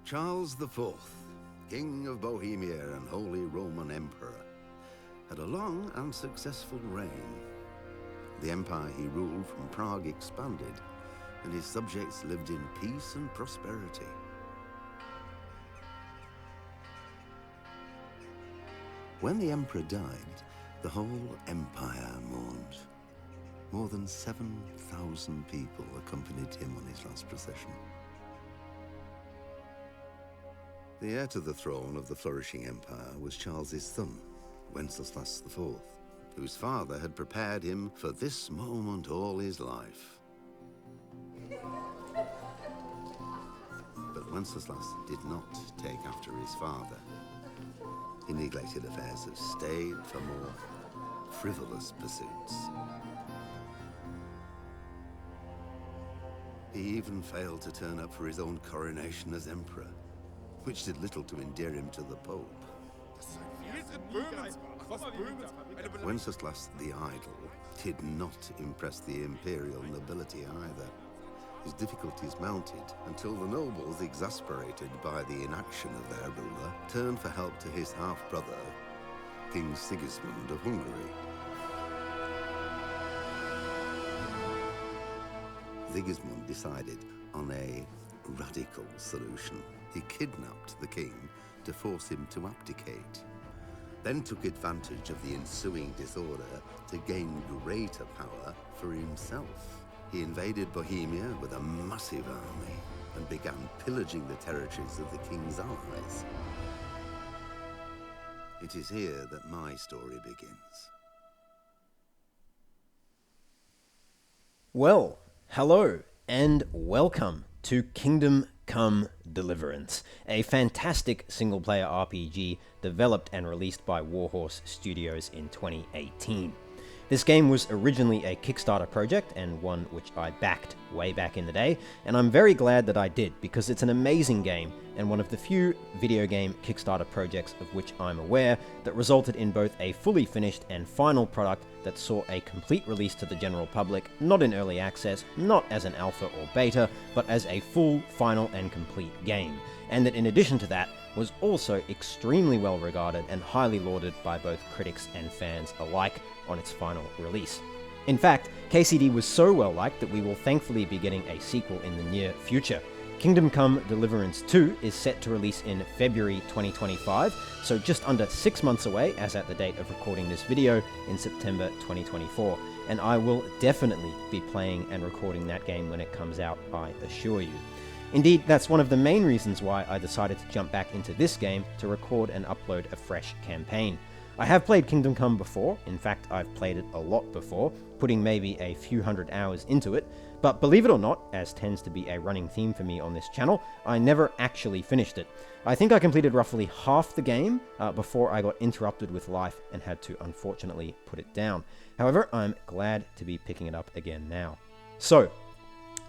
Charles IV, King of Bohemia and Holy Roman Emperor, had a long and successful reign. The empire he ruled from Prague expanded, and his subjects lived in peace and prosperity. When the emperor died, the whole empire mourned. More than 7,000 people accompanied him on his last procession. The heir to the throne of the flourishing empire was Charles's son, Wenceslas IV, whose father had prepared him for this moment all his life. But Wenceslas did not take after his father. He neglected affairs of state for more frivolous pursuits. He even failed to turn up for his own coronation as emperor, which did little to endear him to the Pope. Wenceslas the Idle did not impress the imperial nobility either. His difficulties mounted until the nobles, exasperated by the inaction of their ruler, turned for help to his half-brother, King Sigismund of Hungary. Sigismund decided on a radical solution. He kidnapped the king to force him to abdicate, then took advantage of the ensuing disorder to gain greater power for himself. He invaded Bohemia with a massive army and began pillaging the territories of the king's allies. It is here that my story begins. Well, hello and welcome to Kingdom Come Deliverance, a fantastic single-player RPG developed and released by Warhorse Studios in 2018. This game was originally a Kickstarter project and one which I backed way back in the day, and I'm very glad that I did because it's an amazing game and one of the few video game Kickstarter projects of which I'm aware that resulted in both a fully finished and final product that saw a complete release to the general public, not in early access, not as an alpha or beta, but as a full, final and complete game, and that in addition to that was also extremely well regarded and highly lauded by both critics and fans alike on its final release. In fact, KCD was so well liked that we will thankfully be getting a sequel in the near future. Kingdom Come Deliverance 2 is set to release in February 2025, so just under 6 months away as at the date of recording this video in September 2024, and I will definitely be playing and recording that game when it comes out, I assure you. Indeed, that's one of the main reasons why I decided to jump back into this game to record and upload a fresh campaign. I have played Kingdom Come before, in fact I've played it a lot before, putting maybe a few hundred hours into it, but believe it or not, as tends to be a running theme for me on this channel, I never actually finished it. I think I completed roughly half the game before I got interrupted with life and had to unfortunately put it down. However, I'm glad to be picking it up again now. So,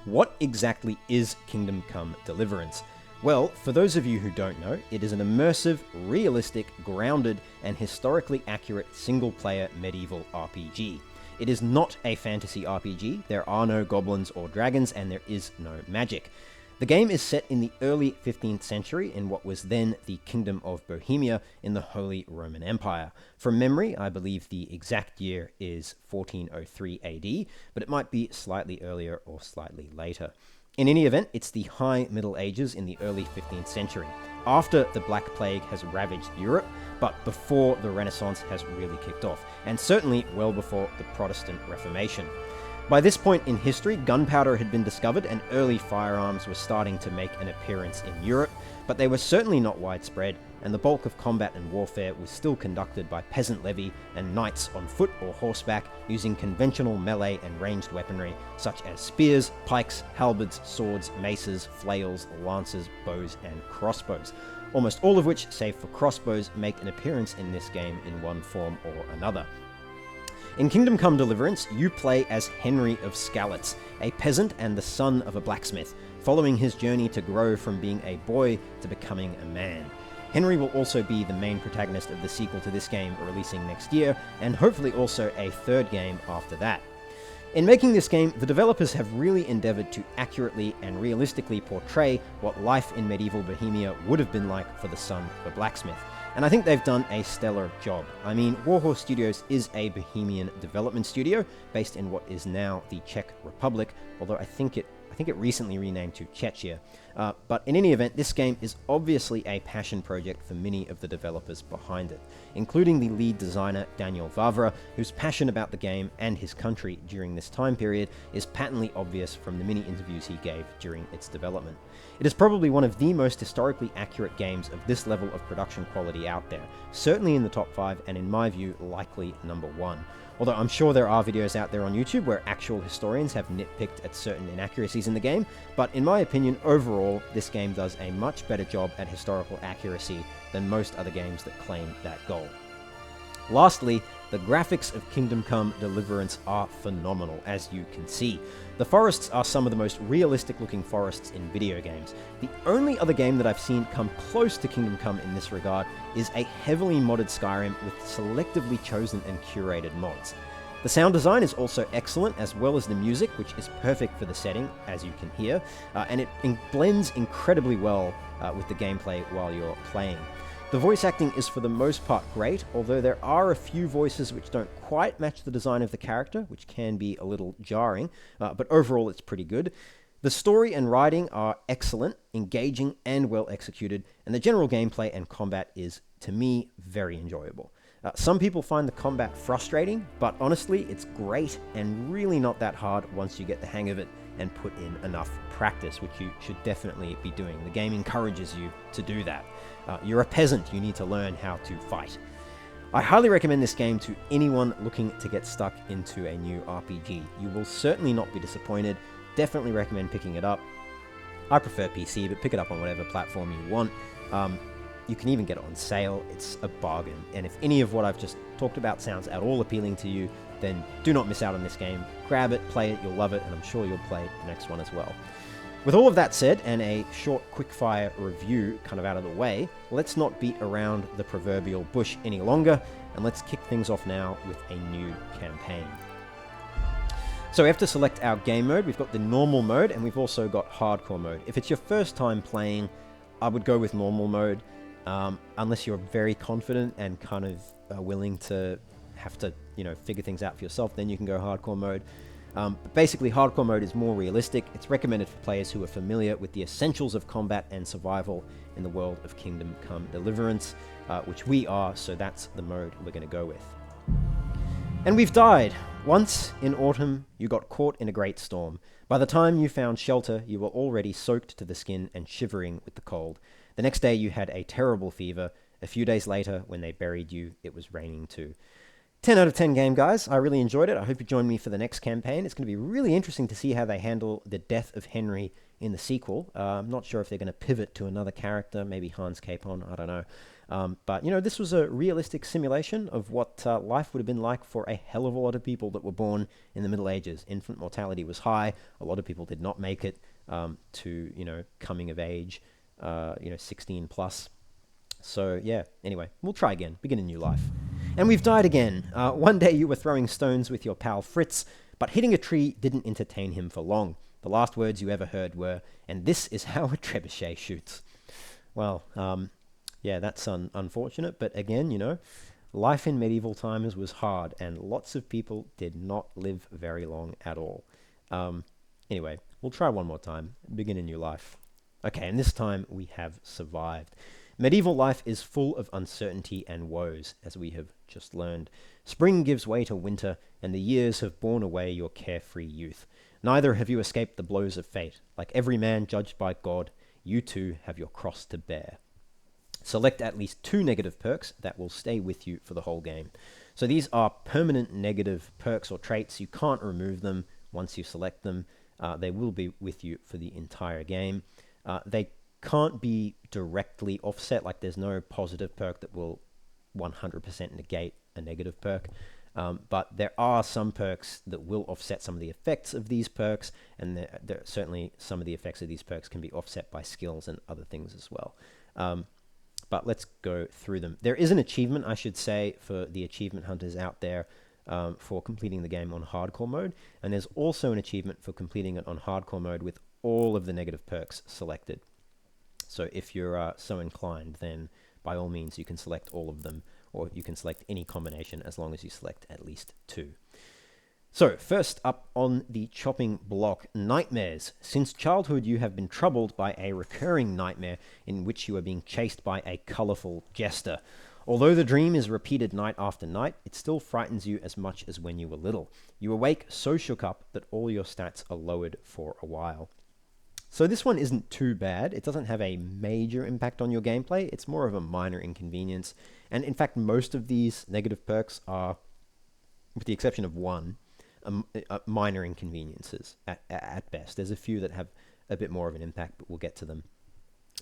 what exactly is Kingdom Come Deliverance? Well, for those of you who don't know, it is an immersive, realistic, grounded, and historically accurate single-player medieval RPG. It is not a fantasy RPG, there are no goblins or dragons, and there is no magic. The game is set in the early 15th century in what was then the Kingdom of Bohemia in the Holy Roman Empire. From memory, I believe the exact year is 1403 AD, but it might be slightly earlier or slightly later. In any event, it's the High Middle Ages in the early 15th century, after the Black Plague has ravaged Europe, but before the Renaissance has really kicked off, and certainly well before the Protestant Reformation. By this point in history, gunpowder had been discovered and early firearms were starting to make an appearance in Europe, but they were certainly not widespread, and the bulk of combat and warfare was still conducted by peasant levy and knights on foot or horseback using conventional melee and ranged weaponry such as spears, pikes, halberds, swords, maces, flails, lances, bows, and crossbows. Almost all of which, save for crossbows, make an appearance in this game in one form or another. In Kingdom Come Deliverance, you play as Henry of Skalitz, a peasant and the son of a blacksmith, following his journey to grow from being a boy to becoming a man. Henry will also be the main protagonist of the sequel to this game releasing next year, and hopefully also a third game after that. In making this game, the developers have really endeavored to accurately and realistically portray what life in medieval Bohemia would have been like for the son of a blacksmith. And I think they've done a stellar job. I mean, Warhorse Studios is a Bohemian development studio based in what is now the Czech Republic, although I think it recently renamed to Czechia. But in any event, this game is obviously a passion project for many of the developers behind it, including the lead designer Daniel Vavra, whose passion about the game and his country during this time period is patently obvious from the many interviews he gave during its development. It is probably one of the most historically accurate games of this level of production quality out there, certainly in the top 5 and in my view likely number 1. Although I'm sure there are videos out there on YouTube where actual historians have nitpicked at certain inaccuracies in the game, but in my opinion, overall, this game does a much better job at historical accuracy than most other games that claim that goal. Lastly, the graphics of Kingdom Come Deliverance are phenomenal, as you can see. The forests are some of the most realistic looking forests in video games. The only other game that I've seen come close to Kingdom Come in this regard is a heavily modded Skyrim with selectively chosen and curated mods. The sound design is also excellent, as well as the music, which is perfect for the setting, as you can hear, and it blends incredibly well with the gameplay while you're playing. The voice acting is for the most part great, although there are a few voices which don't quite match the design of the character, which can be a little jarring, but overall it's pretty good. The story and writing are excellent, engaging, and well executed, and the general gameplay and combat is, to me, very enjoyable. Some people find the combat frustrating, but honestly, it's great and really not that hard once you get the hang of it and put in enough practice, which you should definitely be doing. The game encourages you to do that. You're a peasant, you need to learn how to fight. I highly recommend this game to anyone looking to get stuck into a new RPG. You will certainly not be disappointed. Definitely recommend picking it up. I prefer PC, but pick it up on whatever platform you want. You can even get it on sale. It's a bargain. And if any of what I've just talked about sounds at all appealing to you, then do not miss out on this game. Grab it, play it, you'll love it, and I'm sure you'll play the next one as well. With all of that said, and a short quickfire review kind of out of the way, let's not beat around the proverbial bush any longer, and let's kick things off now with a new campaign. So we have to select our game mode. We've got the normal mode, and we've also got hardcore mode. If it's your first time playing, I would go with normal mode, unless you're very confident and kind of willing to have to, figure things out for yourself, then you can go hardcore mode. But basically, hardcore mode is more realistic. It's recommended for players who are familiar with the essentials of combat and survival in the world of Kingdom Come Deliverance, which we are, so that's the mode we're going to go with. And we've died. Once, in autumn, you got caught in a great storm. By the time you found shelter, you were already soaked to the skin and shivering with the cold. The next day, you had a terrible fever. A few days later, when they buried you, it was raining too. 10 out of 10 game, guys. I really enjoyed it. I hope you join me for the next campaign. It's going to be really interesting to see how they handle the death of Henry in the sequel. I'm not sure if they're going to pivot to another character, maybe Hans Capon, I don't know. But, this was a realistic simulation of what life would have been like for a hell of a lot of people that were born in the Middle Ages. Infant mortality was high. A lot of people did not make it to, coming of age, 16 plus. So, yeah, anyway, we'll try again. Begin a new life. And we've died again. One day you were throwing stones with your pal Fritz, but hitting a tree didn't entertain him for long. The last words you ever heard were, "And this is how a trebuchet shoots." Well, yeah, that's unfortunate, but again, life in medieval times was hard, and lots of people did not live very long at all. Anyway, we'll try one more time. Begin a new life. Okay, and this time we have survived. Medieval life is full of uncertainty and woes, as we have just learned. Spring gives way to winter, and the years have borne away your carefree youth. Neither have you escaped the blows of fate. Like every man judged by God, you too have your cross to bear. Select at least 2 negative perks that will stay with you for the whole game. So these are permanent negative perks or traits. You can't remove them once you select them. They will be with you for the entire game. They can't be directly offset, like there's no positive perk that will 100% negate a negative perk, but there are some perks that will offset some of the effects of these perks, and there certainly some of the effects of these perks can be offset by skills and other things as well. But let's go through them. There is an achievement, I should say, for the achievement hunters out there. for completing the game on hardcore mode, and there's also an achievement for completing it on hardcore mode with all of the negative perks selected. So if you're so inclined, then by all means you can select all of them, or you can select any combination as long as you select at least 2. So, first up on the chopping block, nightmares. Since childhood, you have been troubled by a recurring nightmare in which you are being chased by a colorful jester. Although the dream is repeated night after night, it still frightens you as much as when you were little. You awake so shook up that all your stats are lowered for a while. So this one isn't too bad. It doesn't have a major impact on your gameplay. It's more of a minor inconvenience. And in fact, most of these negative perks are, with the exception of one, minor inconveniences at best. There's a few that have a bit more of an impact, but we'll get to them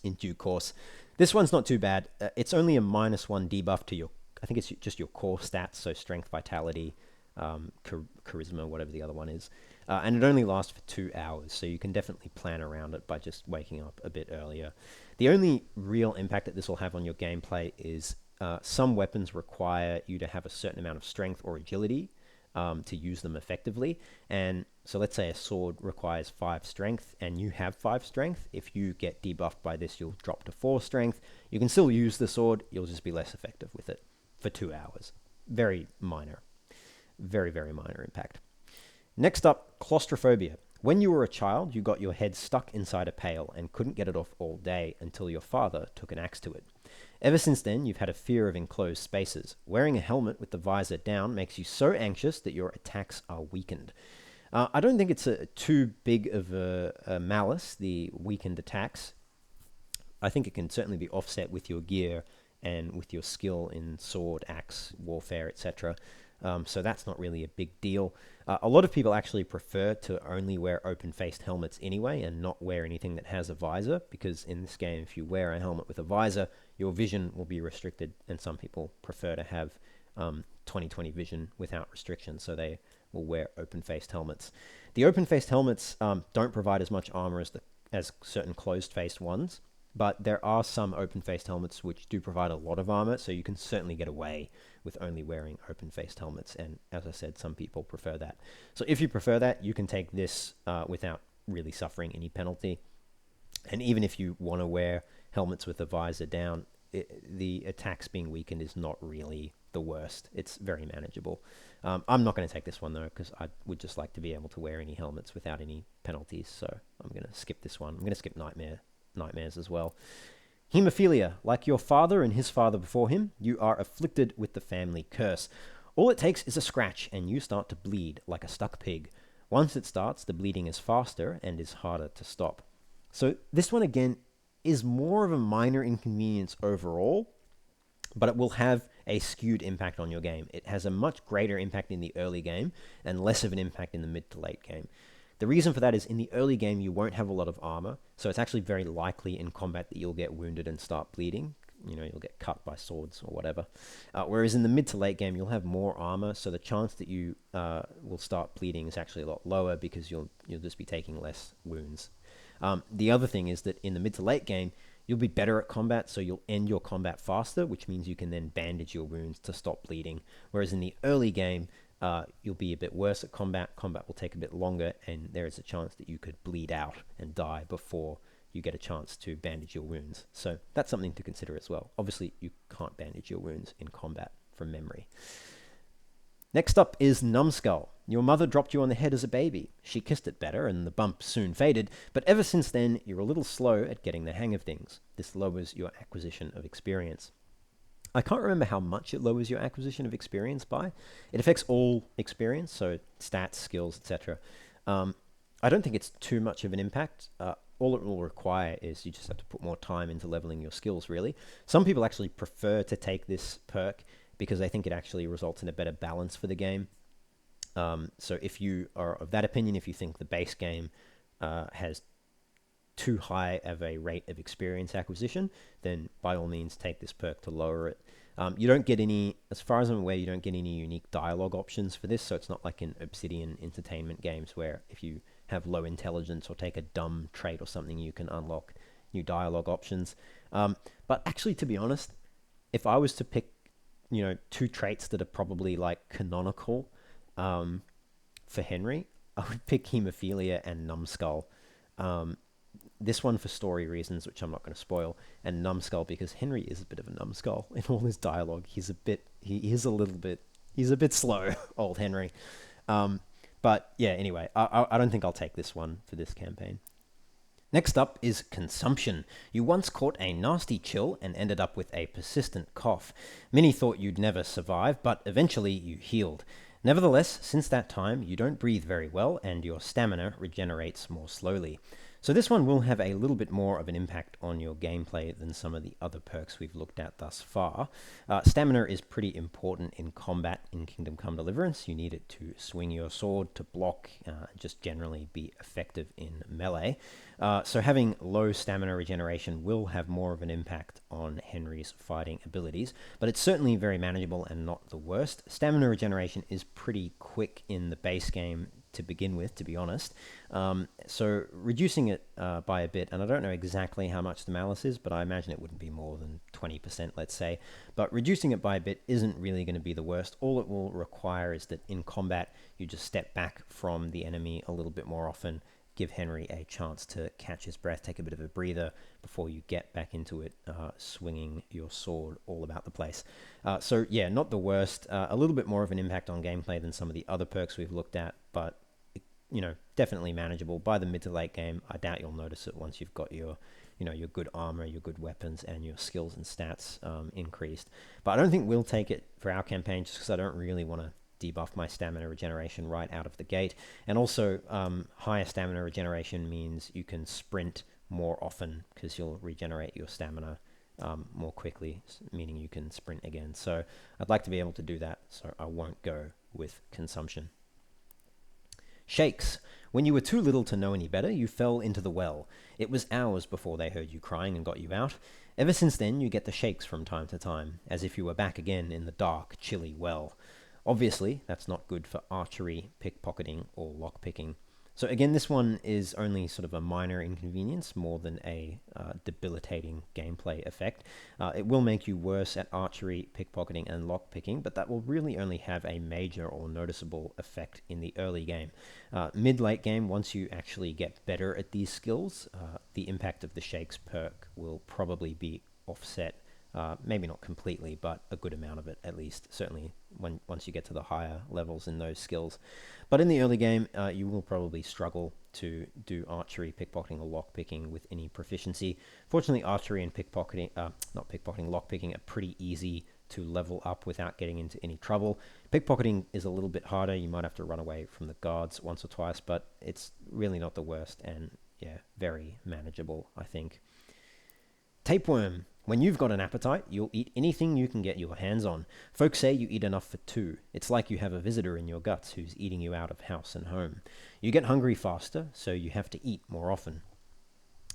in due course. This one's not too bad. It's only a -1 debuff to your, I think it's just your core stats, so strength, vitality, charisma, whatever the other one is. And it only lasts for 2 hours, so you can definitely plan around it by just waking up a bit earlier. The only real impact that this will have on your gameplay is some weapons require you to have a certain amount of strength or agility to use them effectively. And so let's say a sword requires 5 strength and you have 5 strength. If you get debuffed by this, you'll drop to 4 strength. You can still use the sword, you'll just be less effective with it for 2 hours. Very minor. Very, very minor impact. Next up, claustrophobia. When you were a child, you got your head stuck inside a pail and couldn't get it off all day until your father took an axe to it. Ever since then, you've had a fear of enclosed spaces. Wearing a helmet with the visor down makes you so anxious that your attacks are weakened. I don't think it's too big of a malice, the weakened attacks. I think it can certainly be offset with your gear and with your skill in sword, axe, warfare, etc. So that's not really a big deal. A lot of people actually prefer to only wear open-faced helmets anyway and not wear anything that has a visor, because in this game, if you wear a helmet with a visor, your vision will be restricted, and some people prefer to have 20/20 vision without restrictions, so they will wear open-faced helmets. The open-faced helmets don't provide as much armor as certain closed-faced ones, but there are some open-faced helmets which do provide a lot of armor, so you can certainly get away with only wearing open-faced helmets, and as I said, some people prefer that. So if you prefer that, you can take this without really suffering any penalty. And even if you want to wear helmets with the visor down, the attacks being weakened is not really the worst. It's very manageable. I'm not going to take this one though, because I would just like to be able to wear any helmets without any penalties, so I'm going to skip this one. I'm going to skip nightmares as well. Hemophilia. Like your father and his father before him, you are afflicted with the family curse. All it takes is a scratch and you start to bleed like a stuck pig. Once it starts, the bleeding is faster and is harder to stop. So this one again is more of a minor inconvenience overall, but it will have a skewed impact on your game. It has a much greater impact in the early game and less of an impact in the mid to late game. The reason for that is in the early game, you won't have a lot of armor, so it's actually very likely in combat that you'll get wounded and start bleeding. You know, you'll get cut by swords or whatever. Whereas in the mid to late game, you'll have more armor, so the chance that you will start bleeding is actually a lot lower because you'll just be taking less wounds. The other thing is that in the mid to late game, you'll be better at combat, so you'll end your combat faster, which means you can then bandage your wounds to stop bleeding. Whereas in the early game, you'll be a bit worse at combat. Combat will take a bit longer, and there is a chance that you could bleed out and die before you get a chance to bandage your wounds. So that's something to consider as well. Obviously, you can't bandage your wounds in combat from memory. Next up is Numbskull. Your mother dropped you on the head as a baby. She kissed it better, and the bump soon faded, but ever since then, you're a little slow at getting the hang of things. This lowers your acquisition of experience. I can't remember how much it lowers your acquisition of experience by. It affects all experience, so stats, skills, etc. I don't think it's too much of an impact. All it will require is you just have to put more time into leveling your skills, really. Some people actually prefer to take this perk because they think it actually results in a better balance for the game. So if you are of that opinion, if you think the base game has too high of a rate of experience acquisition, then by all means take this perk to lower it. You don't get any, as far as I'm aware, you don't get any unique dialogue options for this, so it's not like in Obsidian entertainment games where if you have low intelligence or take a dumb trait or something, you can unlock new dialogue options. But actually, to be honest, if I was to pick, 2 traits that are probably like canonical for Henry, I would pick Hemophilia and Numbskull. This one for story reasons, which I'm not going to spoil, and Numbskull because Henry is a bit of a numbskull in all his dialogue. He's a bit slow, old Henry. But yeah, anyway, I don't think I'll take this one for this campaign. Next up is consumption. You once caught a nasty chill and ended up with a persistent cough. Many thought you'd never survive, but eventually you healed. Nevertheless, since that time, you don't breathe very well and your stamina regenerates more slowly. So this one will have a little bit more of an impact on your gameplay than some of the other perks we've looked at thus far. Stamina is pretty important in combat in Kingdom Come Deliverance. You need it to swing your sword, to block, just generally be effective in melee. So having low stamina regeneration will have more of an impact on Henry's fighting abilities, but it's certainly very manageable and not the worst. Stamina regeneration is pretty quick in the base game to begin with, to be honest. So reducing it by a bit, and I don't know exactly how much the malice is, but I imagine it wouldn't be more than 20%, let's say. But reducing it by a bit isn't really going to be the worst. All it will require is that in combat, you just step back from the enemy a little bit more often, give Henry a chance to catch his breath, take a bit of a breather before you get back into it, swinging your sword all about the place. So yeah, not the worst. A little bit more of an impact on gameplay than some of the other perks we've looked at, but definitely manageable. By the mid to late game, I doubt you'll notice it once you've got your good armor, your good weapons, and your skills and stats increased. But I don't think we'll take it for our campaign just because I don't really want to debuff my stamina regeneration right out of the gate. And also, higher stamina regeneration means you can sprint more often because you'll regenerate your stamina more quickly, meaning you can sprint again. So I'd like to be able to do that, so I won't go with consumption. Shakes. When you were too little to know any better, you fell into the well. It was hours before they heard you crying and got you out. Ever since then, you get the shakes from time to time, as if you were back again in the dark, chilly well. Obviously, that's not good for archery, pickpocketing, or lockpicking. So again, this one is only sort of a minor inconvenience more than a debilitating gameplay effect. It will make you worse at archery, pickpocketing, and lockpicking, but that will really only have a major or noticeable effect in the early game. Mid-late game, once you actually get better at these skills, the impact of the Shakes perk will probably be offset. Maybe not completely, but a good amount of it at least, certainly once you get to the higher levels in those skills. But in the early game, you will probably struggle to do archery, pickpocketing, or lockpicking with any proficiency. Fortunately, archery and lockpicking are pretty easy to level up without getting into any trouble. Pickpocketing is a little bit harder. You might have to run away from the guards once or twice, but it's really not the worst and, yeah, very manageable, I think. Tapeworm. When you've got an appetite, you'll eat anything you can get your hands on. Folks say you eat enough for two. It's like you have a visitor in your guts who's eating you out of house and home. You get hungry faster, so you have to eat more often.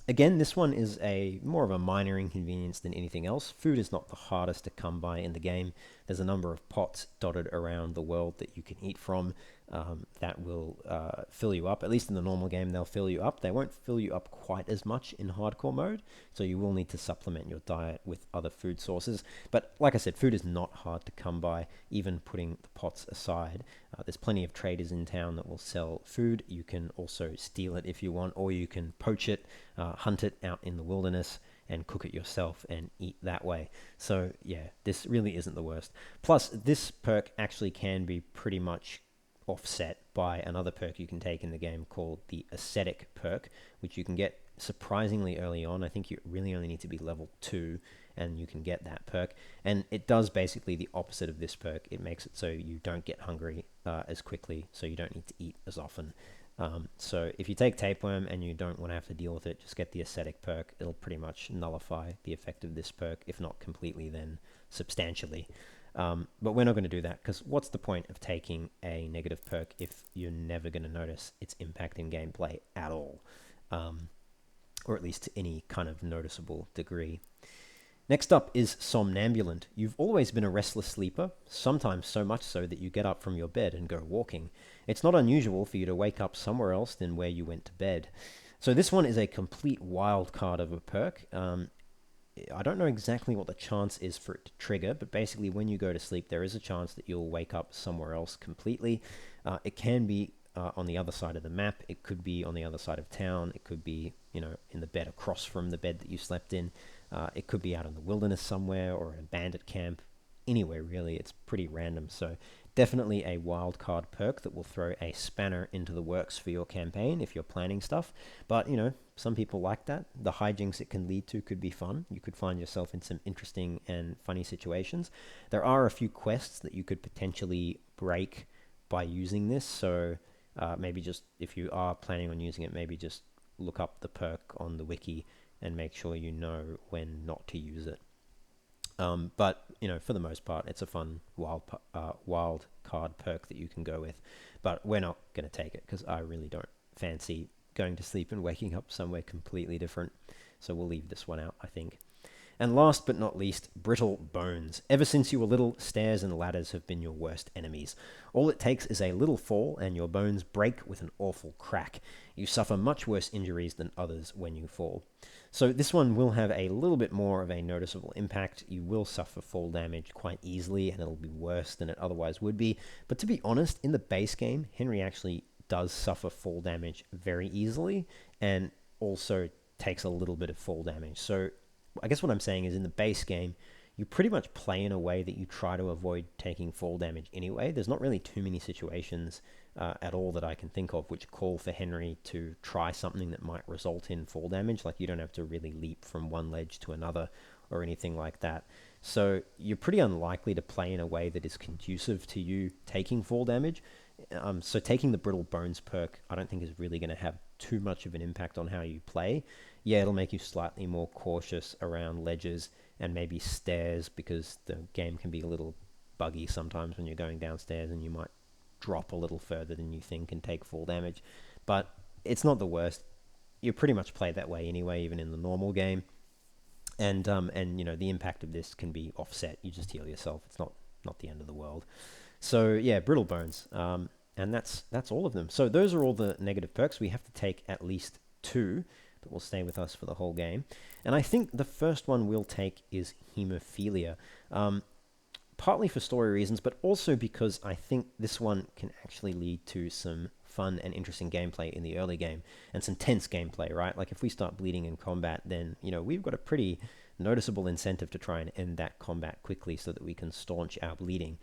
Again, this one is more of a minor inconvenience than anything else. Food is not the hardest to come by in the game. There's a number of pots dotted around the world that you can eat from that will fill you up. At least in the normal game, they'll fill you up. They won't fill you up quite as much in hardcore mode, so you will need to supplement your diet with other food sources. But like I said, food is not hard to come by, even putting the pots aside. There's plenty of traders in town that will sell food. You can also steal it if you want, or you can poach it, hunt it out in the wilderness, and cook it yourself and eat that way. So yeah, this really isn't the worst. Plus, this perk actually can be pretty much offset by another perk you can take in the game called the Ascetic perk, which you can get surprisingly early on. I think you really only need to be level 2 and you can get that perk. And it does basically the opposite of this perk. It makes it so you don't get hungry as quickly, so you don't need to eat as often. So if you take Tapeworm and you don't want to have to deal with it, just get the Ascetic perk. It'll pretty much nullify the effect of this perk, if not completely, then substantially. But we're not going to do that, because what's the point of taking a negative perk if you're never going to notice its impact in gameplay at all? Or at least to any kind of noticeable degree. Next up is Somnambulant. You've always been a restless sleeper, sometimes so much so that you get up from your bed and go walking. It's not unusual for you to wake up somewhere else than where you went to bed. So this one is a complete wild card of a perk. I don't know exactly what the chance is for it to trigger, but basically when you go to sleep, there is a chance that you'll wake up somewhere else completely. It can be on the other side of the map. It could be on the other side of town. It could be, in the bed across from the bed that you slept in. It could be out in the wilderness somewhere or in a bandit camp. Anywhere, really. It's pretty random. So definitely a wildcard perk that will throw a spanner into the works for your campaign if you're planning stuff. But, some people like that. The hijinks it can lead to could be fun. You could find yourself in some interesting and funny situations. There are a few quests that you could potentially break by using this. So maybe just, if you are planning on using it, maybe just look up the perk on the wiki and make sure you know when not to use it. But, for the most part, it's a fun wild card perk that you can go with. But we're not going to take it because I really don't fancy going to sleep and waking up somewhere completely different. So we'll leave this one out, I think. And last but not least, brittle bones. Ever since you were little, stairs and ladders have been your worst enemies. All it takes is a little fall and your bones break with an awful crack. You suffer much worse injuries than others when you fall. So this one will have a little bit more of a noticeable impact. You will suffer fall damage quite easily and it'll be worse than it otherwise would be. But to be honest, in the base game, Henry actually does suffer fall damage very easily and also takes a little bit of fall damage. So I guess what I'm saying is in the base game, you pretty much play in a way that you try to avoid taking fall damage anyway. There's not really too many situations at all that I can think of which call for Henry to try something that might result in fall damage. Like you don't have to really leap from one ledge to another or anything like that. So you're pretty unlikely to play in a way that is conducive to you taking fall damage. So taking the brittle bones perk, I don't think is really going to have too much of an impact on how you play. Yeah, it'll make you slightly more cautious around ledges and maybe stairs because the game can be a little buggy sometimes when you're going downstairs and you might drop a little further than you think and take fall damage. But it's not the worst. You pretty much play that way anyway, even in the normal game. And the impact of this can be offset. You just heal yourself. It's not the end of the world. So yeah, brittle bones. And that's all of them. So those are all the negative perks. We have to take at least 2 that will stay with us for the whole game. And I think the first one we'll take is hemophilia. Partly for story reasons, but also because I think this one can actually lead to some fun and interesting gameplay in the early game and some tense gameplay, right? Like if we start bleeding in combat, then, we've got a pretty noticeable incentive to try and end that combat quickly so that we can staunch our bleeding.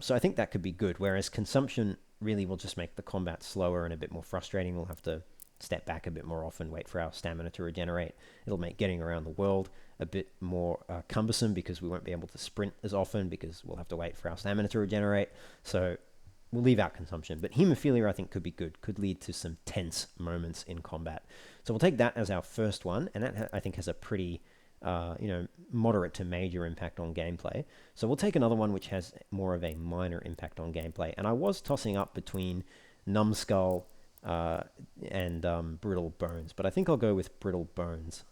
So I think that could be good, whereas consumption really will just make the combat slower and a bit more frustrating. We'll have to step back a bit more often, wait for our stamina to regenerate. It'll make getting around the world a bit more cumbersome because we won't be able to sprint as often because we'll have to wait for our stamina to regenerate. So we'll leave out consumption. But hemophilia, I think, could be good, could lead to some tense moments in combat. So we'll take that as our first one, and that, I think, has a pretty moderate to major impact on gameplay. So we'll take another one which has more of a minor impact on gameplay. And I was tossing up between Numbskull and Brittle Bones, but I think I'll go with Brittle Bones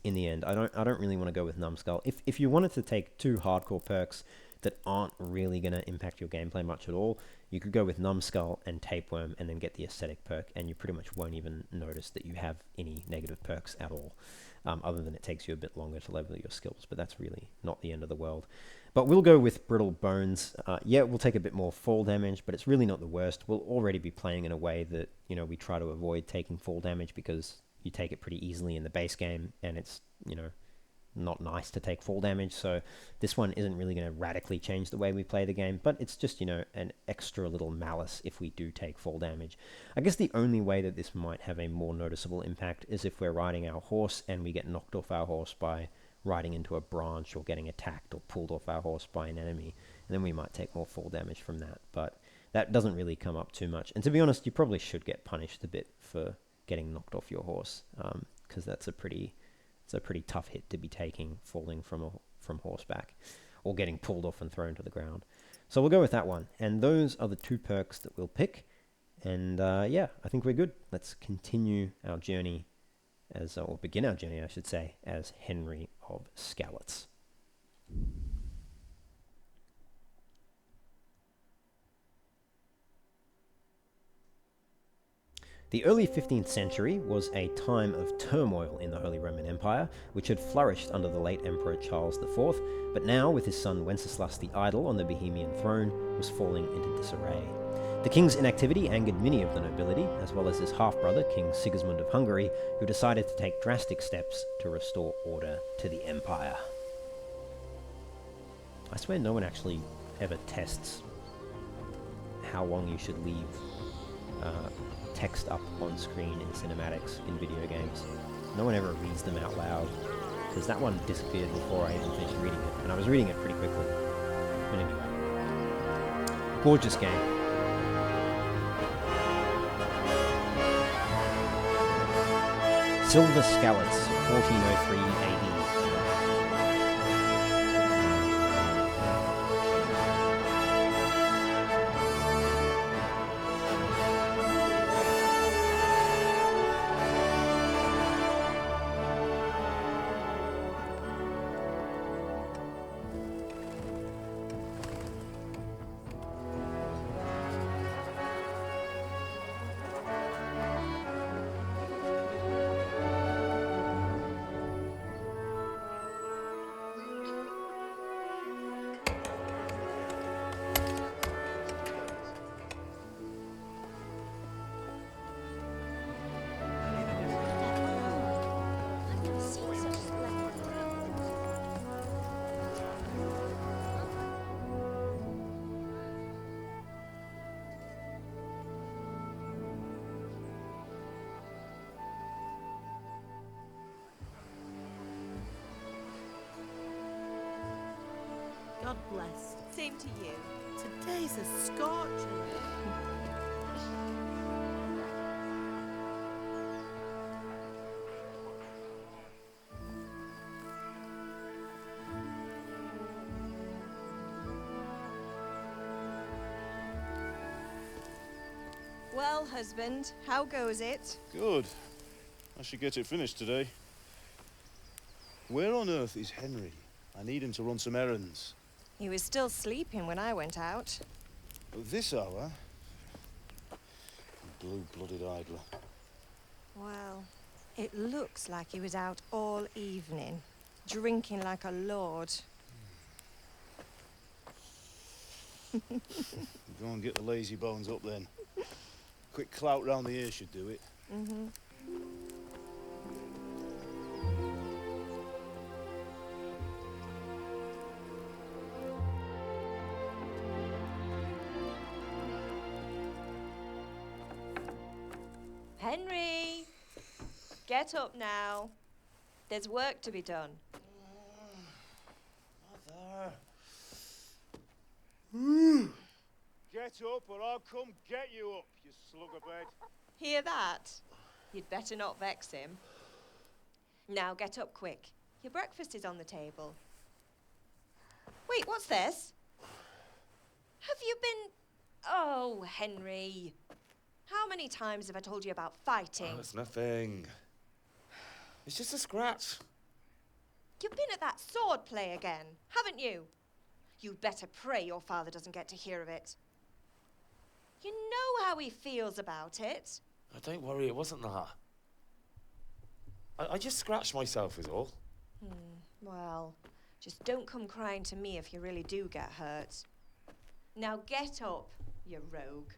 in the end. I don't really want to go with Numbskull. If you wanted to take 2 hardcore perks that aren't really going to impact your gameplay much at all, you could go with Numbskull and Tapeworm and then get the aesthetic perk, and you pretty much won't even notice that you have any negative perks at all. Other than it takes you a bit longer to level your skills, but that's really not the end of the world. But we'll go with Brittle Bones. Yeah, we'll take a bit more fall damage, but it's really not the worst. We'll already be playing in a way that, we try to avoid taking fall damage because you take it pretty easily in the base game, and it's, not nice to take fall damage. So this one isn't really going to radically change the way we play the game, but it's just, an extra little malice if we do take fall damage. I guess the only way that this might have a more noticeable impact is if we're riding our horse and we get knocked off our horse by riding into a branch or getting attacked or pulled off our horse by an enemy, and then we might take more fall damage from that. But that doesn't really come up too much. And to be honest, you probably should get punished a bit for getting knocked off your horse, because that's a pretty tough hit to be taking, falling from horseback or getting pulled off and thrown to the ground. So we'll go with that one. And those are the 2 perks that we'll pick. And yeah, I think we're good. Let's continue our journey or begin our journey, I should say, as Henry of Skalitz. The early 15th century was a time of turmoil in the Holy Roman Empire, which had flourished under the late Emperor Charles IV, but now, with his son Wenceslas the Idle on the Bohemian throne, was falling into disarray. The king's inactivity angered many of the nobility, as well as his half-brother, King Sigismund of Hungary, who decided to take drastic steps to restore order to the empire. I swear no one actually ever tests how long you should leave text up on screen in cinematics in video games. No one ever reads them out loud, because that one disappeared before I even finished reading it, and I was reading it pretty quickly. But anyway, gorgeous game. Silver Skalitz, 1403 AD. God bless. Same to you. Today's a scorcher. Well, husband, how goes it? Good. I should get it finished today. Where on earth is Henry? I need him to run some errands. He was still sleeping when I went out. At this hour? Blue-blooded idler. Well, it looks like he was out all evening, drinking like a lord. Go and get the lazy bones up then. Quick clout round the ear should do it. Mm-hmm. Henry! Get up now. There's work to be done. Mother. Get up or I'll come get you up, you slugabed. Hear that? You'd better not vex him. Now get up quick. Your breakfast is on the table. Wait, what's this? Have you been... Oh, Henry. How many times have I told you about fighting? Oh, it's nothing. It's just a scratch. You've been at that sword play again, haven't you? You'd better pray your father doesn't get to hear of it. You know how he feels about it. Oh, don't worry, it wasn't that. I just scratched myself is all. Well, just don't come crying to me if you really do get hurt. Now get up, you rogue.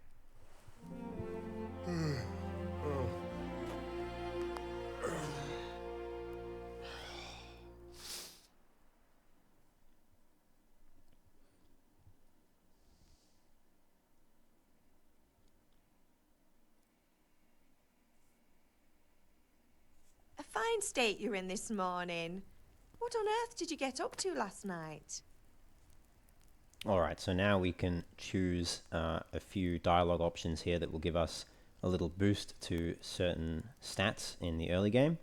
A fine state you're in this morning. What on earth did you get up to last night? Alright, so now we can choose a few dialogue options here that will give us a little boost to certain stats in the early game.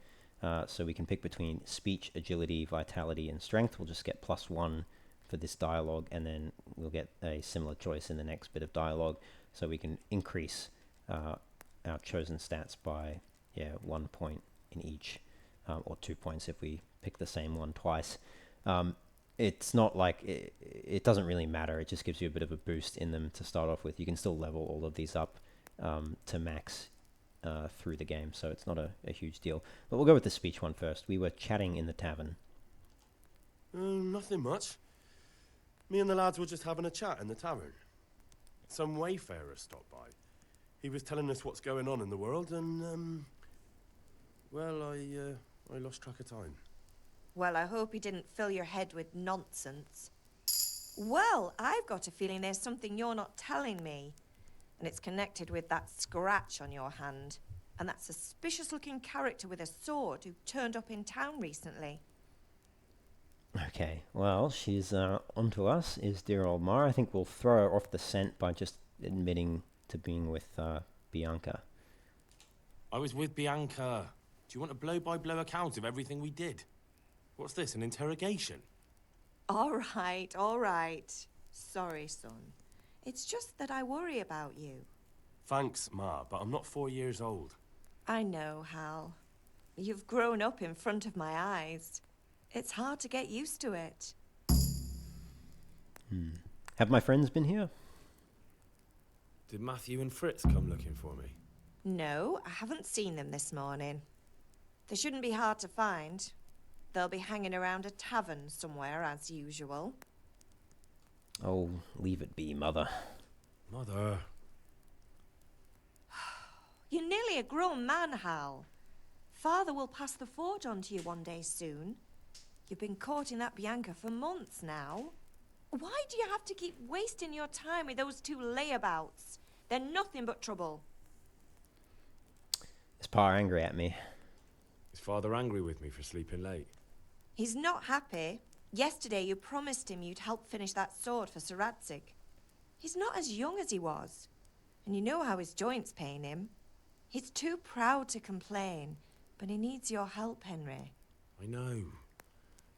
So we can pick between speech, agility, vitality, and strength. We'll just get +1 for this dialogue, and then we'll get a similar choice in the next bit of dialogue. So we can increase our chosen stats by 1 point in each, or 2 points if we pick the same one twice. It's not like it doesn't really matter. It just gives you a bit of a boost in them to start off with. You can still level all of these up to max through the game, so it's not a huge deal. But we'll go with the speech one first. We were chatting in the tavern. Nothing much. Me and the lads were just having a chat in the tavern. Some wayfarer stopped by. He was telling us what's going on in the world, and, well, I lost track of time. Well, I hope he didn't fill your head with nonsense. Well, I've got a feeling there's something you're not telling me. And it's connected with that scratch on your hand. And that suspicious-looking character with a sword who turned up in town recently. Okay, well, she's onto us, is dear old Ma. I think we'll throw her off the scent by just admitting to being with Bianca. I was with Bianca. Do you want a blow-by-blow account of everything we did? What's this, an interrogation? All right. Sorry, son. It's just that I worry about you. Thanks, Ma, but I'm not 4 years old. I know, Hal. You've grown up in front of my eyes. It's hard to get used to it. Have my friends been here? Did Matthew and Fritz come looking for me? No, I haven't seen them this morning. They shouldn't be hard to find. They'll be hanging around a tavern somewhere, as usual. Oh, leave it be, Mother. Mother. You're nearly a grown man, Hal. Father will pass the forge on to you one day soon. You've been courting that Bianca for months now. Why do you have to keep wasting your time with those two layabouts? They're nothing but trouble. Is Pa angry at me? Is Father angry with me for sleeping late? He's not happy. Yesterday you promised him you'd help finish that sword for Sir Radzig. He's not as young as he was. And you know how his joints pain him. He's too proud to complain, but he needs your help, Henry. I know.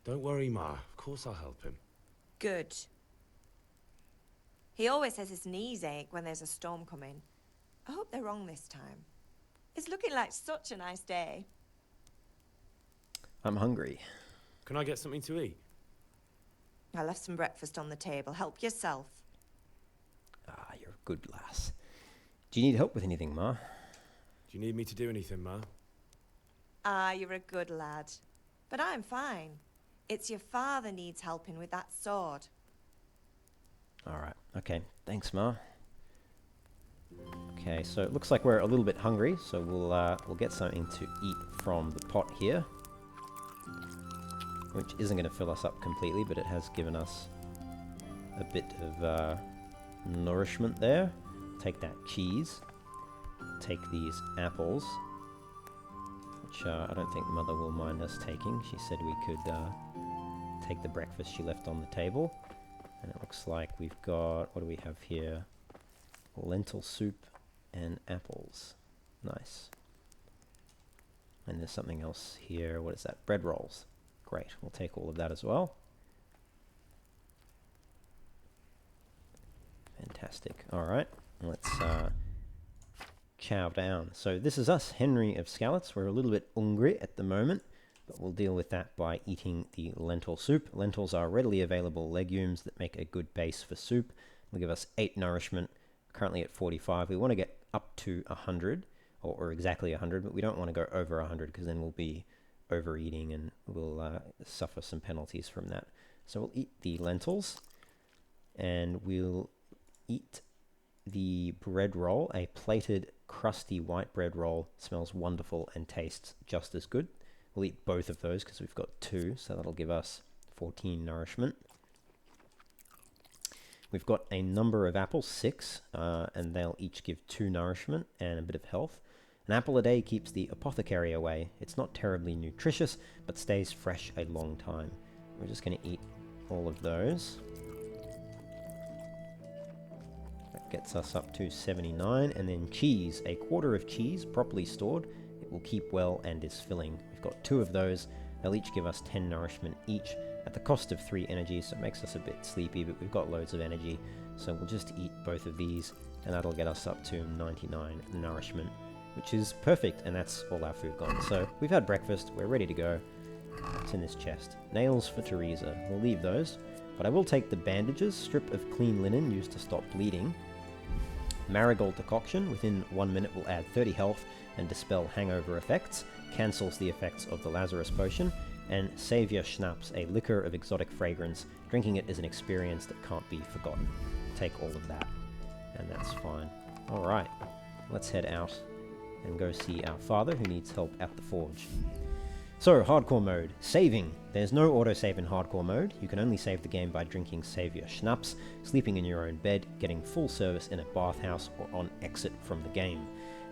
Don't worry, Ma. Of course I'll help him. Good. He always says his knees ache when there's a storm coming. I hope they're wrong this time. It's looking like such a nice day. I'm hungry. Can I get something to eat? I left some breakfast on the table. Help yourself. Ah, you're a good lass. Do you need help with anything, Ma? Do you need me to do anything, Ma? Ah, you're a good lad. But I'm fine. It's your father needs helping with that sword. Alright, okay. Thanks, Ma. Okay, so it looks like we're a little bit hungry, so we'll get something to eat from the pot here. Which isn't going to fill us up completely, but it has given us a bit of nourishment there. Take that cheese. Take these apples. Which I don't think Mother will mind us taking. She said we could take the breakfast she left on the table. And it looks like we've got, what do we have here? Lentil soup and apples. Nice. And there's something else here. What is that? Bread rolls. Great. We'll take all of that as well. Fantastic. Alright. Let's chow down. So this is us, Henry of Skalitz. We're a little bit hungry at the moment, but we'll deal with that by eating the lentil soup. Lentils are readily available legumes that make a good base for soup. They'll give us 8 nourishment, currently at 45. We want to get up to 100, or exactly 100, but we don't want to go over 100 because then we'll be overeating and we'll suffer some penalties from that. So we'll eat the lentils, and we'll eat the bread roll, a plated crusty white bread roll. Smells wonderful and tastes just as good. We'll eat both of those because we've got 2, so that'll give us 14 nourishment. We've got a number of apples, 6, and they'll each give 2 nourishment and a bit of health. An apple a day keeps the apothecary away. It's not terribly nutritious, but stays fresh a long time. We're just going to eat all of those. That gets us up to 79. And then cheese, a quarter of cheese, properly stored. It will keep well and is filling. We've got 2 of those. They'll each give us 10 nourishment each at the cost of 3 energy, so it makes us a bit sleepy, but we've got loads of energy. So we'll just eat both of these, and that'll get us up to 99 nourishment, which is perfect, and that's all our food gone. So we've had breakfast, we're ready to go. It's in this chest. Nails for Teresa. We'll leave those, but I will take the bandages, strip of clean linen used to stop bleeding, Marigold Decoction, within 1 minute will add 30 health and dispel hangover effects, cancels the effects of the Lazarus Potion, and Savior Schnapps, a liquor of exotic fragrance. Drinking it is an experience that can't be forgotten. Take all of that, and that's fine. Alright, let's head out and go see our father who needs help at the forge. So, hardcore mode. Saving. There's no autosave in hardcore mode. You can only save the game by drinking Savior Schnapps, sleeping in your own bed, getting full service in a bathhouse, or on exit from the game.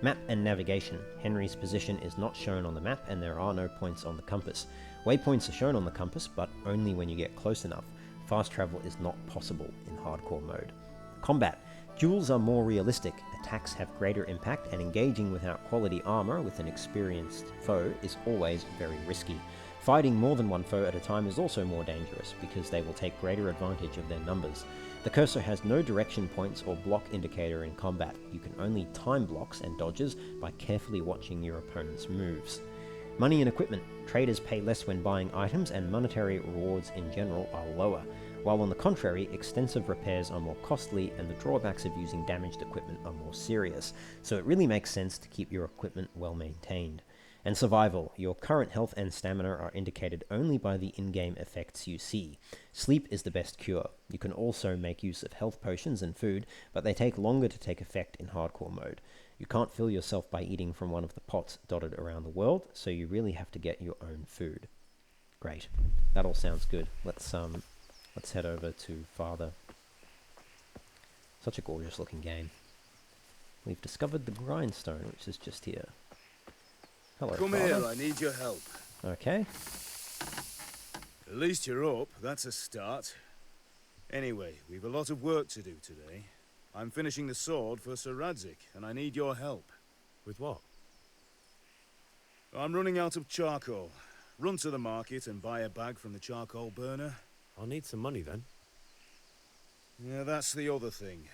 Map and navigation. Henry's position is not shown on the map and there are no points on the compass. Waypoints are shown on the compass, but only when you get close enough. Fast travel is not possible in hardcore mode. Combat. Duels are more realistic, attacks have greater impact, and engaging without quality armor with an experienced foe is always very risky. Fighting more than one foe at a time is also more dangerous, because they will take greater advantage of their numbers. The cursor has no direction points or block indicator in combat. You can only time blocks and dodges by carefully watching your opponent's moves. Money and equipment. Traders pay less when buying items, and monetary rewards in general are lower. While on the contrary, extensive repairs are more costly and the drawbacks of using damaged equipment are more serious, so it really makes sense to keep your equipment well maintained. And survival. Your current health and stamina are indicated only by the in-game effects you see. Sleep is the best cure. You can also make use of health potions and food, but they take longer to take effect in hardcore mode. You can't fill yourself by eating from one of the pots dotted around the world, so you really have to get your own food. Great. That all sounds good. Let's head over to Father. Such a gorgeous looking game. We've discovered the grindstone, which is just here. Hello, Come Father. here, I need your help. Okay. At least you're up, that's a start. Anyway, we've a lot of work to do today. I'm finishing the sword for Sir Radzig, and I need your help. With what? I'm running out of charcoal. Run to the market and buy a bag from the charcoal burner. I'll need some money then. Yeah, that's the other thing.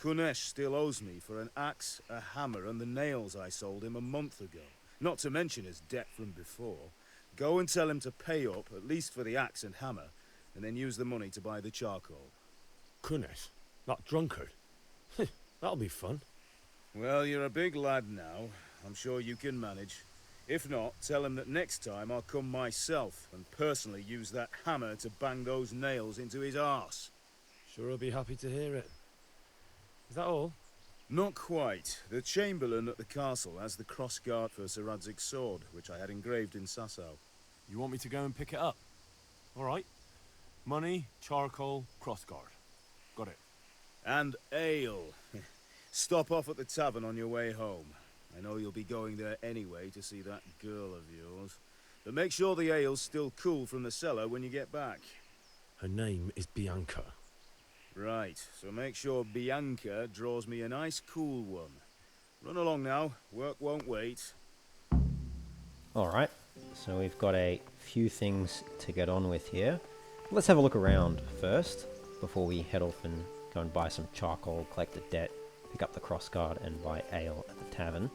Kunesh still owes me for an axe, a hammer, and the nails I sold him a month ago. Not to mention his debt from before. Go and tell him to pay up, at least for the axe and hammer, and then use the money to buy the charcoal. Kunesh? That drunkard? That'll be fun. Well, you're a big lad now. I'm sure you can manage. If not, tell him that next time I'll come myself and personally use that hammer to bang those nails into his arse. Sure I'll be happy to hear it. Is that all? Not quite. The Chamberlain at the castle has the crossguard for Sir Radzig's sword, which I had engraved in Sasau. You want me to go and pick it up? All right. Money, charcoal, crossguard. Got it. And ale. Stop off at the tavern on your way home. I know you'll be going there anyway to see that girl of yours. But make sure the ale's still cool from the cellar when you get back. Her name is Bianca. Right, so make sure Bianca draws me a nice cool one. Run along now, work won't wait. Alright, so we've got a few things to get on with here. Let's have a look around first, before we head off and go and buy some charcoal, collect the debt, pick up the crossguard, and buy ale at the tavern.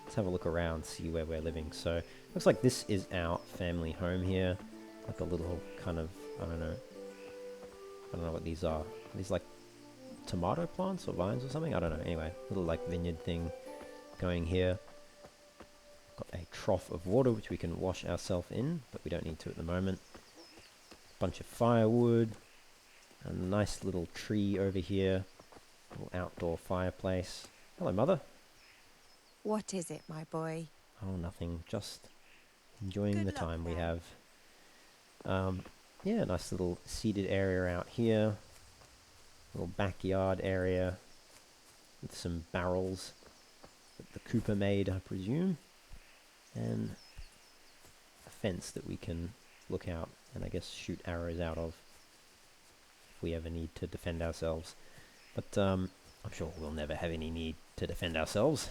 Let's have a look around, see where we're living. So, looks like this is our family home here. Like a little kind of, I don't know what these are. Are these like tomato plants or vines or something? I don't know. Anyway, little like vineyard thing going here. Got a trough of water which we can wash ourselves in, but we don't need to at the moment. Bunch of firewood. A nice little tree over here. Little outdoor fireplace. Hello, Mother. What is it, my boy? Oh, nothing. Just enjoying Good the luck, time we then. have. Yeah, nice little seated area out here. Little backyard area with some barrels that the Cooper made, I presume. And a fence that we can look out and I guess shoot arrows out of if we ever need to defend ourselves. But I'm sure we'll never have any need to defend ourselves.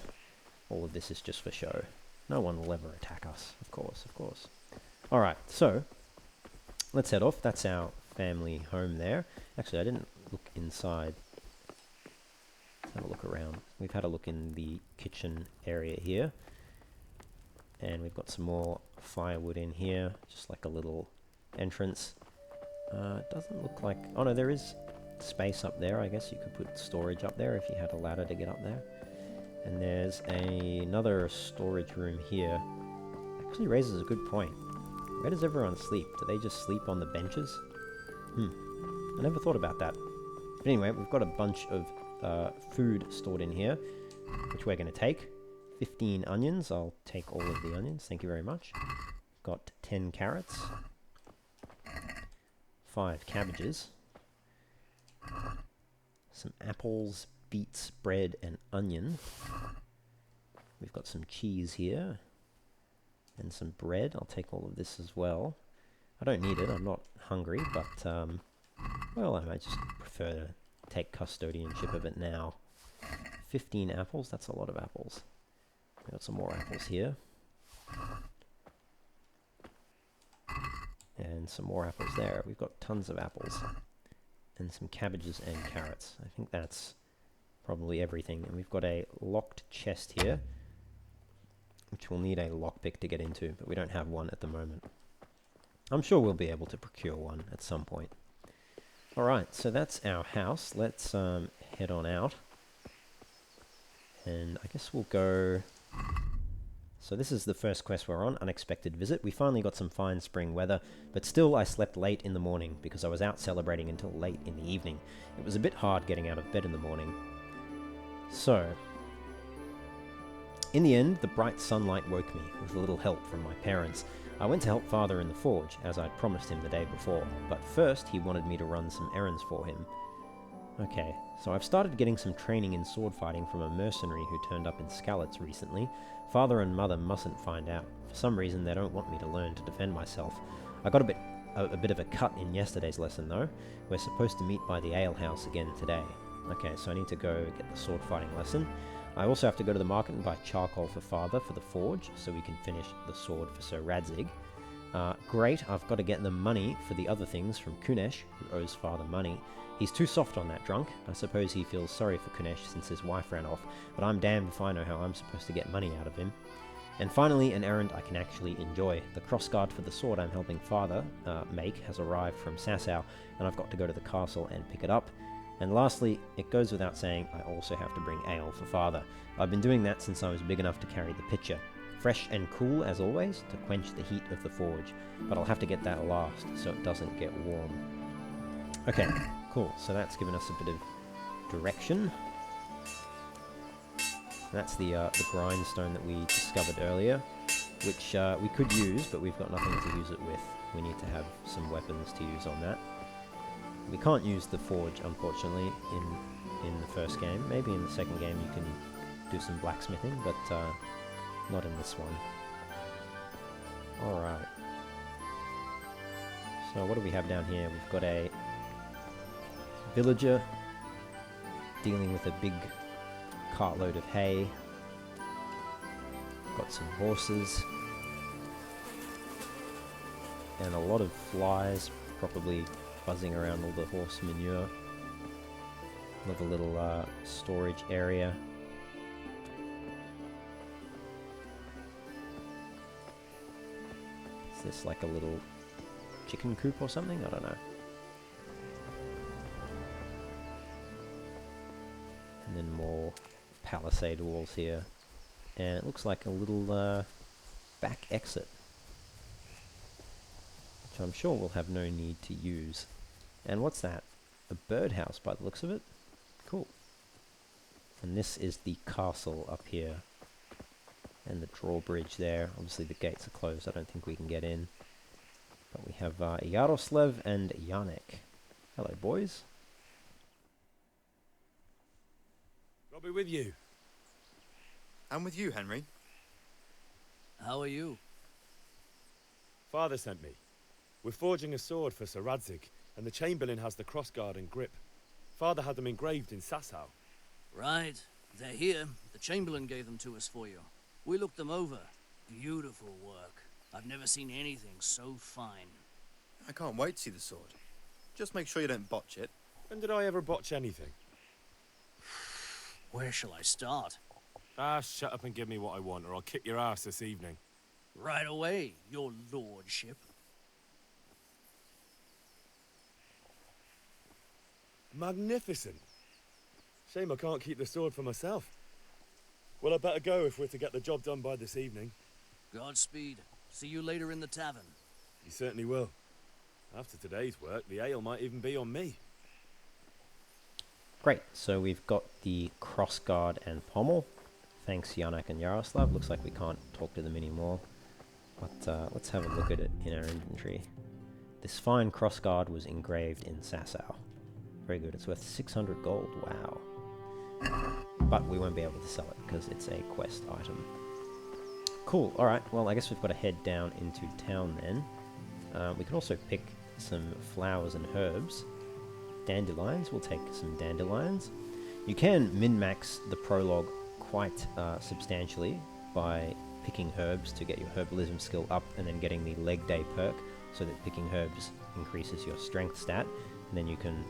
All of this is just for show. No one will ever attack us, of course. Alright, so let's head off. That's our family home there. Actually, I didn't look inside. Let's have a look around. We've had a look in the kitchen area here. And we've got some more firewood in here. Just like a little entrance. It doesn't look like... Oh no, there is space up there. I guess you could put storage up there if you had a ladder to get up there. And there's another storage room here. Actually raises a good point. Where does everyone sleep? Do they just sleep on the benches? I never thought about that. But anyway, we've got a bunch of food stored in here, which we're going to take. 15 onions. I'll take all of the onions. Thank you very much. Got 10 carrots. 5 cabbages. Some apples, beets, bread, and onion. We've got some cheese here. And some bread. I'll take all of this as well. I don't need it. I'm not hungry, but, well, I might just prefer to take custodianship of it now. 15 apples. That's a lot of apples. We've got some more apples here. And some more apples there. We've got tons of apples. And some cabbages and carrots. I think that's probably everything. And we've got a locked chest here, which we'll need a lockpick to get into, but we don't have one at the moment. I'm sure we'll be able to procure one at some point. Alright, so that's our house. Let's head on out. And I guess we'll go... So this is the first quest we're on, Unexpected Visit. We finally got some fine spring weather, but still I slept late in the morning because I was out celebrating until late in the evening. It was a bit hard getting out of bed in the morning. So, in the end, the bright sunlight woke me, with a little help from my parents. I went to help Father in the forge, as I'd promised him the day before, but first he wanted me to run some errands for him. Okay, so I've started getting some training in sword fighting from a mercenary who turned up in Skalitz recently. Father and Mother mustn't find out. For some reason they don't want me to learn to defend myself. I got a bit of a cut in yesterday's lesson though. We're supposed to meet by the alehouse again today. Okay, so I need to go get the sword fighting lesson. I also have to go to the market and buy charcoal for Father for the forge, so we can finish the sword for Sir Radzig. Great, I've got to get the money for the other things from Kunesh, who owes Father money. He's too soft on that drunk. I suppose he feels sorry for Kunesh since his wife ran off, but I'm damned if I know how I'm supposed to get money out of him. And finally, an errand I can actually enjoy. The crossguard for the sword I'm helping Father make has arrived from Sasau, and I've got to go to the castle and pick it up. And lastly, it goes without saying, I also have to bring ale for Father. I've been doing that since I was big enough to carry the pitcher. Fresh and cool, as always, to quench the heat of the forge. But I'll have to get that last, so it doesn't get warm. Okay, cool. So that's given us a bit of direction. That's the grindstone that we discovered earlier, which we could use, but we've got nothing to use it with. We need to have some weapons to use on that. We can't use the forge, unfortunately, in the first game. Maybe in the second game you can do some blacksmithing, but not in this one. Alright. So what do we have down here? We've got a villager dealing with a big cartload of hay. Got some horses. And a lot of flies, probably buzzing around all the horse manure. Another little storage area. Is this like a little chicken coop or something? I don't know. And then more palisade walls here. And it looks like a little back exit, which I'm sure we'll have no need to use. And what's that? A birdhouse by the looks of it? Cool. And this is the castle up here. And the drawbridge there. Obviously the gates are closed, I don't think we can get in. But we have Yaroslav and Janek. Hello, boys. I'll be with you. I'm with you, Henry. How are you? Father sent me. We're forging a sword for Sir Radzig, and the Chamberlain has the crossguard and grip. Father had them engraved in Sasau. Right. They're here. The Chamberlain gave them to us for you. We looked them over. Beautiful work. I've never seen anything so fine. I can't wait to see the sword. Just make sure you don't botch it. When did I ever botch anything? Where shall I start? Ah, shut up and give me what I want, or I'll kick your ass this evening. Right away, your lordship. Magnificent. Shame I can't keep the sword for myself. Well, I better go if we're to get the job done by this evening. Godspeed. See you later in the tavern. You certainly will. After today's work, the ale might even be on me. Great, so we've got the crossguard and pommel. Thanks, Yanak and Yaroslav. Looks like we can't talk to them anymore. But let's have a look at it in our inventory. This fine crossguard was engraved in Sasau. Very good, it's worth 600 gold, wow. But we won't be able to sell it because it's a quest item. Cool, alright, well I guess we've got to head down into town then. We can also pick some flowers and herbs. Dandelions, we'll take some dandelions. You can min-max the prologue quite substantially by picking herbs to get your herbalism skill up and then getting the leg day perk so that picking herbs increases your strength stat, and then you can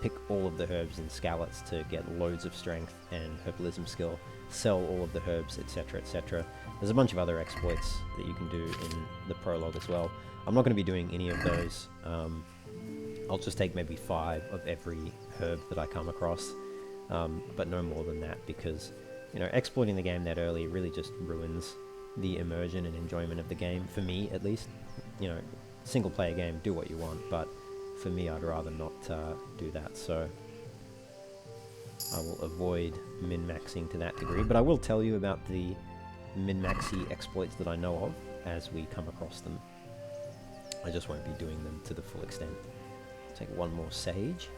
pick all of the herbs in Skalitz to get loads of strength and herbalism skill, sell all of the herbs, etc, etc. There's a bunch of other exploits that you can do in the prologue as well. I'm not going to be doing any of those. I'll just take maybe 5 of every herb that I come across, but no more than that, because you know, exploiting the game that early really just ruins the immersion and enjoyment of the game, for me at least. You know, single player game, do what you want, but for me I'd rather not do that, so I will avoid min-maxing to that degree, but I will tell you about the min-maxy exploits that I know of as we come across them. I just won't be doing them to the full extent. Take one more sage,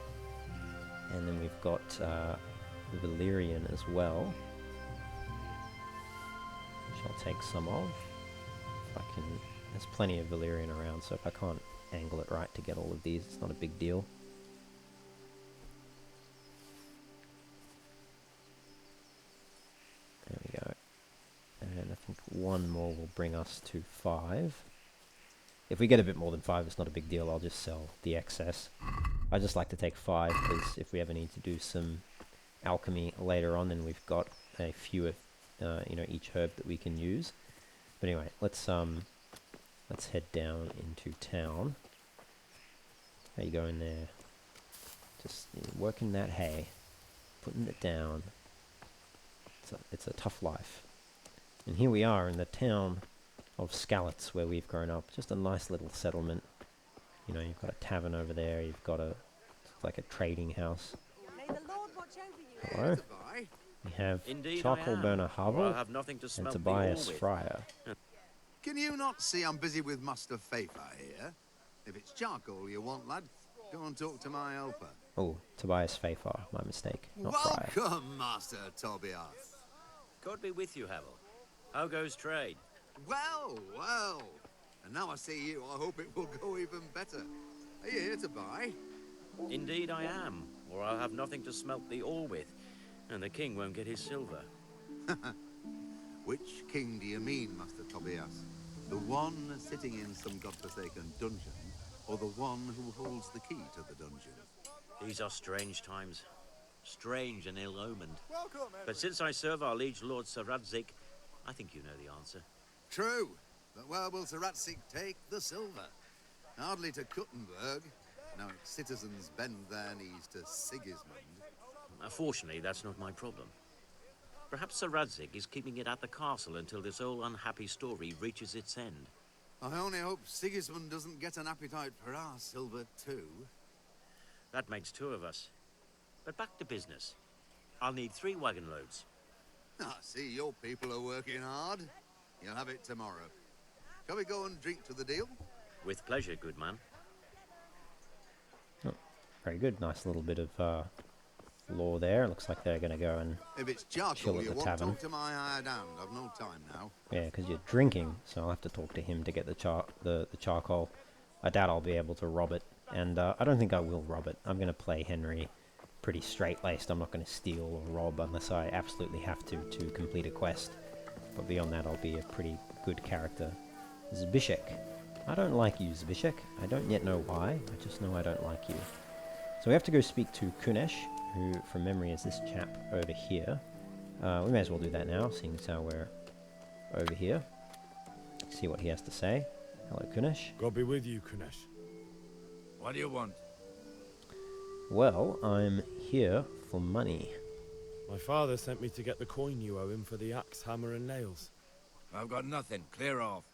and then we've got Valerian as well, which I'll take some of. If I can, there's plenty of Valerian around, so if I can't angle it right to get all of these, it's not a big deal. There we go. And I think one more will bring us to 5. If we get a bit more than 5, it's not a big deal, I'll just sell the excess. I just like to take 5, because if we ever need to do some alchemy later on, then we've got a few of you know, each herb that we can use. But anyway, let's head down into town. How you going there? Just working that hay, putting it down. It's a tough life. And here we are in the town of Skalitz, where we've grown up. Just a nice little settlement. You know, you've got a tavern over there. You've got like a trading house. Hello. We have Indeed charcoal burner Havel and Tobias Fryer. Can you not see I'm busy with Master Feifar here? If it's charcoal you want, lad, go and talk to my helper. Oh, Tobias Feifar, my mistake, not Fryer. Welcome, Master Tobias. God be with you, Havel. How goes trade? Well, well. And now I see you, I hope it will go even better. Are you here to buy? Indeed I am, or I'll have nothing to smelt the ore with, and the king won't get his silver. Which king do you mean, Master Tobias? The one sitting in some godforsaken dungeon, or the one who holds the key to the dungeon? These are strange times. Strange and ill-omened. But since I serve our liege lord Sir Radzik, I think you know the answer. True, but where will Sir Radzik take the silver? Hardly to Kuttenberg. Now its citizens bend their knees to Sigismund. Fortunately, that's not my problem. Perhaps Sir Radzik is keeping it at the castle until this old unhappy story reaches its end. I only hope Sigismund doesn't get an appetite for our silver too. That makes 2 of us. But back to business. I'll need 3 wagon loads. I see your people are working hard. You'll have it tomorrow. Shall we go and drink to the deal? With pleasure, good man. Oh, very good. Nice little bit of lore there. Looks like they're going to go and if it's chill charcoal at you the want, tavern. talk to my hired hand. I've no time now. Yeah, because you're drinking, so I'll have to talk to him to get the charcoal. I doubt I'll be able to rob it, and I don't think I will rob it. I'm going to play Henry pretty straight-laced. I'm not going to steal or rob unless I absolutely have to complete a quest. But beyond that, I'll be a pretty good character. Zbyszek. I don't like you, Zbyszek. I don't yet know why. I just know I don't like you. So we have to go speak to Kunesh, who, from memory, is this chap over here. We may as well do that now, seeing as how we're over here. See what he has to say. Hello, Kunesh. God be with you, Kunesh. What do you want? Well, I'm here for money. My father sent me to get the coin you owe him for the axe, hammer, and nails. I've got nothing. Clear off.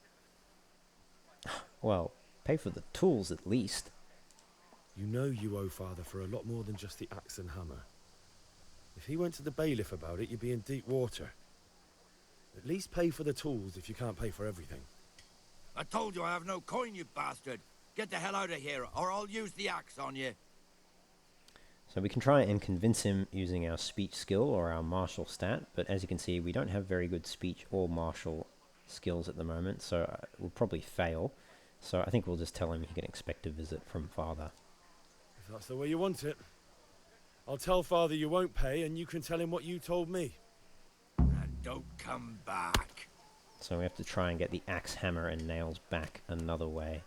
Well, pay for the tools at least. You know you owe father for a lot more than just the axe and hammer. If he went to the bailiff about it, you'd be in deep water. At least pay for the tools if you can't pay for everything. I told you I have no coin, you bastard. Get the hell out of here, or I'll use the axe on you. So we can try and convince him using our speech skill or our martial stat, but as you can see, we don't have very good speech or martial skills at the moment, so we'll probably fail. So I think we'll just tell him he can expect a visit from father. If that's the way you want it. I'll tell father you won't pay, and you can tell him what you told me. And don't come back. So we have to try and get the axe, hammer, and nails back another way.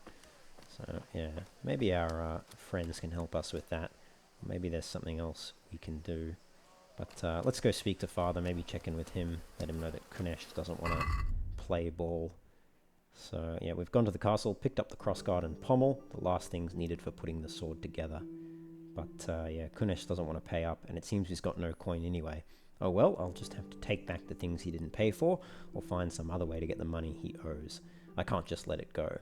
So yeah, maybe our friends can help us with that. Maybe there's something else we can do. But let's go speak to father, maybe check in with him, let him know that Kunesh doesn't want to play ball. So yeah, we've gone to the castle, picked up the crossguard and pommel, the last things needed for putting the sword together. But yeah, Kunesh doesn't want to pay up, and it seems he's got no coin anyway. Oh well, I'll just have to take back the things he didn't pay for, or find some other way to get the money he owes. I can't just let it go.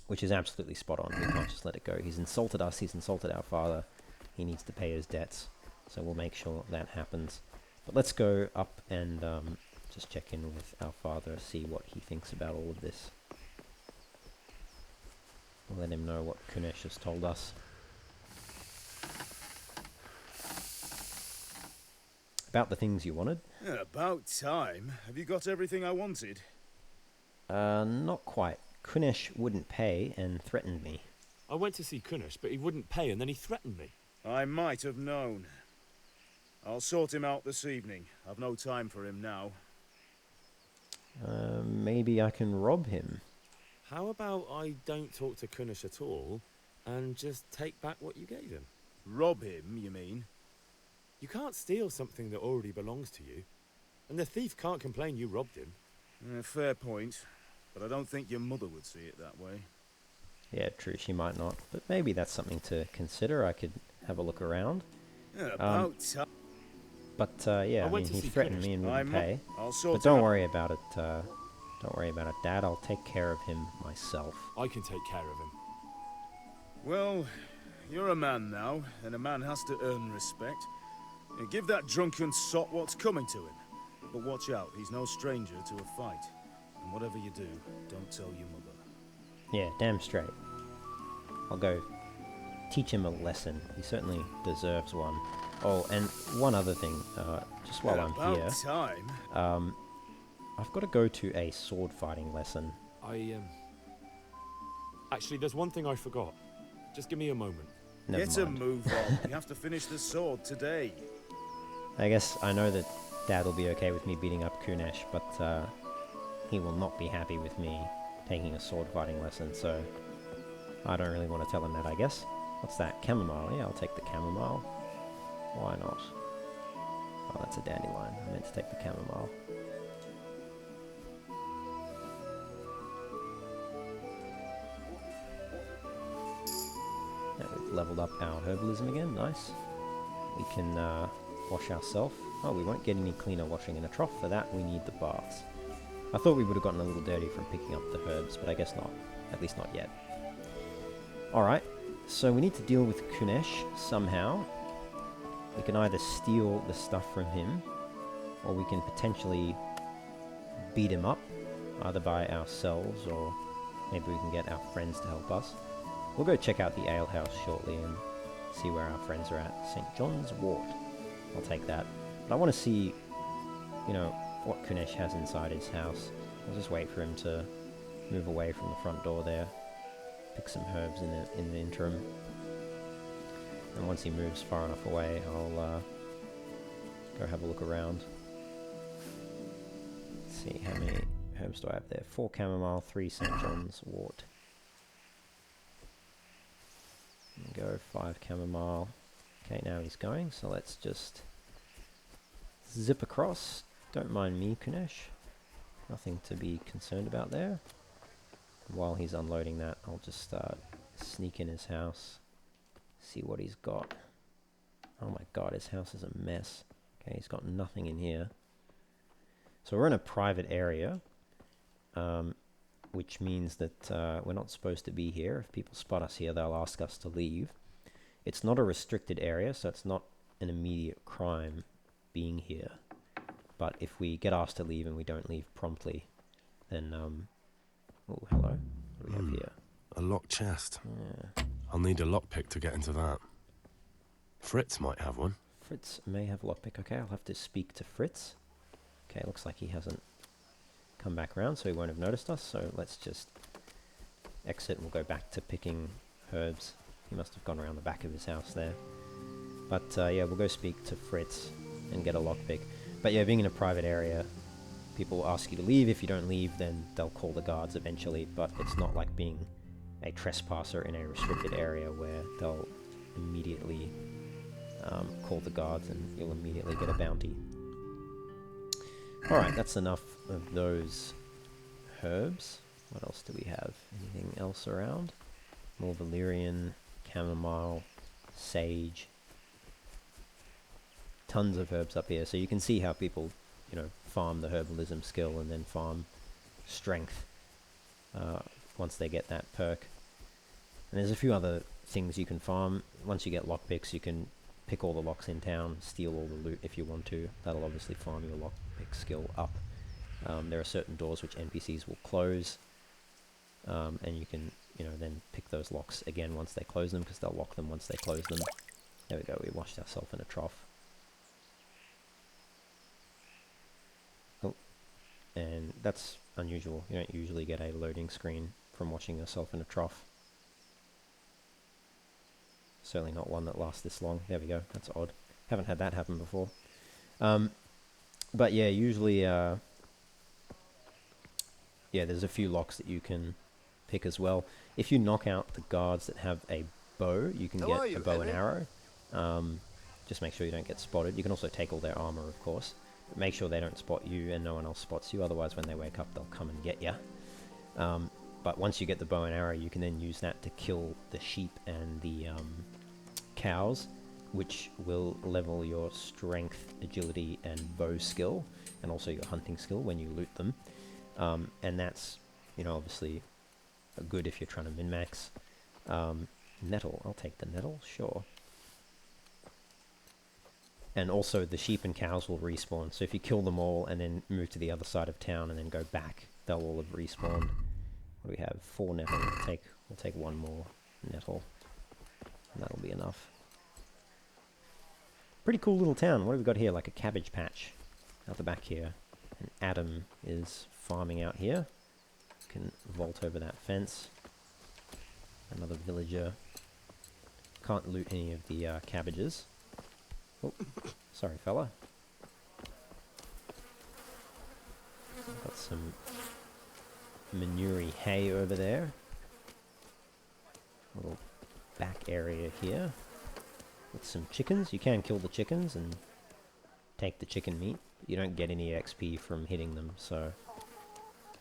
Which is absolutely spot on, we can't just let it go. He's insulted us, he's insulted our father, he needs to pay his debts. So we'll make sure that happens. But let's go up and just check in with our father, see what he thinks about all of this. We'll let him know what Kunesh has told us. About the things you wanted? Yeah, about time. Have you got everything I wanted? Not quite. Kunesh wouldn't pay and threatened me. I went to see Kunesh, but he wouldn't pay, and then he threatened me. I might have known. I'll sort him out this evening. I've no time for him now. Maybe I can rob him. How about I don't talk to Kunesh at all, and just take back what you gave him? Rob him, you mean? You can't steal something that already belongs to you. And the thief can't complain you robbed him. Fair point. But I don't think your mother would see it that way. Yeah, true, she might not. But maybe that's something to consider. I could have a look around. Yeah, about time. But yeah, I mean, he threatened me and wouldn't pay. But don't worry about it. Don't worry about it, Dad. I'll take care of him myself. I can take care of him. Well, you're a man now, and a man has to earn respect. Give that drunken sot what's coming to him. But watch out, he's no stranger to a fight. And whatever you do, don't tell your mother. Yeah, damn straight. I'll go teach him a lesson. He certainly deserves one. Oh, and one other thing, just while I'm here, I've got to go to a sword fighting lesson. Actually, there's one thing I forgot. Just give me a moment. Get a move on. You have to finish the sword today. I guess I know that Dad will be okay with me beating up Kunesh, but he will not be happy with me taking a sword fighting lesson, so I don't really want to tell him that, I guess. What's that? Chamomile? Yeah, I'll take the chamomile. Why not? Oh, that's a dandelion. I meant to take the chamomile. Now we've leveled up our herbalism again, nice. We can wash ourselves. Oh, we won't get any cleaner washing in a trough. For that, we need the baths. I thought we would have gotten a little dirty from picking up the herbs, but I guess not. At least not yet. Alright, so we need to deal with Kunesh somehow. We can either steal the stuff from him, or we can potentially beat him up, either by ourselves, or maybe we can get our friends to help us. We'll go check out the alehouse shortly and see where our friends are at. St. John's Wort. I'll take that. But I want to see, you know, what Kunesh has inside his house. I'll just wait for him to move away from the front door there. Pick some herbs in the interim. And once he moves far enough away, I'll go have a look around. Let's see, how many herbs do I have there? 4 chamomile, 3 St. John's Wort. Go 5 chamomile. Okay, now he's going, so let's just zip across. Don't mind me, Kunesh. Nothing to be concerned about there. While he's unloading that, I'll just sneak in his house, see what he's got. Oh my god, his house is a mess. Okay, he's got nothing in here. So we're in a private area, which means that we're not supposed to be here. If people spot us here, they'll ask us to leave. It's not a restricted area, so it's not an immediate crime being here. But if we get asked to leave and we don't leave promptly, then, oh, hello. What do we have here? A locked chest. Yeah. I'll need a lockpick to get into that. Fritz might have one. Fritz may have lockpick. Okay, I'll have to speak to Fritz. Okay, looks like he hasn't come back around, so he won't have noticed us. So let's just exit and we'll go back to picking herbs. He must have gone around the back of his house there. But yeah, we'll go speak to Fritz and get a lockpick. But yeah, being in a private area, people will ask you to leave. If you don't leave, then they'll call the guards eventually. But it's not like being a trespasser in a restricted area where they'll immediately call the guards and you'll immediately get a bounty. Alright, that's enough of those herbs. What else do we have? Anything else around? More valerian, chamomile, sage. Tons of herbs up here. So you can see how people, you know, farm the herbalism skill and then farm strength once they get that perk. And there's a few other things you can farm. Once you get lockpicks, you can pick all the locks in town, steal all the loot if you want to. That'll obviously farm your lockpick skill up. There are certain doors which NPCs will close, and you can, you know, then pick those locks again once they close them, because they'll lock them once they close them. There we go, we washed ourselves in a trough. Oh, and that's unusual. You don't usually get a loading screen from washing yourself in a trough. Certainly not one that lasts this long. There we go. That's odd. Haven't had that happen before. But yeah, usually, yeah, there's a few locks that you can pick as well. If you knock out the guards that have a bow, you can get a bow and arrow. Just make sure you don't get spotted. You can also take all their armor, of course. But make sure they don't spot you and no one else spots you. Otherwise, when they wake up, they'll come and get you. But once you get the bow and arrow, you can then use that to kill the sheep and the cows, which will level your strength, agility, and bow skill, and also your hunting skill when you loot them. And that's, you know, obviously good if you're trying to min-max. Nettle, I'll take the nettle, sure. And also the sheep and cows will respawn, so if you kill them all and then move to the other side of town and then go back, they'll all have respawned. What do we have? 4 nettle. We'll take 1 more nettle, and that'll be enough. Pretty cool little town. What have we got here? Like a cabbage patch out the back here. And Adam is farming out here. Can vault over that fence. Another villager. Can't loot any of the cabbages. Oh, sorry fella. Got some manure hay over there. Little back area here with some chickens. You can kill the chickens and take the chicken meat. You don't get any XP from hitting them, so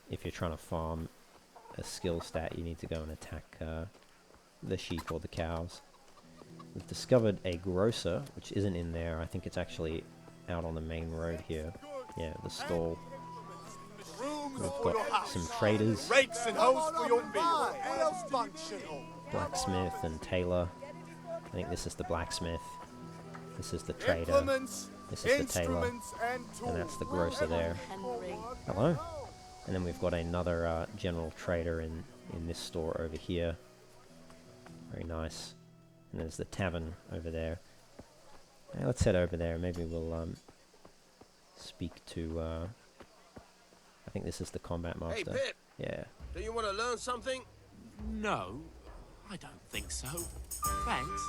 if you're trying to farm a skill stat, you need to go and attack the sheep or the cows. We've discovered a grocer, which isn't in there. I think it's actually out on the main road here. Yeah, the stall. We've got some traders. Rakes and hoes for your meal. Blacksmith and tailor. I think this is the blacksmith. This is the trader. This is the tailor. And that's the grocer there. Hello. And then we've got another general trader in this store over here. Very nice. And there's the tavern over there. Hey, let's head over there. Maybe we'll speak to... I think this is the combat master. Hey, Pip. Yeah. Do you want to learn something? No, I don't think so. Thanks.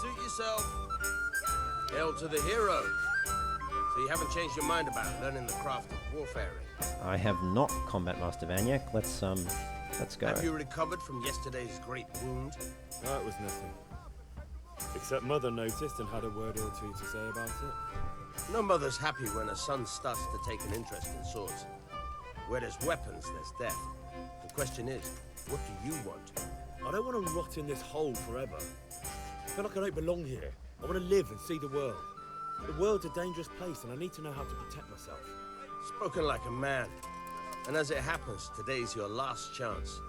Suit yourself. Hail to the hero. So you haven't changed your mind about learning the craft of warfaring? I have not, Combat Master Vanyak. Let's go. Have you recovered from yesterday's great wound? No, it was nothing. Except Mother noticed and had a word or two to say about it. No mother's happy when a son starts to take an interest in swords. Where there's weapons, there's death. The question is, what do you want? I don't want to rot in this hole forever. feel like I don't belong here. I want to live and see the world. The world's a dangerous place, and I need to know how to protect myself. Spoken like a man. And as it happens, today's your last chance.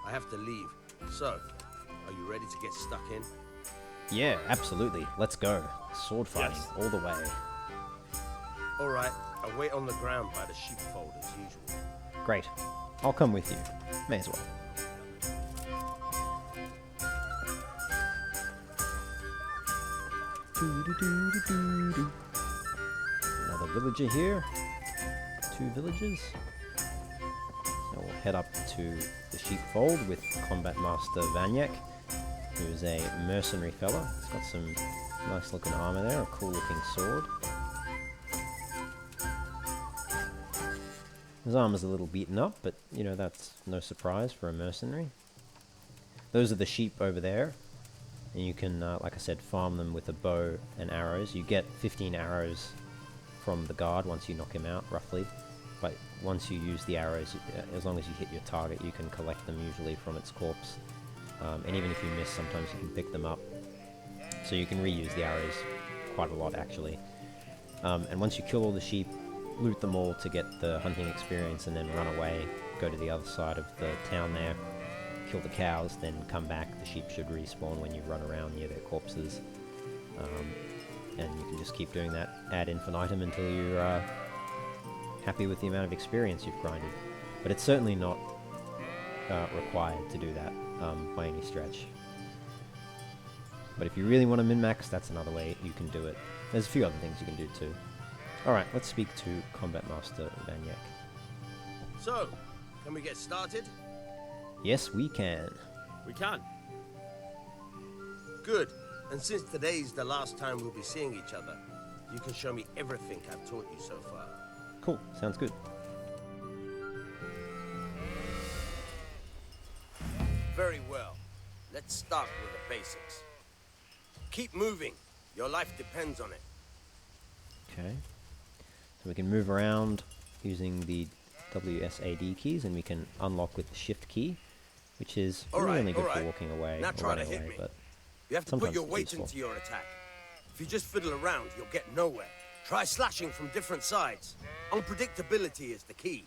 I have to leave. So, are you ready to get stuck in? Yeah, absolutely. Let's go. Sword fighting all the way. All right, I'll wait on the ground by the sheepfold as usual. Great. I'll come with you. May as well. Another villager here. 2 villagers. So we'll head up to the sheepfold with Combat Master Vanyak, who's a mercenary fella. He's got some nice looking armor there, a cool looking sword. His armor's a little beaten up, but you know, that's no surprise for a mercenary. Those are the sheep over there, and you can, like I said, farm them with a bow and arrows. You get 15 arrows from the guard once you knock him out, roughly. But once you use the arrows, as long as you hit your target, you can collect them usually from its corpse. And even if you miss, sometimes you can pick them up. So you can reuse the arrows quite a lot, actually. And once you kill all the sheep, loot them all to get the hunting experience, and then run away, go to the other side of the town there, kill the cows, then come back. The sheep should respawn when you run around near their corpses. And you can just keep doing that ad infinitum until you're happy with the amount of experience you've grinded. But it's certainly not required to do that by any stretch. But if you really want to min-max, that's another way you can do it. There's a few other things you can do too. Alright, let's speak to Combat Master Vanyak. So, can we get started? Yes, we can. We can. Good. And since today's the last time we'll be seeing each other, you can show me everything I've taught you so far. Cool, sounds good. Very well. Let's start with the basics. Keep moving. Your life depends on it. Okay. So we can move around using the WSAD keys, and we can unlock with the shift key, which is really only good for walking away now or try running to hit away, me. but you have to put your weight into your attack. If you just fiddle around, you'll get nowhere. Try slashing from different sides. Unpredictability is the key.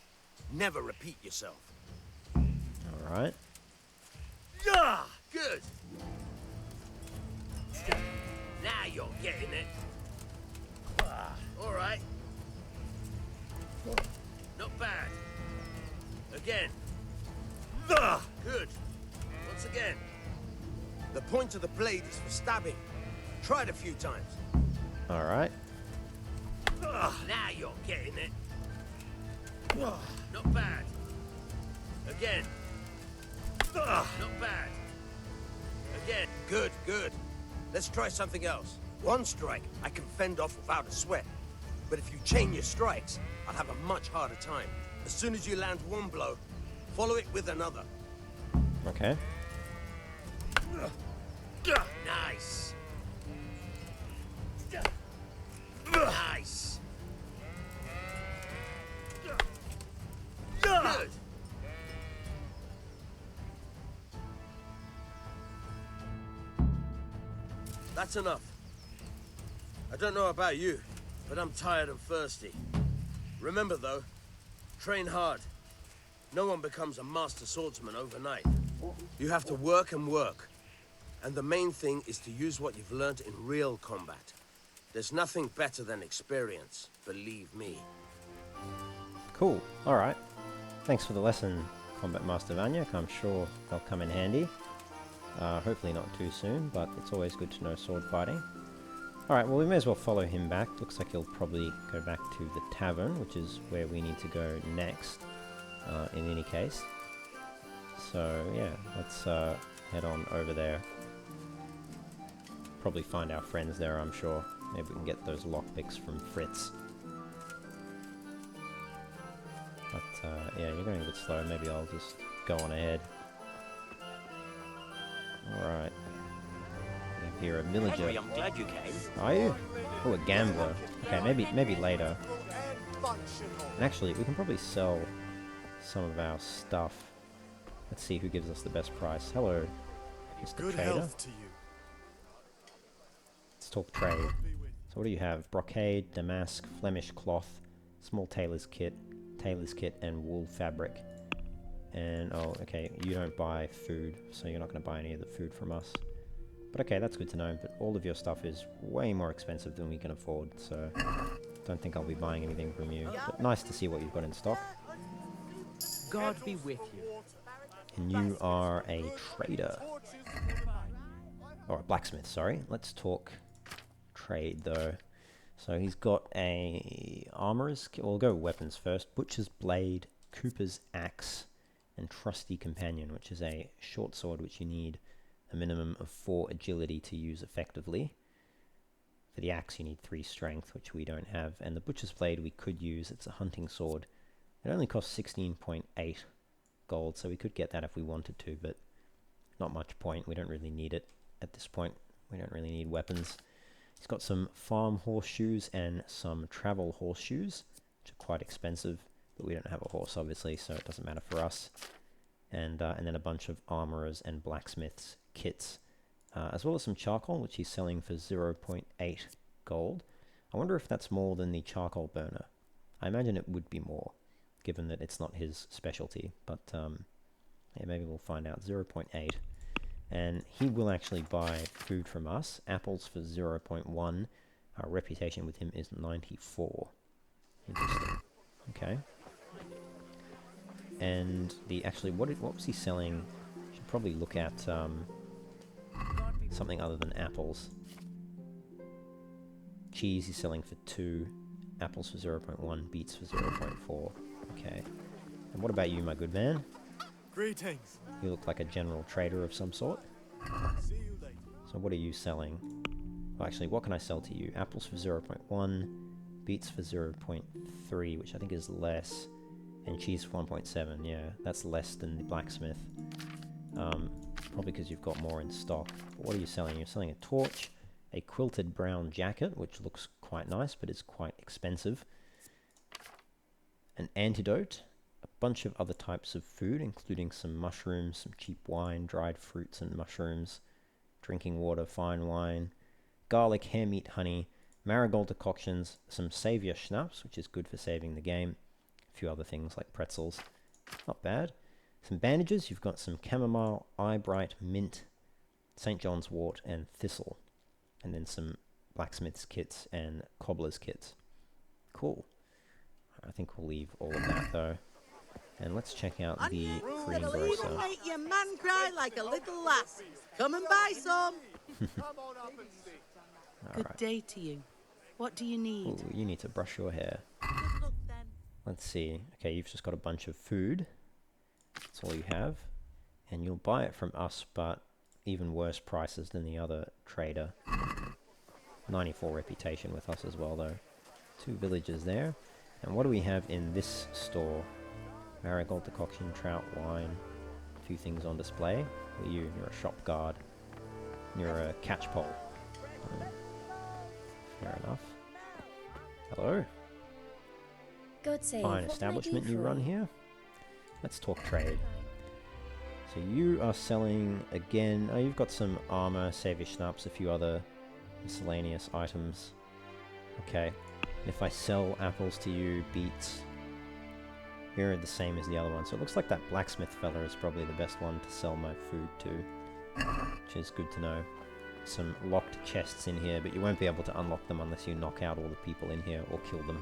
Never repeat yourself. Alright. Yeah, good. Now you're getting it. All right. Not bad. Again. Good. Once again. The point of the blade is for stabbing. Try it a few times. Alright. Now you're getting it. Not bad. Again. Not bad. Again. Good, good. Let's try something else. One strike I can fend off without a sweat. But if you chain your strikes, I'll have a much harder time. As soon as you land one blow, follow it with another. Okay. Nice. Nice. Good. That's enough. I don't know about you, but I'm tired and thirsty. Remember though, train hard. No one becomes a master swordsman overnight. You have to work and work. And the main thing is to use what you've learned in real combat. There's nothing better than experience, believe me. Cool. Alright. Thanks for the lesson, Combat Master Vanyak. I'm sure they'll come in handy. Hopefully not too soon, but it's always good to know sword fighting. Alright, well we may as well follow him back. Looks like he'll probably go back to the tavern, which is where we need to go next, in any case. So yeah, let's head on over there. Probably find our friends there, I'm sure. Maybe we can get those lockpicks from Fritz. But yeah, you're going a bit slow. Maybe I'll just go on ahead. Alright. We have here a villager. Henry, I'm glad you came. Are you? Oh, a gambler. Okay, maybe later. And actually, we can probably sell some of our stuff. Let's see who gives us the best price. Hello, Mr. Good Trader. health to you. talk trade. So what do you have? Brocade, damask, Flemish cloth, small tailor's kit, and wool fabric. And, oh, okay, you don't buy food, so you're not going to buy any of the food from us. But okay, that's good to know, but all of your stuff is way more expensive than we can afford, so don't think I'll be buying anything from you. But nice to see what you've got in stock. God be with you. And you are a trader. Or a blacksmith, sorry. Let's talk trade, though. So he's got a armorer's kit. We'll go weapons first. Butcher's blade, Cooper's axe, and trusty companion, which is a short sword which you need a minimum of 4 agility to use effectively. For the axe you need 3 strength, which we don't have. And the butcher's blade we could use. It's a hunting sword. It only costs 16.8 gold, so we could get that if we wanted to, but not much point. We don't really need it at this point. We don't really need weapons. He's got some farm horseshoes and some travel horseshoes, which are quite expensive, but we don't have a horse obviously, so it doesn't matter for us. And then a bunch of armorers and blacksmiths kits, as well as some charcoal, which he's selling for 0.8 gold. I wonder if that's more than the charcoal burner. I imagine it would be more, given that it's not his specialty, but yeah, maybe we'll find out. 0.8. And he will actually buy food from us. Apples for 0.1. Our reputation with him is 94. Interesting. Okay. And actually, what was he selling? Should probably look at something other than apples. Cheese he's selling for 2. Apples for 0.1. Beets for 0.4. Okay. And what about you, my good man? Greetings. You look like a general trader of some sort. See you later. So what are you selling? Well, actually, what can I sell to you? Apples for 0.1, beets for 0.3, which I think is less, and cheese for 1.7. Yeah, that's less than the blacksmith. Probably because you've got more in stock. But what are you selling? You're selling a torch, a quilted brown jacket, which looks quite nice, but is quite expensive. An antidote, a bunch of other types of food, including some mushrooms, some cheap wine, dried fruits and mushrooms, drinking water, fine wine, garlic, hare meat, honey, marigold decoctions, some savior schnapps, which is good for saving the game, a few other things like pretzels, not bad. Some bandages, you've got some chamomile, eyebright, mint, St. John's wort, and thistle, and then some blacksmith's kits and cobbler's kits. Cool. I think we'll leave all of that though. And let's check out the greengrocer. Make your man cry like a little lass. Come and buy some. Good day to you. What do you need? Ooh, you need to brush your hair. Good luck then. Let's see. Okay, you've just got a bunch of food. That's all you have. And you'll buy it from us, but even worse prices than the other trader. 94 reputation with us as well though. 2 villagers there. And what do we have in this store? Marigold decoction, trout, wine, a few things on display. Who are you? You're a shop guard. You're a catchpole. Fair enough. Hello. God save. Fine establishment you run here. Let's talk trade. So you are selling again. Oh, you've got some armor, savior schnapps, a few other miscellaneous items. Okay. If I sell apples to you, beets, you're the same as the other one. So it looks like that blacksmith fella is probably the best one to sell my food to, which is good to know. Some locked chests in here, but you won't be able to unlock them unless you knock out all the people in here or kill them.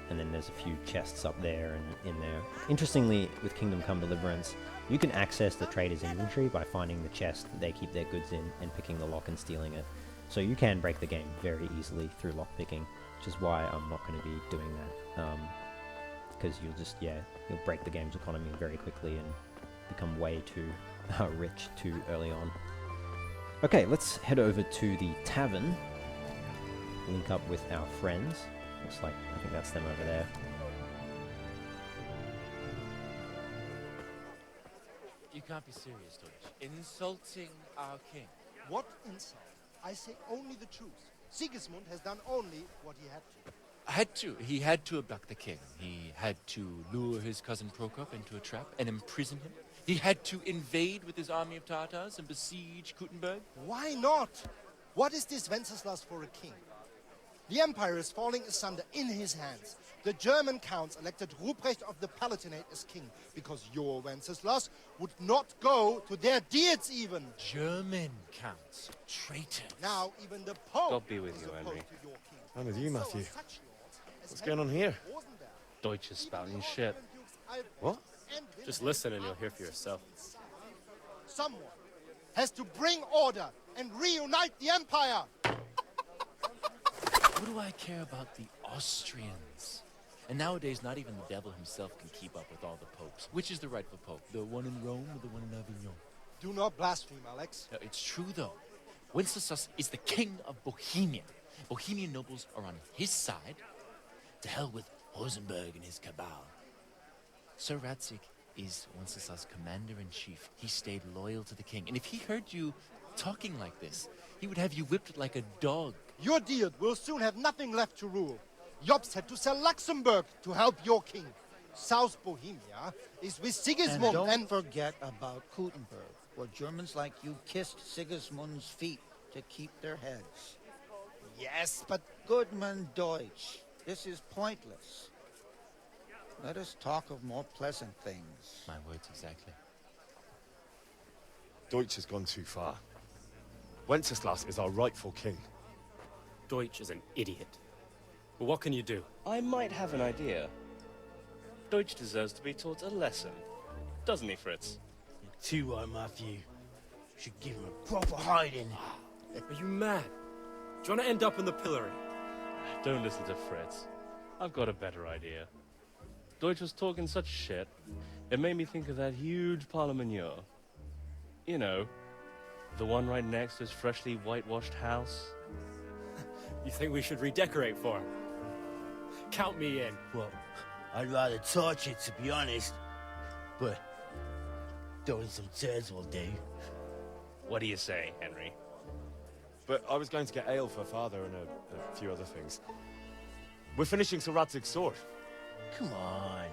And then there's a few chests up there and in there. Interestingly, with Kingdom Come Deliverance, you can access the trader's inventory by finding the chest that they keep their goods in and picking the lock and stealing it. So you can break the game very easily through lockpicking, which is why I'm not going to be doing that. Because you'll just, you'll break the game's economy very quickly and become way too rich too early on. Okay, let's head over to the tavern, link up with our friends. Looks like, I think that's them over there. You can't be serious, Deutsch. Insulting our king. What insult? I say only the truth. Sigismund has done only what he had to. He had to abduct the king. He had to lure his cousin Prokop into a trap and imprison him. He had to invade with his army of Tatars and besiege Kuttenberg? Why not? What is this Wenceslas for a king? The empire is falling asunder in his hands. The German counts elected Ruprecht of the Palatinate as king because your Wenceslas would not go to their deeds even. German counts. Traitors. Now even the Pope God be with is you, opposed Henry. to your king. I'm with you, So Matthew. are such lords as What's going on Henry here? of Rosenberg. Deutsch is spouting shit. What? Just listen and you'll hear for yourself. Someone has to bring order and reunite the empire. What do I care about the Austrians? And nowadays, not even the devil himself can keep up with all the popes. Which is the rightful pope? The one in Rome or the one in Avignon? Do not blaspheme, Alex. No, it's true, though. Wenceslas is the king of Bohemia. Bohemian nobles are on his side. To hell with Rosenberg and his cabal. Sir Radzik is Wenceslas' commander-in-chief. He stayed loyal to the king. And if he heard you talking like this, he would have you whipped like a dog. Your deed will soon have nothing left to rule. Jobst had to sell Luxembourg to help your king. South Bohemia is with Sigismund and don't forget about Kuttenberg, where Germans like you kissed Sigismund's feet to keep their heads. Yes, but... Goodman Deutsch, this is pointless. Let us talk of more pleasant things. My words exactly. Deutsch has gone too far. Wenceslas is our rightful king. Deutsch is an idiot. But what can you do? I might have an idea. Deutsch deserves to be taught a lesson. Doesn't he, Fritz? Too right, Matthew. Should give him a proper hiding. Are you mad? Do you want to end up in the pillory? Don't listen to Fritz. I've got a better idea. Deutsch was talking such shit, it made me think of that huge parliament. You know, the one right next to his freshly whitewashed house. You think we should redecorate for him? Count me in. Well, I'd rather torch it, to be honest. But throwing some turds will do. What do you say, Henry? But I was going to get ale for father and a few other things. We're finishing Sir Radzig's sword. Come on.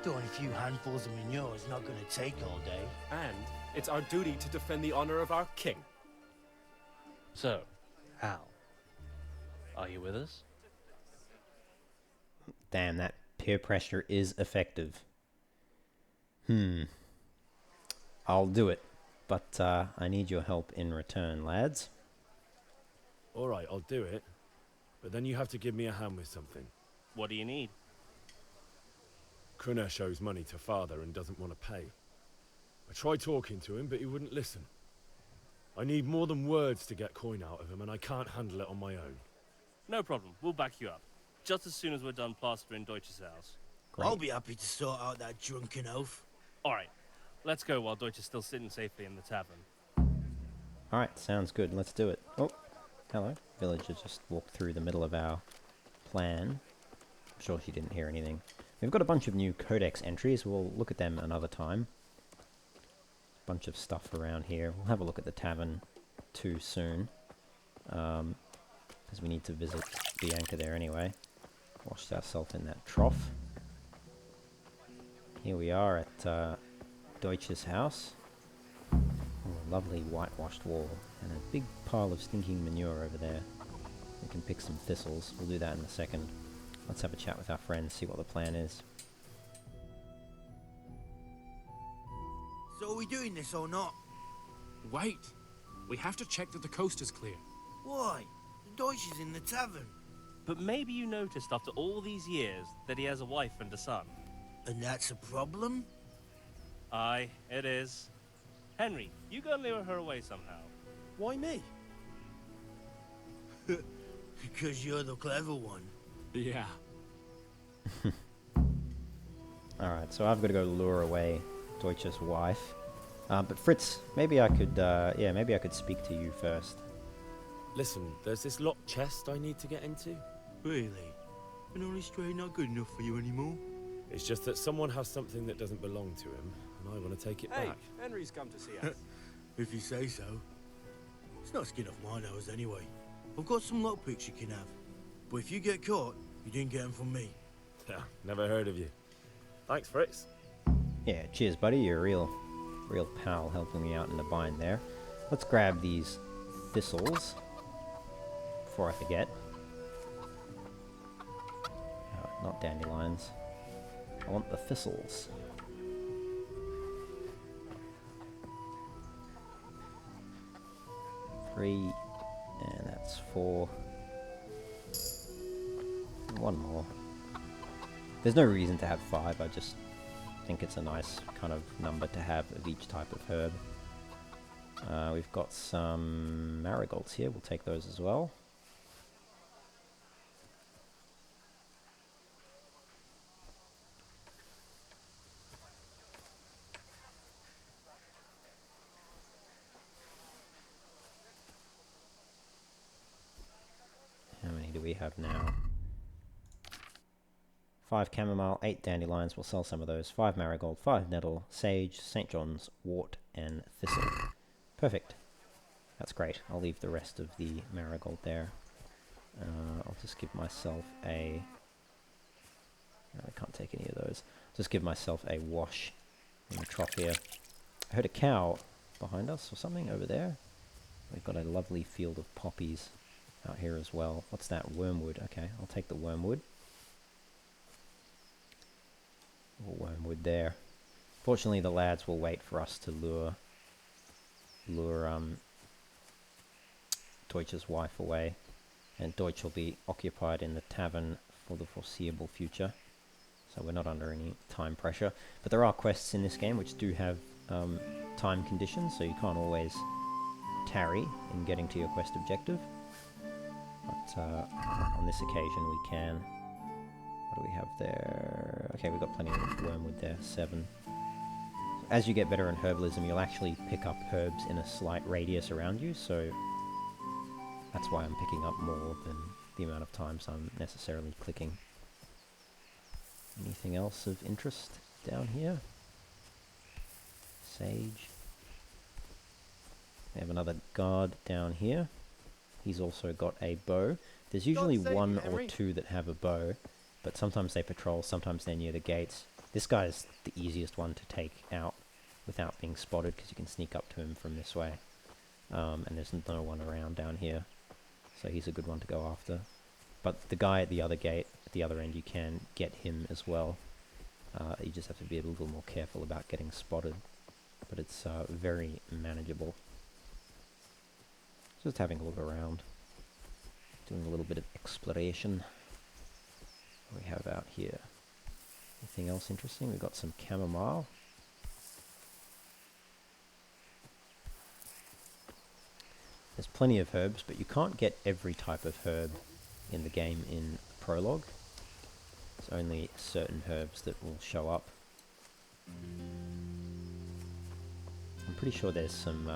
Throwing a few handfuls of manure is not going to take all day. And it's our duty to defend the honor of our king. So, Hal, are you with us? Damn, that peer pressure is effective. I'll do it, but I need your help in return, lads. All right, I'll do it. But then you have to give me a hand with something. What do you need? Kunesh owes money to father and doesn't want to pay. I tried talking to him, but he wouldn't listen. I need more than words to get coin out of him, and I can't handle it on my own. No problem. We'll back you up. Just as soon as we're done plastering Deutsch's house. I'll be happy to sort out that drunken oaf. All right. Let's go while Deutsch is still sitting safely in the tavern. Alright, sounds good. Let's do it. Oh, hello. Villager just walked through the middle of our plan. I'm sure she didn't hear anything. We've got a bunch of new codex entries. We'll look at them another time. Bunch of stuff around here. We'll have a look at the tavern too soon. Because we need to visit the anchor there anyway. Washed ourselves in that trough. Here we are at Deutsch's house. Oh, a lovely whitewashed wall. And a big pile of stinking manure over there. We can pick some thistles. We'll do that in a second. Let's have a chat with our friends, see what the plan is. So are we doing this or not? Wait. We have to check that the coast is clear. Why? The Deutsch is in the tavern. But maybe you noticed after all these years that he has a wife and a son. And that's a problem? Aye, it is. Henry, you go and lure her away somehow. Why me? Because you're the clever one. Yeah. Alright, so I've got to go lure away Deutsch's wife. But Fritz, maybe I could speak to you first. Listen, there's this locked chest I need to get into. Really? An only stray not good enough for you anymore? It's just that someone has something that doesn't belong to him, and I want to take it Hey, back. Henry's come to see us. If you say so. It's not skin off my nose anyway. I've got some lockpicks you can have. But if you get caught, you didn't get them from me. Yeah, never heard of you. Thanks, Fritz. Yeah, cheers buddy, you're real Real pal helping me out in the bind there. Let's grab these thistles before I forget. Not dandelions. I want the thistles. Three, and that's 4. And 1 more. There's no reason to have 5, I just think it's a nice kind of number to have of each type of herb. We've got some marigolds here, we'll take those as well. How many do we have now? 5 chamomile, 8 dandelions, we'll sell some of those. 5 marigold, 5 nettle, sage, St. John's, wort, and thistle. Perfect. That's great. I'll leave the rest of the marigold there. I'll just give myself a... I can't take any of those. Just give myself a wash in the trough here. I heard a cow behind us or something over there. We've got a lovely field of poppies out here as well. What's that? Wormwood. Okay, I'll take the wormwood. Wormwood there. Fortunately, the lads will wait for us to lure Deutsch's wife away, and Deutsch will be occupied in the tavern for the foreseeable future, so we're not under any time pressure. But there are quests in this game which do have time conditions, so you can't always tarry in getting to your quest objective, but on this occasion we can. What do we have there? Okay, we've got plenty of wormwood there, 7. As you get better in herbalism, you'll actually pick up herbs in a slight radius around you, so that's why I'm picking up more than the amount of times I'm necessarily clicking. Anything else of interest down here? Sage. We have another guard down here. He's also got a bow. There's usually 1 or 2 that have a bow, but sometimes they patrol, sometimes they're near the gates. This guy's the easiest one to take out without being spotted, because you can sneak up to him from this way. And there's no one around down here, so he's a good one to go after. But the guy at the other gate, at the other end, you can get him as well. You just have to be a little more careful about getting spotted, but it's very manageable. Just having a look around, doing a little bit of exploration. What do we have out here? Anything else interesting? We've got some chamomile. There's plenty of herbs, but you can't get every type of herb in the game in prologue. It's only certain herbs that will show up. I'm pretty sure there's some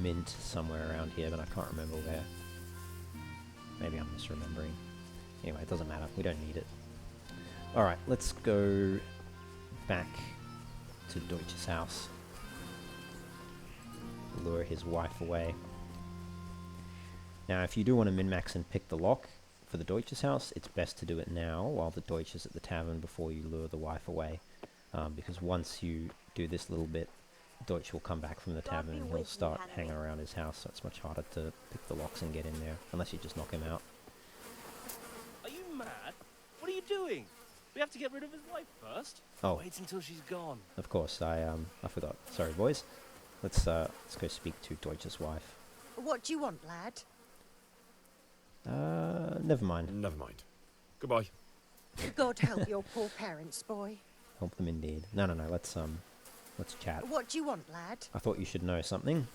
mint somewhere around here, but I can't remember where. Maybe I'm misremembering. Anyway, it doesn't matter. We don't need it. Alright, let's go back to Deutsch's house. Lure his wife away. Now, if you do want to min-max and pick the lock for the Deutsch's house, it's best to do it now while the Deutsch is at the tavern before you lure the wife away. Because once you do this little bit, Deutsch will come back from the tavern and he'll start hanging around his house, so it's much harder to pick the locks and get in there, unless you just knock him out. Are you mad? What are you doing? We have to get rid of his wife first. Oh. Wait until she's gone. Of course, I forgot. Sorry, boys. Let's go speak to Deutsch's wife. What do you want, lad? Never mind. Never mind. Goodbye. God help your poor parents, boy. Help them indeed. No, let's chat. What do you want, lad? I thought you should know something.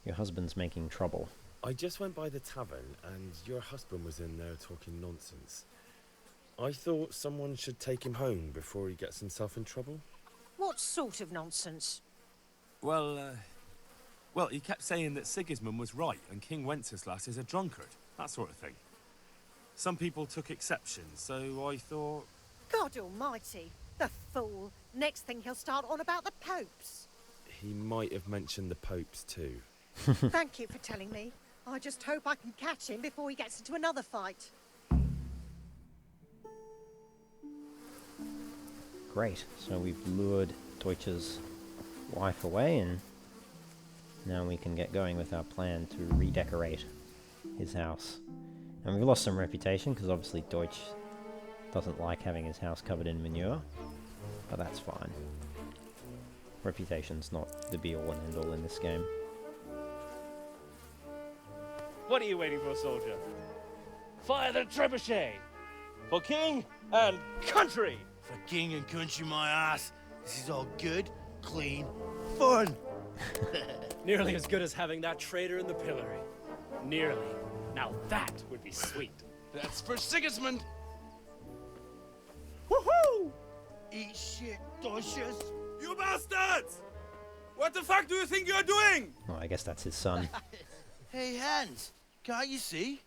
Your husband's making trouble. I just went by the tavern, and your husband was in there talking nonsense. I thought someone should take him home before he gets himself in trouble. What sort of nonsense? Well, he kept saying that Sigismund was right and King Wenceslas is a drunkard, that sort of thing. Some people took exception, so I thought... God almighty, the fool. Next thing he'll start on about the popes. He might have mentioned the popes too. Thank you for telling me. I just hope I can catch him before he gets into another fight. Great. So we've lured Deutsch's wife away, and now we can get going with our plan to redecorate his house. And we've lost some reputation, because obviously Deutsch doesn't like having his house covered in manure, but that's fine. Reputation's not the be-all and end-all in this game. What are you waiting for, soldier? Fire the trebuchet! For king and country! For king and country, my ass. This is all good, clean, fun. Nearly as good as having that traitor in the pillory. Nearly. Now that would be sweet. That's for Sigismund. Woohoo! Eat shit, Deutsches. You bastards! What the fuck do you think you're doing? Well, I guess that's his son. Hey, Hans, can't you see?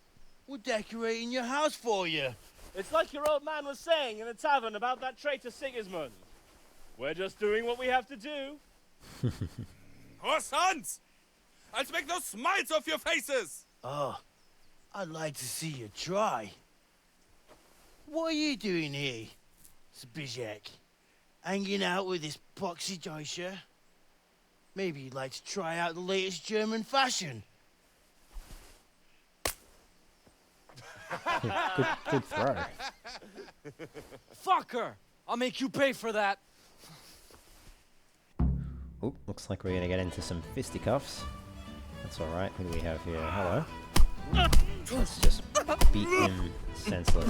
We're decorating your house for you. It's like your old man was saying in the tavern about that traitor Sigismund. We're just doing what we have to do. Oh, sons! I'll make those smiles off your faces! Oh, I'd like to see you try. What are you doing here, Zbyszek? Hanging out with this poxy Deutscher? Maybe you'd like to try out the latest German fashion. Good throw. Fucker! I'll make you pay for that. Oop, looks like we're gonna get into some fisticuffs. That's alright. Who do we have here? Hello. Let's just beat him senseless.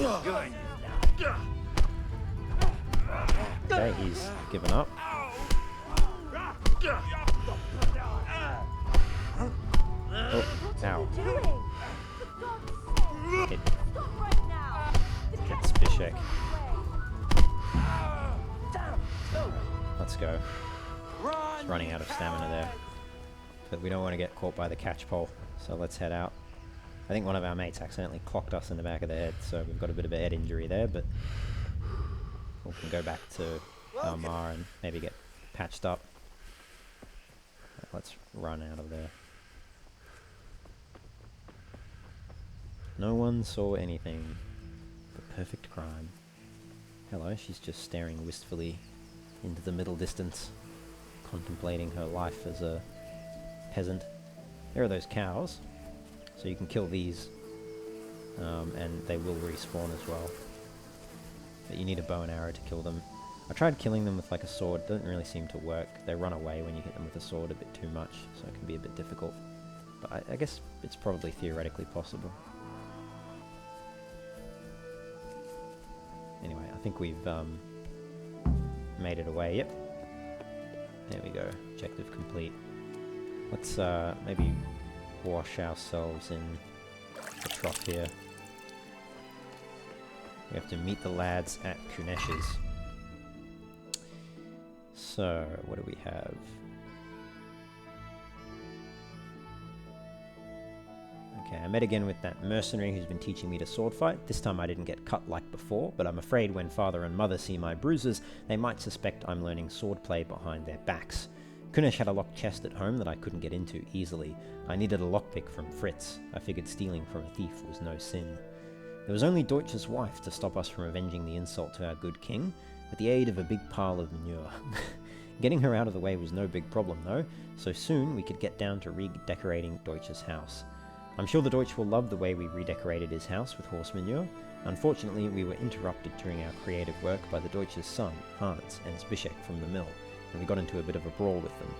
Okay, he's given up. Oh, ow. Hit. Hit Zbyszek. Let's go. He's running out of stamina there. But we don't want to get caught by the catch pole, so let's head out. I think one of our mates accidentally clocked us in the back of the head, so we've got a bit of a head injury there, but we can go back to Almar and maybe get patched up. Let's run out of there. No one saw anything. The perfect crime. Hello, she's just staring wistfully into the middle distance, contemplating her life as a peasant. There are those cows, so you can kill these, and they will respawn as well. But you need a bow and arrow to kill them. I tried killing them with like a sword, doesn't really seem to work. They run away when you hit them with a sword a bit too much, so it can be a bit difficult. But I guess it's probably theoretically possible. Anyway, I think we've made it away. Yep. There we go. Objective complete. Let's maybe wash ourselves in the trough here. We have to meet the lads at Kunesh's. So, what do we have? Okay, I met again with that mercenary who's been teaching me to sword fight. This time I didn't get cut like before, but I'm afraid when father and mother see my bruises, they might suspect I'm learning swordplay behind their backs. Kunesh had a locked chest at home that I couldn't get into easily. I needed a lockpick from Fritz. I figured stealing from a thief was no sin. There was only Deutsch's wife to stop us from avenging the insult to our good king, with the aid of a big pile of manure. Getting her out of the way was no big problem though, so soon we could get down to redecorating Deutsch's house. I'm sure the Deutsch will love the way we redecorated his house with horse manure. Unfortunately, we were interrupted during our creative work by the Deutsch's son, Hans, and Zbyszek from the mill, and we got into a bit of a brawl with them.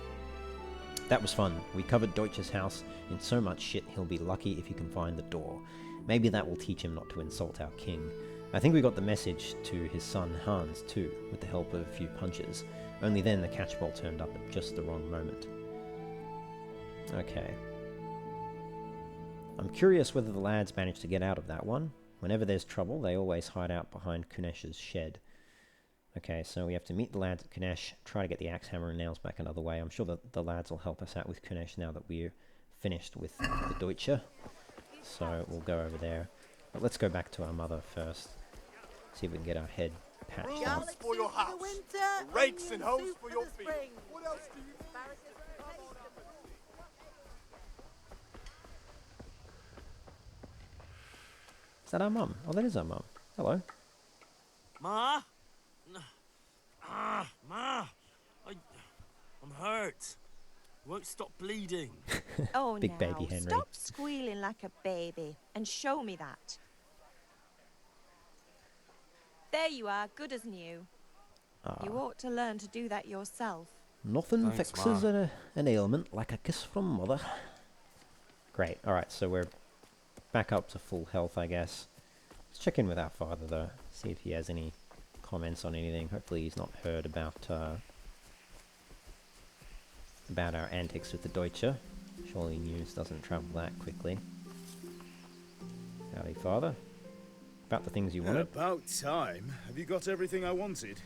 That was fun. We covered Deutsch's house in so much shit he'll be lucky if he can find the door. Maybe that will teach him not to insult our king. I think we got the message to his son Hans too, with the help of a few punches. Only then the catchpole turned up at just the wrong moment. Okay. I'm curious whether the lads managed to get out of that one. Whenever there's trouble, they always hide out behind Kunesh's shed. Okay, so we have to meet the lads at Kunesh, try to get the axe hammer and nails back another way. I'm sure that the lads will help us out with Kunesh now that we're finished with the Deutsche. So we'll go over there. But let's go back to our mother first. See if we can get our head patched up. For your house, rakes and hoes for your feet. What else do you need? Is that our mum? Oh, that is our mum. Hello. Ma? Ma? stop bleeding. Oh, Big now, baby Henry. stop squealing like a baby and show me that. There you are, good as new. You ought to learn to do that yourself. Nothing Thanks, fixes Ma. an ailment like a kiss from mother. Great. Alright, so we're back up to full health, I guess. Let's check in with our father, though. See if he has any comments on anything. Hopefully he's not heard about our antics with the Deutsche. Surely news doesn't travel that quickly. Howdy, father. About the things you wanted? About time. Have you got everything I wanted?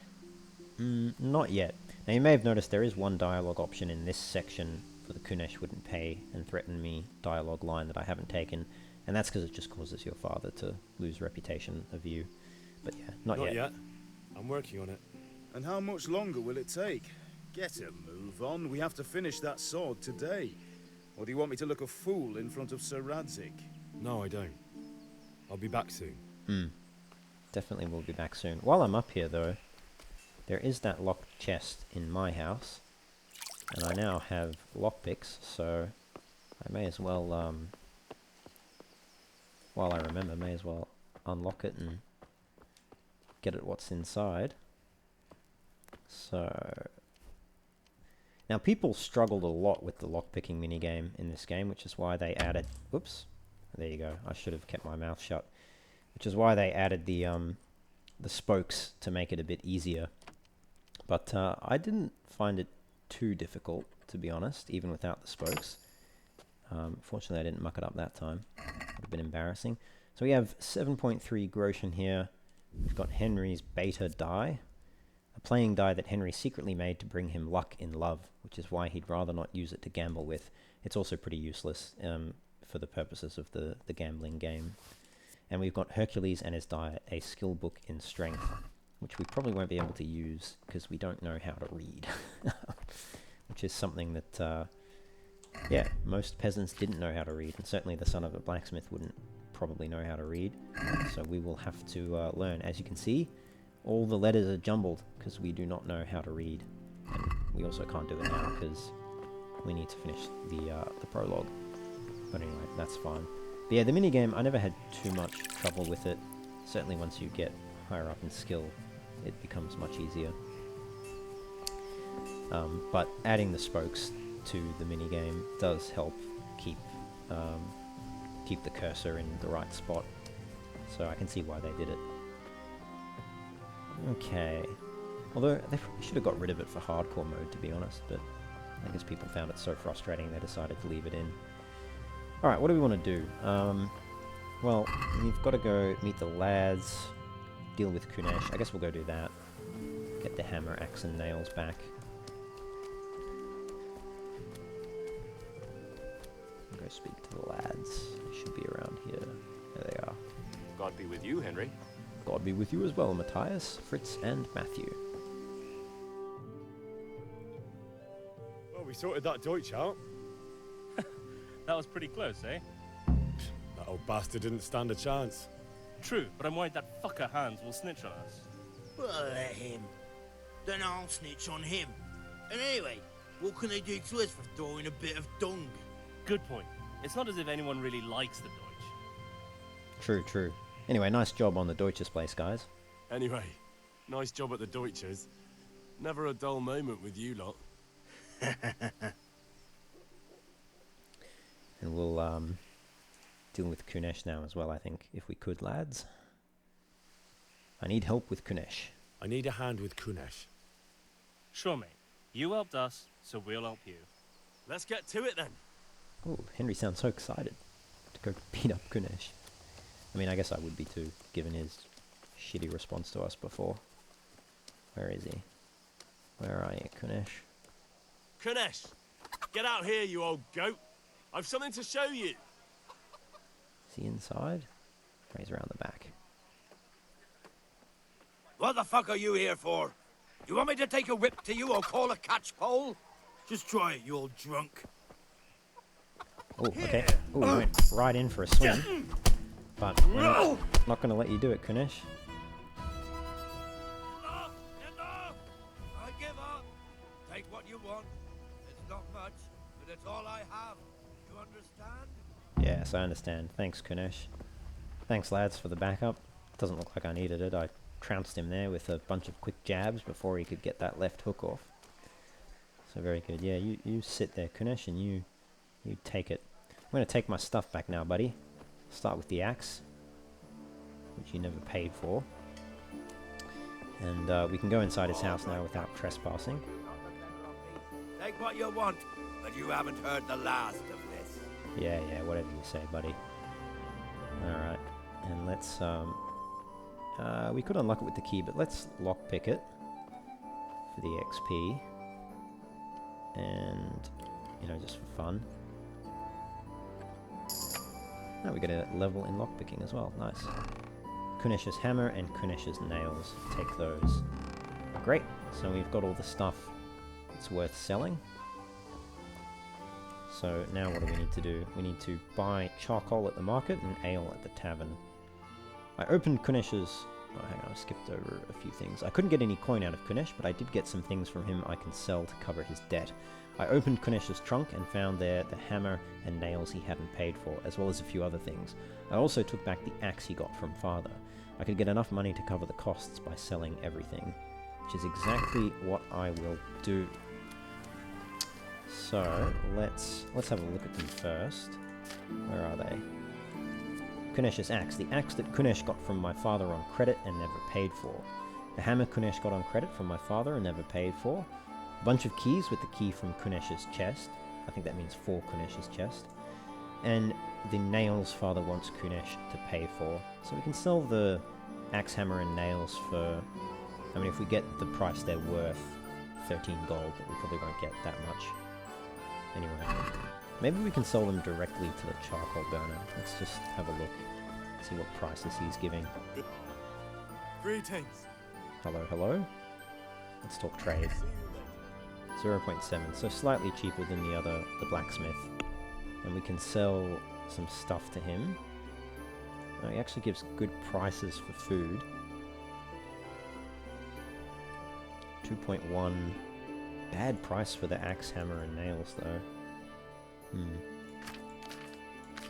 Not yet. Now you may have noticed there is one dialogue option in this section for the Kunesh wouldn't pay and threaten me dialogue line that I haven't taken, and that's because it just causes your father to lose reputation of you. But yeah, not yet. I'm working on it. And how much longer will it take? Get a move on. We have to finish that sword today. Or do you want me to look a fool in front of Sir Radzik? No, I don't. I'll be back soon. Definitely will be back soon. While I'm up here, though, there is that locked chest in my house, and I now have lockpicks, so I may as well, while I remember, may as well unlock it and get at what's inside. So now people struggled a lot with the lockpicking minigame in this game, which is why they added... Whoops. There you go. I should have kept my mouth shut. Which is why they added the spokes to make it a bit easier. But I didn't find it too difficult, to be honest, even without the spokes. Fortunately, I didn't muck it up that time. Would have been embarrassing. So we have 7.3 groschen here. We've got Henry's beta die. A playing die that Henry secretly made to bring him luck in love, which is why he'd rather not use it to gamble with. It's also pretty useless for the purposes of the gambling game. And we've got Hercules and his die, a skill book in strength, which we probably won't be able to use because we don't know how to read. Which is something that, yeah, most peasants didn't know how to read, and certainly the son of a blacksmith wouldn't probably know how to read. So we will have to learn. As you can see, all the letters are jumbled because we do not know how to read. And we also can't do it now because we need to finish the prologue. But anyway, that's fine. But yeah, the minigame, I never had too much trouble with it. Certainly once you get higher up in skill, it becomes much easier. But adding the spokes to the minigame does help keep the cursor in the right spot. So I can see why they did it. Okay. Although, they should have got rid of it for hardcore mode, to be honest, but I guess people found it so frustrating they decided to leave it in. Alright, what do we want to do? Well, we've got to go meet the lads, deal with Kunesh. I guess we'll go do that. Get the hammer, axe, and nails back. Go speak to the lads. They should be around here. There they are. God be with you, Henry. God be with you as well, Matthias, Fritz, and Matthew. Well, we sorted that Deutsch out. That was pretty close, eh? That old bastard didn't stand a chance. True, but I'm worried that fucker Hans will snitch on us. Well, let him. Then I'll snitch on him. And anyway, what can they do to us for throwing a bit of dung? Good point. It's not as if anyone really likes the Deutsch. True, true. Anyway, nice job on the Deutsches place, guys. Anyway, nice job at the Deutsches. Never a dull moment with you lot. And we'll deal with Kunesh now as well, I think, if we could, lads. I need help with Kunesh. I need a hand with Kunesh. Sure, mate. You helped us, so we'll help you. Let's get to it then. Oh, Henry sounds so excited to go beat up Kunesh. I mean, I guess I would be too, given his shitty response to us before. Where is he? Where are you, Kunesh? Kunesh, get out here, you old goat. I've something to show you. Is he inside? Or he's around the back. What the fuck are you here for? You want me to take a whip to you or call a catch pole? Just try it, you old drunk. Oh, okay. Oh, we went right in for a swing. But we're not going to let you do it, Kunesh. I give up. Take what you want. It's not much, but it's all I have. You understand? Yes, I understand. Thanks, Kunesh. Thanks, lads, for the backup. Doesn't look like I needed it. I trounced him there with a bunch of quick jabs before he could get that left hook off. So very good. Yeah, you sit there, Kunesh, and you take it. I'm going to take my stuff back now, buddy. Start with the axe, which you never paid for. And we can go inside his house now without trespassing. Take what you want, but you haven't heard the last of this. Yeah, whatever you say, buddy. Alright, and let's, we could unlock it with the key, but let's lockpick it for the XP. And, you know, just for fun. Now we get a level in lockpicking as well, nice. Kunesh's hammer and Kunesh's nails, take those. Great, so we've got all the stuff that's worth selling. So now what do we need to do? We need to buy charcoal at the market and ale at the tavern. I opened Kunesh's... Oh, hang on, I skipped over a few things. I couldn't get any coin out of Kunesh, but I did get some things from him I can sell to cover his debt. I opened Kunesh's trunk and found there the hammer and nails he hadn't paid for, as well as a few other things. I also took back the axe he got from father. I could get enough money to cover the costs by selling everything, which is exactly what I will do. So, let's have a look at them first. Where are they? Kunesh's axe. The axe that Kunesh got from my father on credit and never paid for. The hammer Kunesh got on credit from my father and never paid for. A bunch of keys with the key from Kunesh's chest. I think that means for Kunesh's chest. And the nails father wants Kunesh to pay for. So we can sell the axe, hammer and nails for... I mean, if we get the price they're worth, 13 gold, but we probably won't get that much. Anyway, maybe we can sell them directly to the charcoal burner. Let's just have a look, see what prices he's giving. Greetings. Hello. Let's talk trade. 0.7, so slightly cheaper than the blacksmith. And we can sell some stuff to him. Oh, he actually gives good prices for food. 2.1. Bad price for the axe, hammer, and nails, though.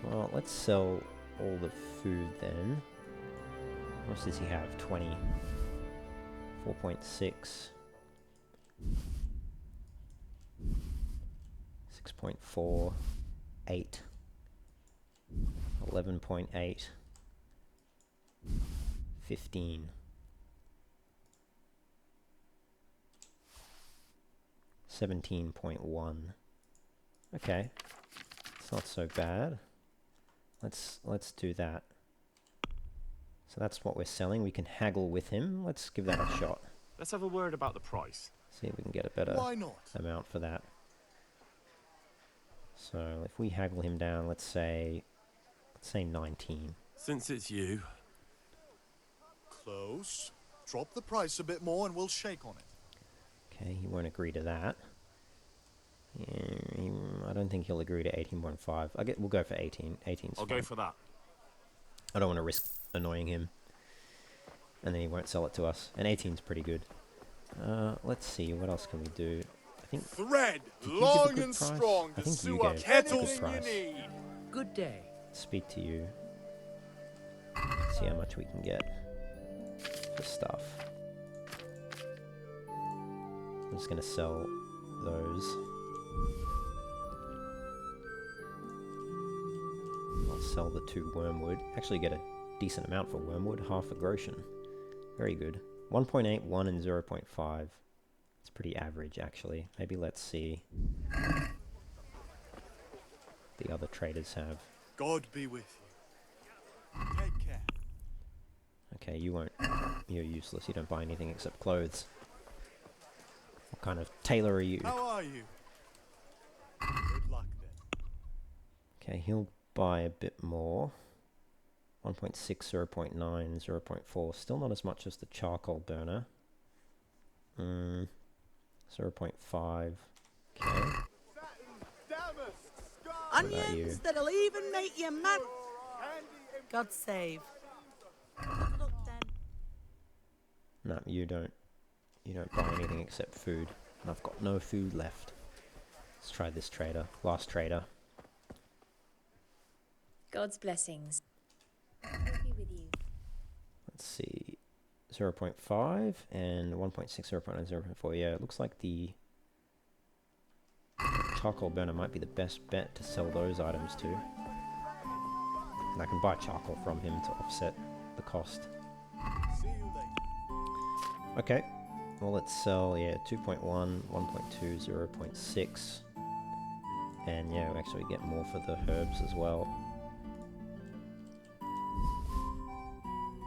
Well, let's sell all the food then. What else does he have? 20. 4.6. 6.4. 8. 11.8. 15. 17.1. Okay, it's not so bad. Let's do that. So that's what we're selling. We can haggle with him. Let's give that a shot. Let's have a word about the price. See if we can get a better amount for that. So if we haggle him down, let's say 19. Since it's you. Close. Drop the price a bit more and we'll shake on it. Okay, he won't agree to that. Yeah, I don't think he'll agree to 18.5. We'll go for 18. 18's I'll fine. go for that. I don't want to risk annoying him. And then he won't sell it to us. And 18's pretty good. Let's see, what else can we do? I think... Thread, long and strong, to sew up kettles you need. Good day. Speak to you. See how much we can get for stuff. I'm just going to sell those. I'll sell the 2 wormwood. Actually get a decent amount for wormwood, half a groschen. Very good. 1.8, 1 and 0.5. It's pretty average actually. Maybe let's see the other traders have. God be with you. Take care. Okay, you won't. You're useless. You don't buy anything except clothes. What kind of tailor are you? How are you? Good luck then. Okay, he'll buy a bit more. 1.6, 0.9, 0.4. Still not as much as the charcoal burner. 0.5. Okay. Onions that'll even make you mad. God save. No, you don't buy anything except food. And I've got no food left. Let's try this trader. Last trader. God's blessings. Be with you. Let's see. 0.5 and 1.6, 0.9, 0.4. Yeah, it looks like the charcoal burner might be the best bet to sell those items to. And I can buy charcoal from him to offset the cost. Okay. Well, let's sell, yeah, 2.1, 1.2, 0.6. And yeah, we actually get more for the herbs as well.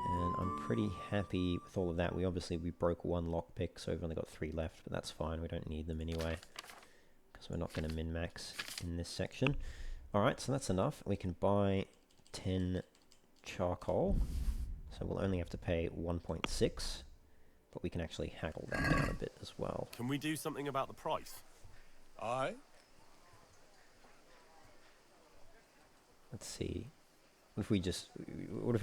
And I'm pretty happy with all of that. We broke one lockpick, so we've only got 3 left, but that's fine. We don't need them anyway, because we're not going to min-max in this section. Alright, so that's enough. We can buy 10 charcoal, so we'll only have to pay 1.6, but we can actually haggle that down a bit as well. Can we do something about the price? Aye. Let's see. What if we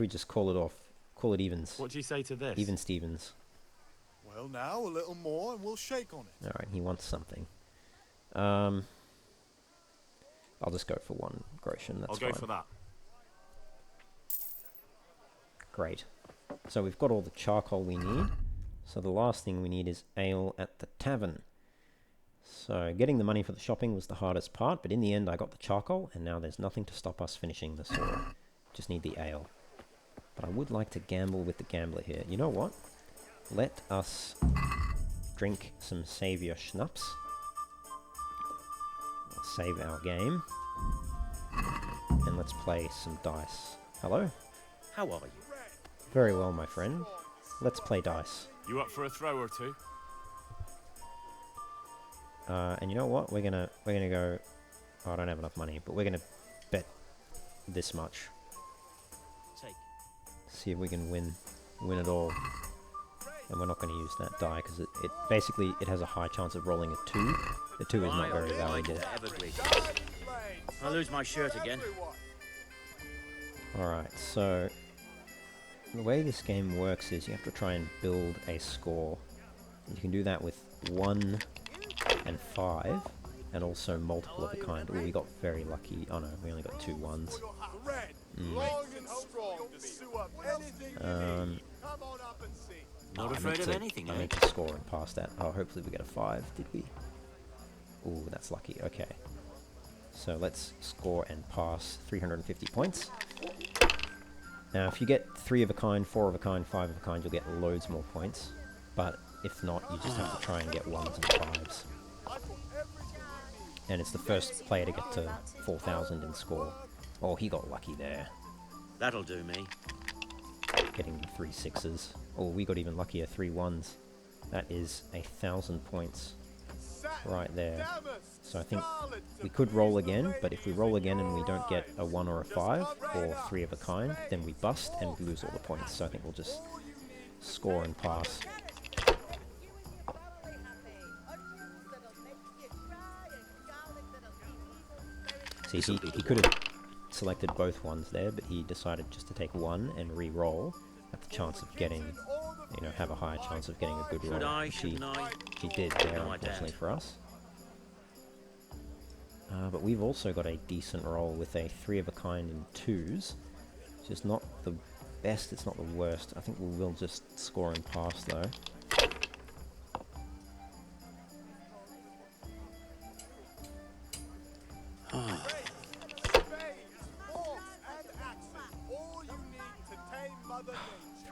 just call it off? Call it evens. What do you say to this? Even Stevens. Well, now a little more, and we'll shake on it. All right, he wants something. I'll just go for 1 groschen. That's fine. I'll go for that. Great. So we've got all the charcoal we need. So the last thing we need is ale at the tavern. So getting the money for the shopping was the hardest part, but in the end I got the charcoal, and now there's nothing to stop us finishing the sword. Just need the ale. But I would like to gamble with the gambler here. You know what? Let us drink some Saviour Schnapps. We'll save our game. And let's play some dice. Hello? How are you? Very well, my friend. Let's play dice. You up for a throw or two? And you know what? We're gonna go... Oh, I don't have enough money, but we're gonna bet this much. See if we can win it all. And we're not going to use that die because it basically has a high chance of rolling a 2. The 2 is not very valuable. I lose my shirt again. Alright, so the way this game works is you have to try and build a score. You can do that with 1 and 5 and also multiple of a kind. Oh, we got very lucky. Oh no, we only got 2 1s. Not afraid of anything, I need to score and pass that. Oh, hopefully we get a 5. Did we? Ooh, that's lucky. Okay. So let's score and pass 350 points. Now, if you get 3 of a kind, 4 of a kind, 5 of a kind, you'll get loads more points. But if not, you just have to try and get 1s and 5s. And it's the first player to get to 4,000 in score. Oh, he got lucky there. That'll do me. Getting 3 6s. Oh, we got even luckier, 3 1s. That is 1,000 points right there. So I think we could roll again, but if we roll again and we don't get a 1 or a 5, or 3 of a kind, then we bust and we lose all the points. So I think we'll just score and pass. See, he could have selected both ones there, but he decided just to take 1 and re-roll at the chance of getting, you know, have a higher chance of getting a good roll. She did there, unfortunately for us. But we've also got a decent roll with a 3 of a kind in 2s. It's just not the best, it's not the worst. I think we will just score and pass though.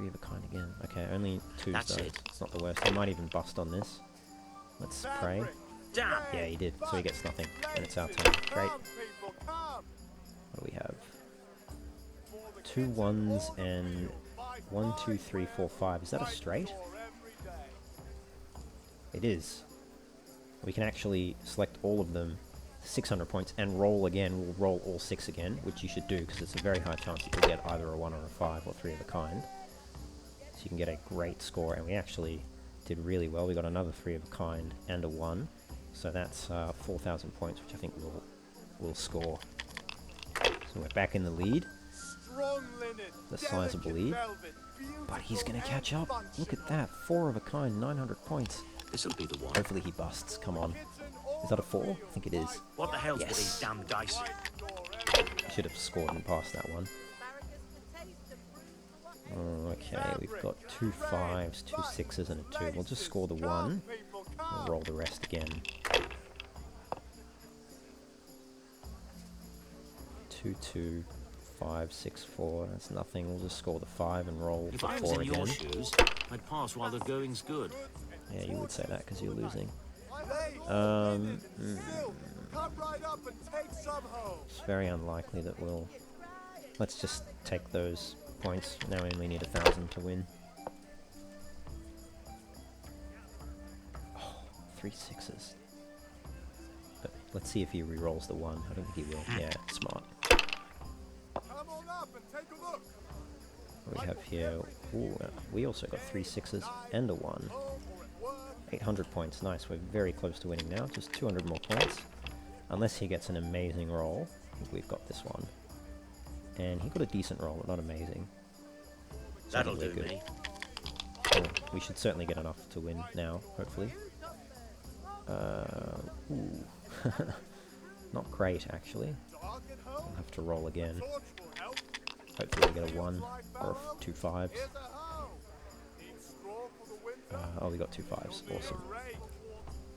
Of a kind again. Okay, only 2s That's though. It's not the worst. He might even bust on this. Let's pray. Damn. Yeah, he did. So he gets nothing. And it's our turn. Great. What do we have? 2 1s and 1, 2, 3, 4, 5. Is that a straight? It is. We can actually select all of them, 600 points, and roll again. We'll roll all 6 again, which you should do because it's a very high chance that you'll get either a 1 or a 5 or 3 of a kind. So you can get a great score, and we actually did really well. We got another 3 of a kind and a 1, so that's 4,000 points, which I think we'll score. So we're back in the lead, the sizable lead, but he's going to catch up. Look at that, 4 of a kind, 900 points. This'll be the one. Hopefully he busts. Come on. Is that a 4? I think it is. What the hell's with Yes. these damn dice? Should have scored and passed that one. Okay, we've got 2 5s, 2 6s, and a 2. We'll just score the 1. We'll roll the rest again. 2 2 5 6 4. That's nothing. We'll just score the 5 and roll If the I was 4 in your again. shoes, I'd pass while the going's good. Yeah, you would say that because you're losing. It's very unlikely that we'll... Let's just take those points. Now we only need 1,000 to win. Oh, 3 6s. But let's see if he re-rolls the 1. I don't think he will. Yeah, smart. What do we have here? Ooh, we also got 3 6s and a 1. 800 points, nice. We're very close to winning now. Just 200 more points. Unless he gets an amazing roll. I think we've got this one. And he got a decent roll, but not amazing. That'll do me. Oh, we should certainly get enough to win now, hopefully. Ooh. Not great, actually. I'll have to roll again. Hopefully we get a 1 or 2 5s. Oh, we got 2 5s. Awesome.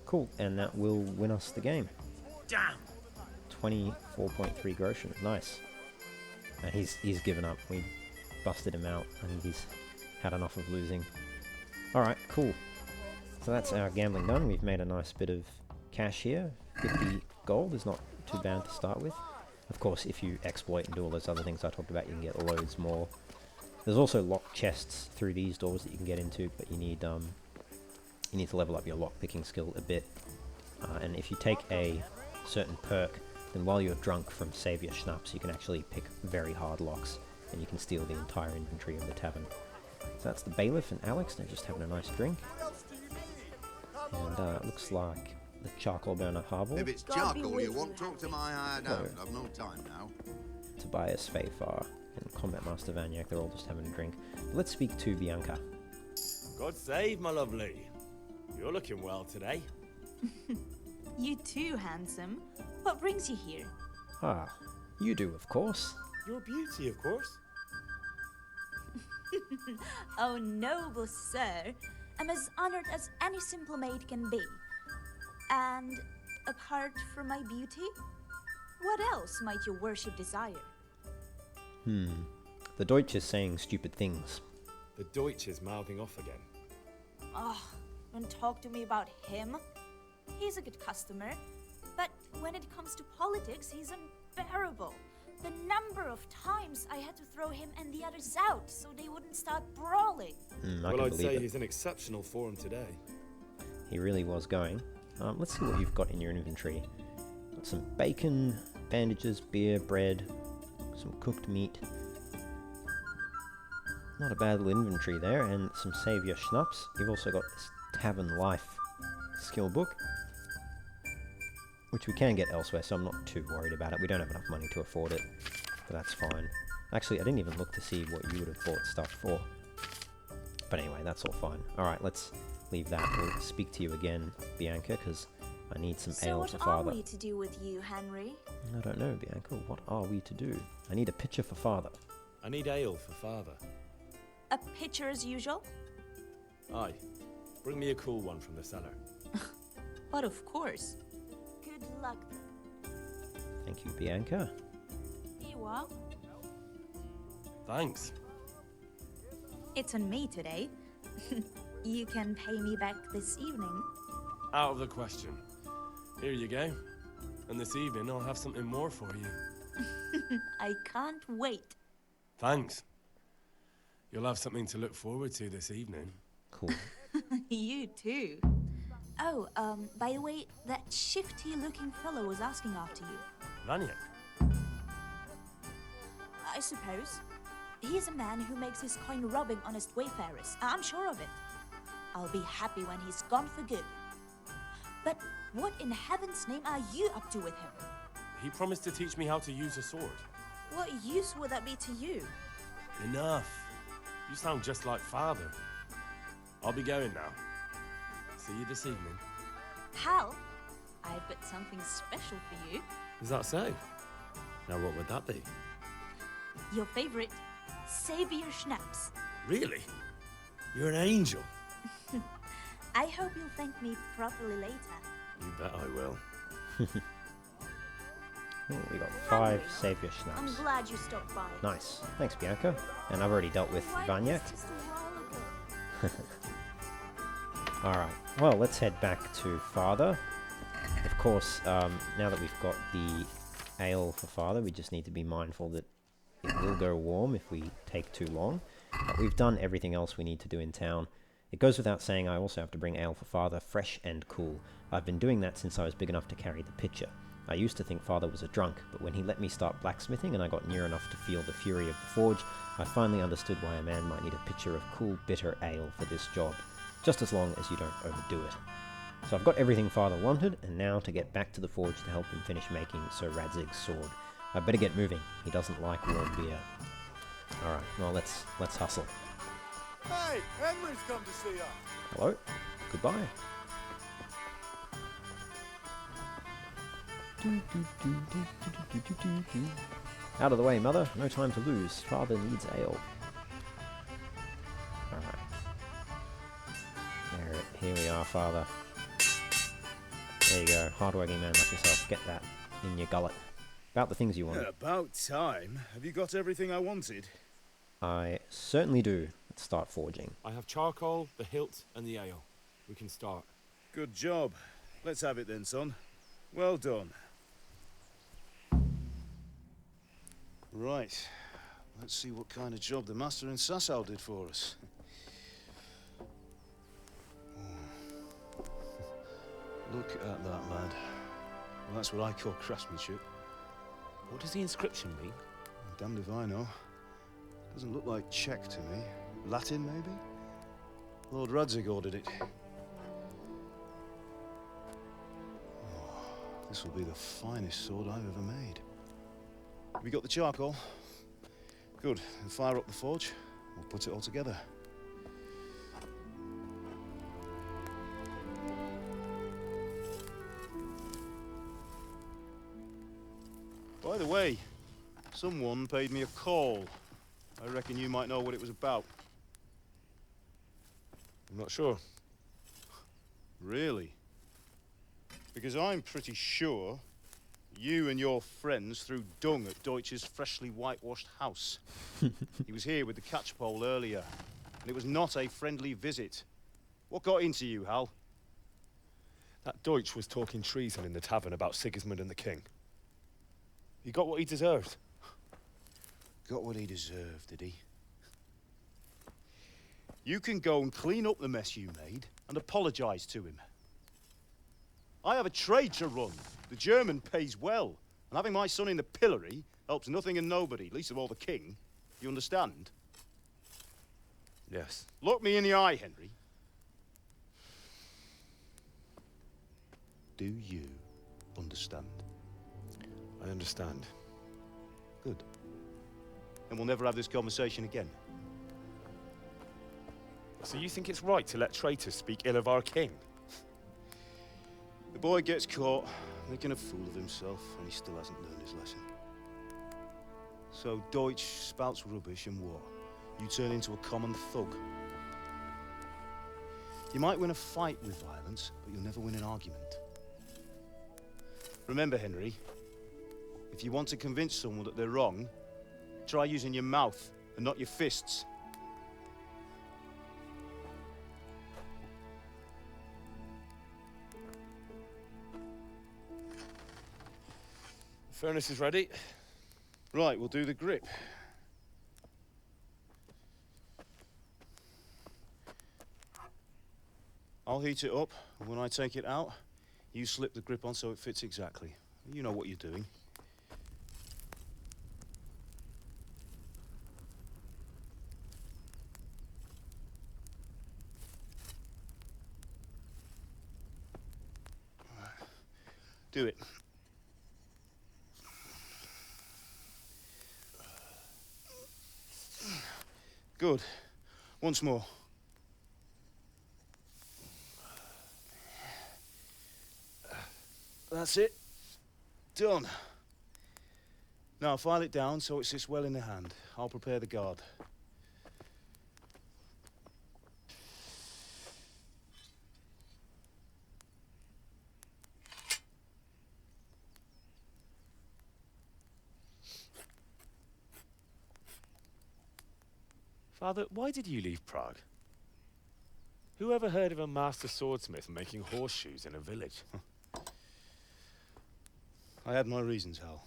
Cool, and that will win us the game. Damn! 24.3 groschen. Nice. He's given up. We busted him out. I think he's had enough of losing. Alright, cool. So that's our gambling done. We've made a nice bit of cash here. 50 gold is not too bad to start with. Of course, if you exploit and do all those other things I talked about, you can get loads more. There's also locked chests through these doors that you can get into, but you need to level up your lock-picking skill a bit. And if you take a certain perk, then while you're drunk from Savior Schnapps, you can actually pick very hard locks, and you can steal the entire inventory of the tavern. So that's the bailiff and Alex. They're just having a nice drink. And it looks like the charcoal burner Harville. If it's charcoal you want, talk to my iron hound. I've no time now. Tobias Fayfar and Combat Master Vanyak, they're all just having a drink. Let's speak to Bianca. God save, my lovely. You're looking well today. You too, handsome. What brings you here? Ah, you do, of course. Your beauty, of course. Oh, noble sir. I'm as honored as any simple maid can be. And apart from my beauty, what else might your worship desire? The Deutsch is saying stupid things. The Deutsch is mouthing off again. Oh, don't talk to me about him. He's a good customer. But when it comes to politics, he's unbearable. The number of times I had to throw him and the others out so they wouldn't start brawling. Well, I'd say he's in exceptional form today. He really was going. Let's see what you've got in your inventory. Got some bacon, bandages, beer, bread, some cooked meat. Not a bad little inventory there, and some Savior Schnapps. You've also got this Tavern Life skill book, which we can get elsewhere, so I'm not too worried about it. We don't have enough money to afford it, but that's fine. Actually, I didn't even look to see what you would have bought stuff for. But anyway, that's all fine. Alright, let's leave that. We'll speak to you again, Bianca, because I need some ale for So Father. what are we to do with you, Henry? I don't know, Bianca. What are we to do? I need a pitcher for Father. I need ale for Father. A pitcher as usual? Aye. Bring me a cool one from the cellar. But of course. Good luck then. Thank you, Bianca. Here you are. Thanks. It's on me today. You can pay me back this evening. Out of the question. Here you go. And this evening I'll have something more for you. I can't wait. Thanks. You'll have something to look forward to this evening. Cool. You too. Oh, by the way, that shifty-looking fellow was asking after you. Vanyak? I suppose. He's a man who makes his coin robbing honest wayfarers. I'm sure of it. I'll be happy when he's gone for good. But what in heaven's name are you up to with him? He promised to teach me how to use a sword. What use would that be to you? Enough. You sound just like Father. I'll be going now. See you this evening. Pal, I've got something special for you. Is that so? Now what would that be? Your favorite Savior Schnapps. Really? You're an angel. I hope you'll thank me properly later. You bet I will. Oh, we got 5 Savior I'm Schnapps. glad you stopped by. Nice. Thanks, Bianca. And I've already dealt with Vanyak. Just a while ago. Alright, well, let's head back to Father. Of course, now that we've got the ale for Father, we just need to be mindful that it will go warm if we take too long. But we've done everything else we need to do in town. It goes without saying I also have to bring ale for Father, fresh and cool. I've been doing that since I was big enough to carry the pitcher. I used to think Father was a drunk, but when he let me start blacksmithing and I got near enough to feel the fury of the forge, I finally understood why a man might need a pitcher of cool, bitter ale for this job. Just as long as you don't overdo it. So I've got everything Father wanted, and now to get back to the forge to help him finish making Sir Radzig's sword. I better get moving. He doesn't like warm beer. Alright, well let's hustle. Hey, Henry's come to see us. Hello? Goodbye. Out of the way, mother. No time to lose. Father needs ale. Alright. Here we are, Father. There you go. Hard-working man like yourself. Get that in your gullet. About the things you want. Yeah, about time. Have you got everything I wanted? I certainly do. Let's start forging. I have charcoal, the hilt, and the ale. We can start. Good job. Let's have it then, son. Well done. Right. Let's see what kind of job the master in Sasau did for us. Look at that, lad. Well, that's what I call craftsmanship. What does the inscription mean? Damned if I know. Doesn't look like Czech to me. Latin, maybe? Lord Radzig ordered it. Oh, this will be the finest sword I've ever made. Have you got the charcoal? Good. Then fire up the forge. We'll put it all together. By the way, someone paid me a call. I reckon you might know what it was about. I'm not sure. Really? Because I'm pretty sure you and your friends threw dung at Deutsch's freshly whitewashed house. He was here with the catchpole earlier, and it was not a friendly visit. What got into you, Hal? That Deutsch was talking treason in the tavern about Sigismund and the king. He got what he deserved. Got what he deserved, did he? You can go and clean up the mess you made and apologize to him. I have a trade to run. The German pays well, and having my son in the pillory helps nothing and nobody, least of all the king. You understand? Yes. Look me in the eye, Henry. Do you understand? I understand. Good. And we'll never have this conversation again. So you think it's right to let traitors speak ill of our king? The boy gets caught making a fool of himself, and he still hasn't learned his lesson. So Deutsch spouts rubbish and war. You turn into a common thug. You might win a fight with violence, but you'll never win an argument. Remember, Henry, if you want to convince someone that they're wrong, try using your mouth and not your fists. The furnace is ready. Right, we'll do the grip. I'll heat it up, and when I take it out, you slip the grip on so it fits exactly. You know what you're doing. Do it. Good. Once more. That's it. Done. Now file it down so it sits well in the hand. I'll prepare the guard. Father, why did you leave Prague? Who ever heard of a master swordsmith making horseshoes in a village? I had my reasons, Hal.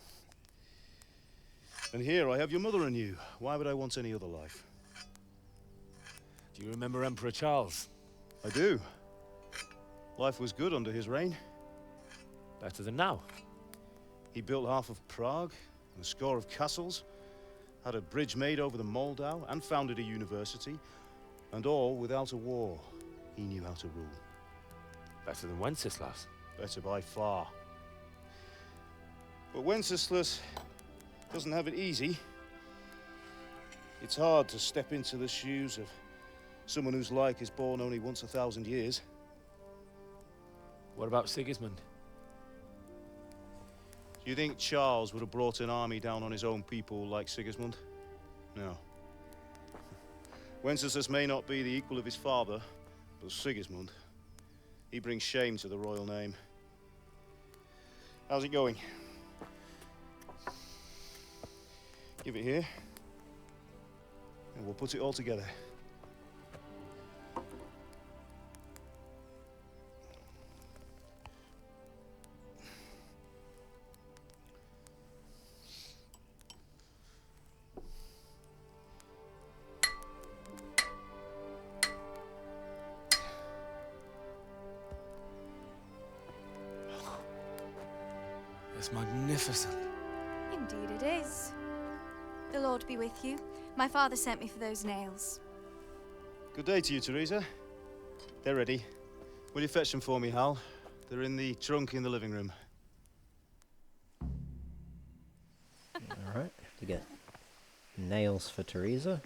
And here I have your mother and you. Why would I want any other life? Do you remember Emperor Charles? I do. Life was good under his reign. Better than now. He built half of Prague and a score of castles, had a bridge made over the Moldau, and founded a university, and all without a war. He knew how to rule. Better than Wenceslas. Better by far. But Wenceslas doesn't have it easy. It's hard to step into the shoes of someone whose like is born only once 1,000 years. What about Sigismund? Do you think Charles would have brought an army down on his own people like Sigismund? No. Wenceslas may not be the equal of his father, but Sigismund, he brings shame to the royal name. How's it going? Give it here, and we'll put it all together. It's magnificent. Indeed it is. The Lord be with you. My father sent me for those nails. Good day to you, Teresa. They're ready. Will you fetch them for me, Hal? They're in the trunk in the living room. Alright, have to get nails for Teresa.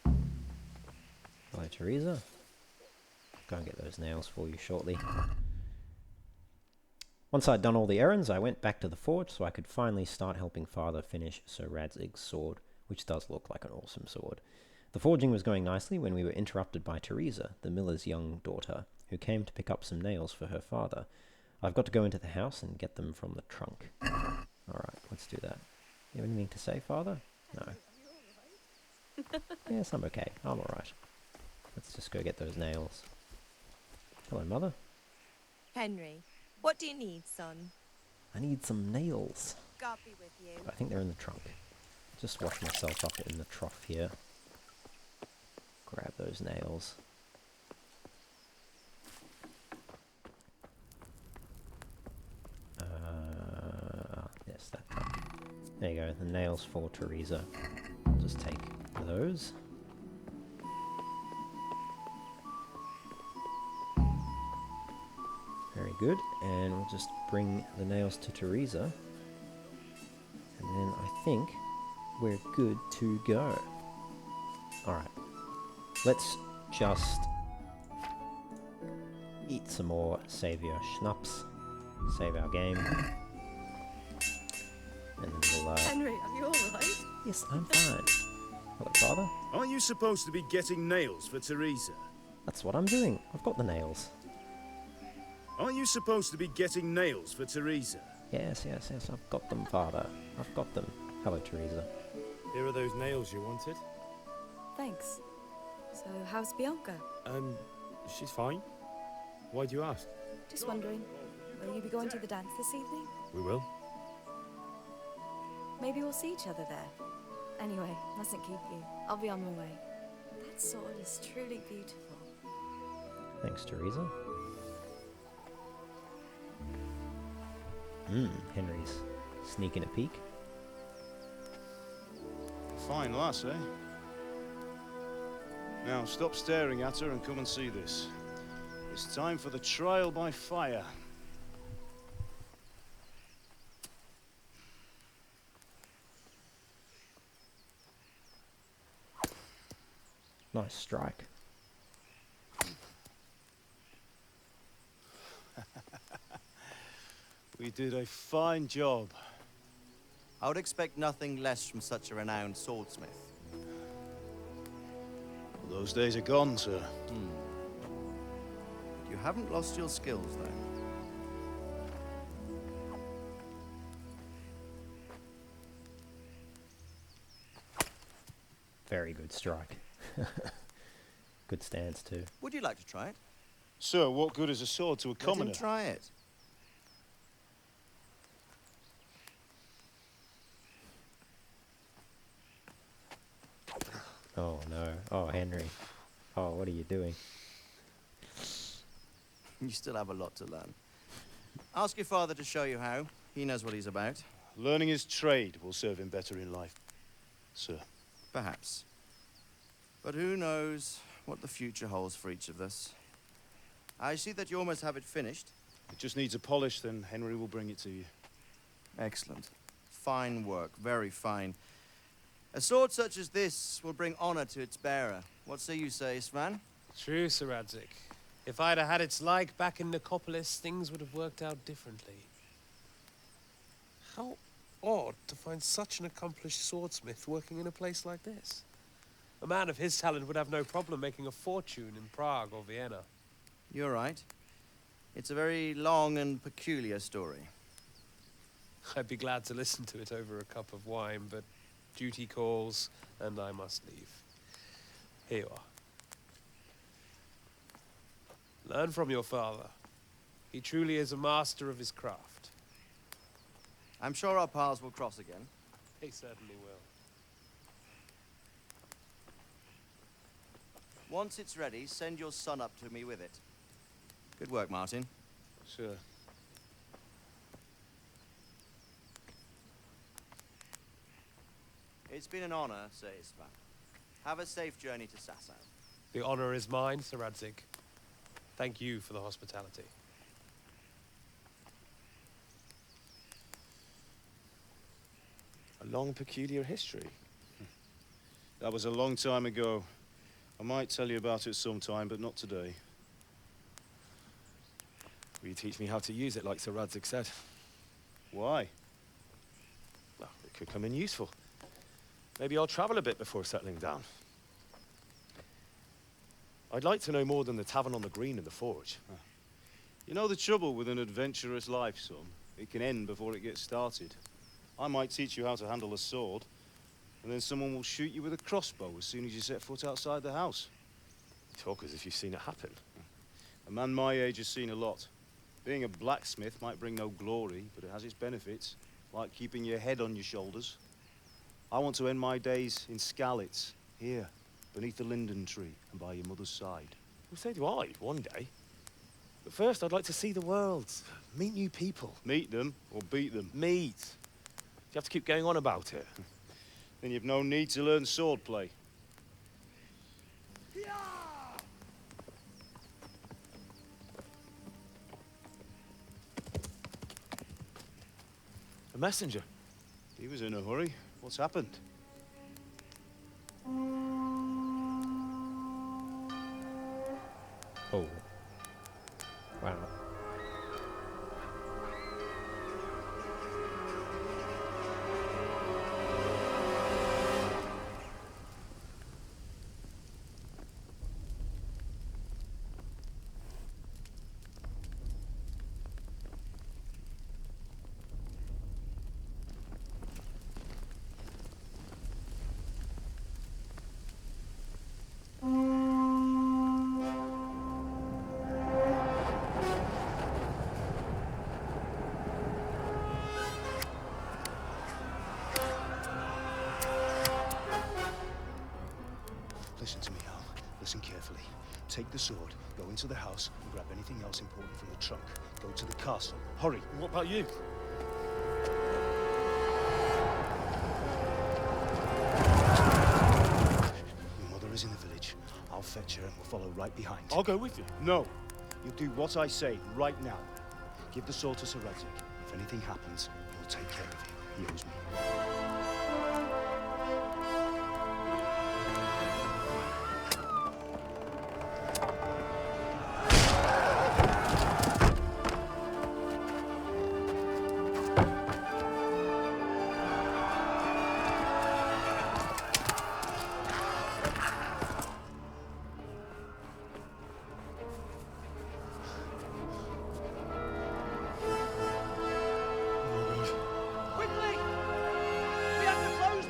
Hello, Teresa. Go and get those nails for you shortly. Once I'd done all the errands, I went back to the forge so I could finally start helping Father finish Sir Radzig's sword, which does look like an awesome sword. The forging was going nicely when we were interrupted by Teresa, the miller's young daughter, who came to pick up some nails for her father. I've got to go into the house and get them from the trunk. Alright, let's do that. You have anything to say, Father? No. Yes, I'm okay. I'm alright. Let's just go get those nails. Hello, Mother. Henry, what do you need, son? I need some nails. God be with you. I think they're in the trunk. Just wash myself up in the trough here. Grab those nails. Yes, that one. There you go, the nails for Teresa. I'll just take those. Very good, and we'll just bring the nails to Teresa. And then I think we're good to go. Alright, let's just eat some more Saviour Schnapps, save our game. And then we'll, Henry, are you alright? Yes, I'm fine. Hello, Father. Aren't you supposed to be getting nails for Teresa? That's what I'm doing. I've got the nails. Aren't you supposed to be getting nails for Teresa? Yes, yes, yes, I've got them, Father. I've got them. Hello, Teresa. Here are those nails you wanted. Thanks. So, how's Bianca? She's fine. Why do you ask? Just wondering, will you be going to the dance this evening? We will. Maybe we'll see each other there. Anyway, mustn't keep you. I'll be on my way. That sword is truly beautiful. Thanks, Teresa. Henry's sneaking a peek. Fine lass, eh? Now, stop staring at her and come and see this. It's time for the trial by fire. Nice strike. We did a fine job. I would expect nothing less from such a renowned swordsmith. Those days are gone, sir. You haven't lost your skills, though. Very good strike. Good stance too. Would you like to try it? Sir, what good is a sword to a commoner? Let him try it. Oh no. Oh, Henry. Oh, what are you doing? You still have a lot to learn. Ask your father to show you how. He knows what he's about. Learning his trade will serve him better in life, sir. Perhaps. But who knows what the future holds for each of us. I see that you almost have it finished. It just needs a polish, then Henry will bring it to you. Excellent. Fine work, very fine. A sword such as this will bring honor to its bearer. What say you, Svan? True, Sir Radzik. If I'd have had its like back in Nicopolis, things would have worked out differently. How odd to find such an accomplished swordsmith working in a place like this. A man of his talent would have no problem making a fortune in Prague or Vienna. You're right. It's a very long and peculiar story. I'd be glad to listen to it over a cup of wine, but duty calls, and I must leave. Here you are. Learn from your father. He truly is a master of his craft. I'm sure our paths will cross again. He certainly will. Once it's ready, send your son up to me with it. Good work, Martin. Sure. It's been an honor, Sir Istvan. Have a safe journey to Sasau. The honor is mine, Sir Radzik. Thank you for the hospitality. A long, peculiar history. That was a long time ago. I might tell you about it sometime, but not today. Will you teach me how to use it, like Sir Radzik said? Why? Well, it could come in useful. Maybe I'll travel a bit before settling down. I'd like to know more than the tavern on the green and the forge. You know the trouble with an adventurous life, son? It can end before it gets started. I might teach you how to handle a sword, and then someone will shoot you with a crossbow as soon as you set foot outside the house. You talk as if you've seen it happen. A man my age has seen a lot. Being a blacksmith might bring no glory, but it has its benefits, like keeping your head on your shoulders. I want to end my days in Skalitz, here, beneath the linden tree and by your mother's side. Well, so do I, one day. But first, I'd like to see the world, meet new people. Meet them or beat them? Meet. You have to keep going on about it. Then you've no need to learn swordplay. A messenger. He was in a hurry. What's happened? Oh. Wow. Listen to me, Al. Listen carefully. Take the sword, go into the house, and grab anything else important from the trunk. Go to the castle. Hurry. What about you? Your mother is in the village. I'll fetch her and we'll follow right behind. I'll go with you. No. You'll do what I say right now. Give the sword to Sir Radzik. If anything happens, he'll take care of you. He owes me.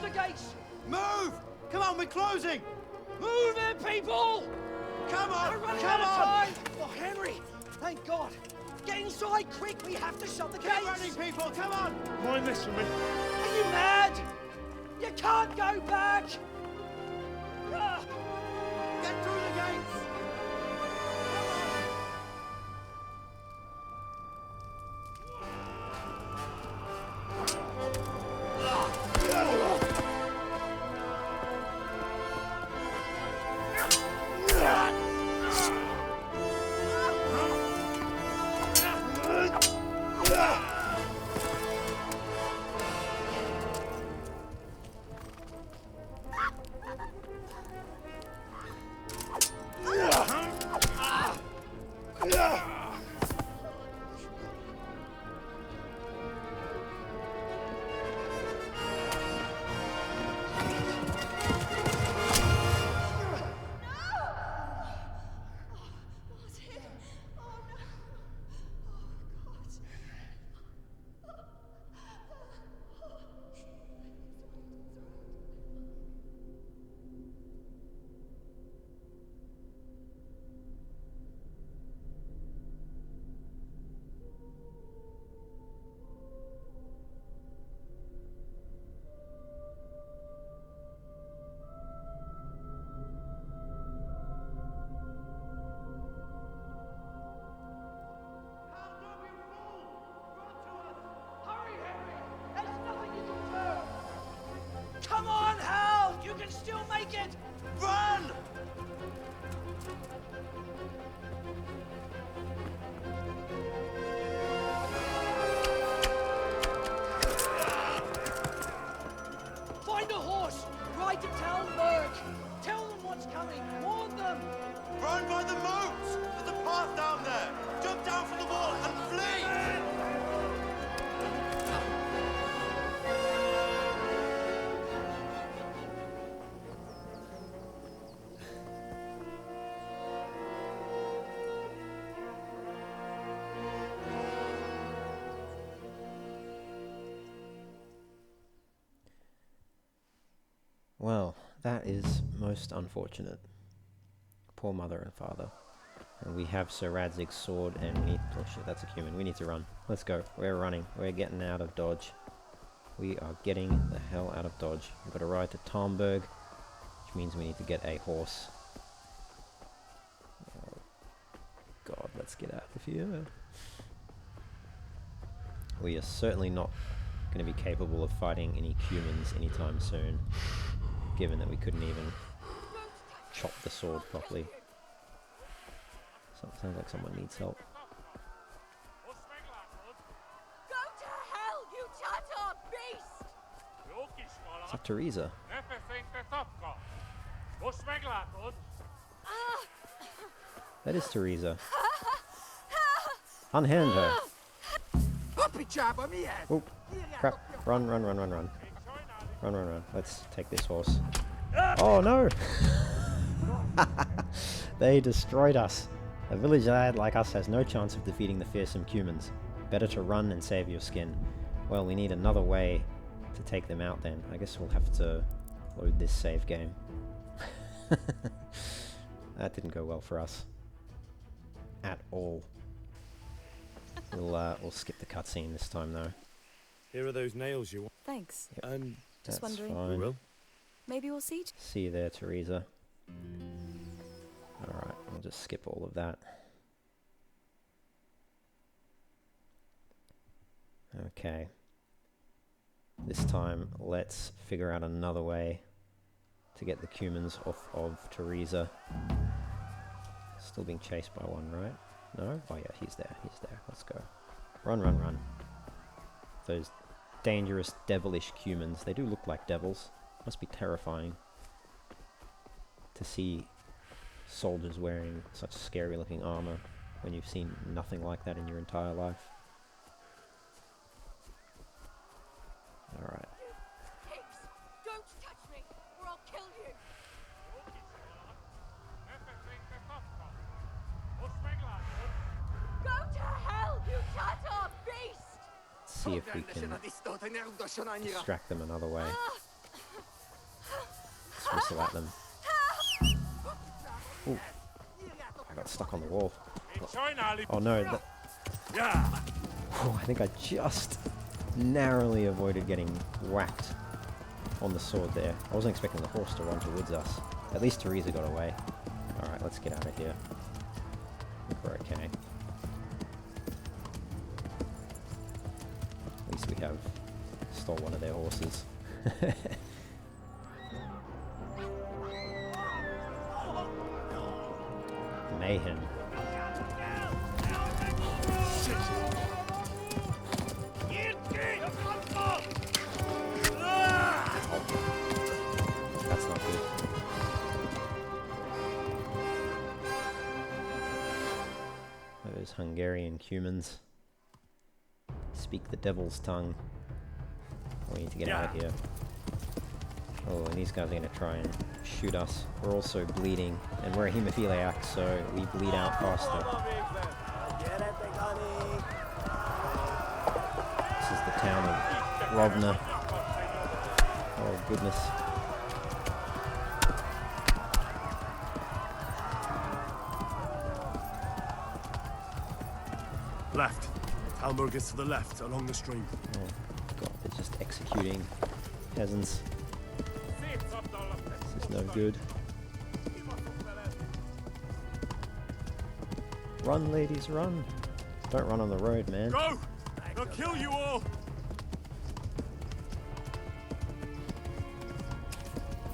the gates! Move! Come on, we're closing! Move it, people! Come on! We're running Come out of on! time! Oh, Henry! Thank God! Get inside, quick! We have to shut the gates! Keep running, people! Come on! Mind this for me. Are you mad? You can't go back! Ah. Get through the gates! Come on, Hal! You can still make it! Run! Find a horse! Ride to tell Merc! Tell them what's coming! Warn them! Run by the moat! There's a path down there! Jump down from the wall and flee! Well, that is most unfortunate. Poor mother and father. And we have Sir Radzig's sword, and we need... Oh shit, that's a Cuman. We need to run. Let's go. We're running. We're getting out of Dodge. We are getting the hell out of Dodge. We've got to ride to Talmberg, which means we need to get a horse. Oh, God, let's get out of here. We are certainly not going to be capable of fighting any Cumans anytime soon, given that we couldn't even chop the sword properly. So it sounds like someone needs help. Go to hell, you Tatar beast! Is that Teresa? That is Teresa. Unhand her. Oh, crap. Run, run, run, run, run. Run, run, run. Let's take this horse. Oh, no! They destroyed us. A village lad like us has no chance of defeating the fearsome Cumans. Better to run and save your skin. Well, we need another way to take them out then. I guess we'll have to load this save game. That didn't go well for us. At all. We'll skip the cutscene this time though. Here are those nails you want. Thanks. Yep. Just That's wondering. fine. We will. Maybe we'll see. See you there, Teresa. Alright, I'll just skip all of that. Okay. This time, let's figure out another way to get the Cumans off of Teresa. Still being chased by one, right? No? Oh yeah, he's there, he's there. Let's go. Run, run, run. Those dangerous, devilish Cumans. They do look like devils. Must be terrifying to see soldiers wearing such scary looking armor when you've seen nothing like that in your entire life. Alright. Pigs! Don't touch me, or I'll kill you! Go to hell, you Tatar beast! Let's see if we can distract them another way. just whistle at them. Ooh. I got stuck on the wall. Oh no. I think I just narrowly avoided getting whacked on the sword there. I wasn't expecting the horse to run towards us. At least Teresa got away. Alright, let's get out of here. I think we're okay. At least we have stole one of their horses. Mayhem. That's not good. Those Hungarian Cumans speak the devil's tongue. We need to get out of here. Oh, and these guys are going to try and shoot us. We're also bleeding, and we're a hemophiliac, so we bleed out faster. This is the town of Rovna. Oh, goodness. Left. Talmberg is to the left, along the stream. Oh, God, they're just executing peasants. This is no good. Run, ladies, run. Don't run on the road, man. Go! They'll kill you all!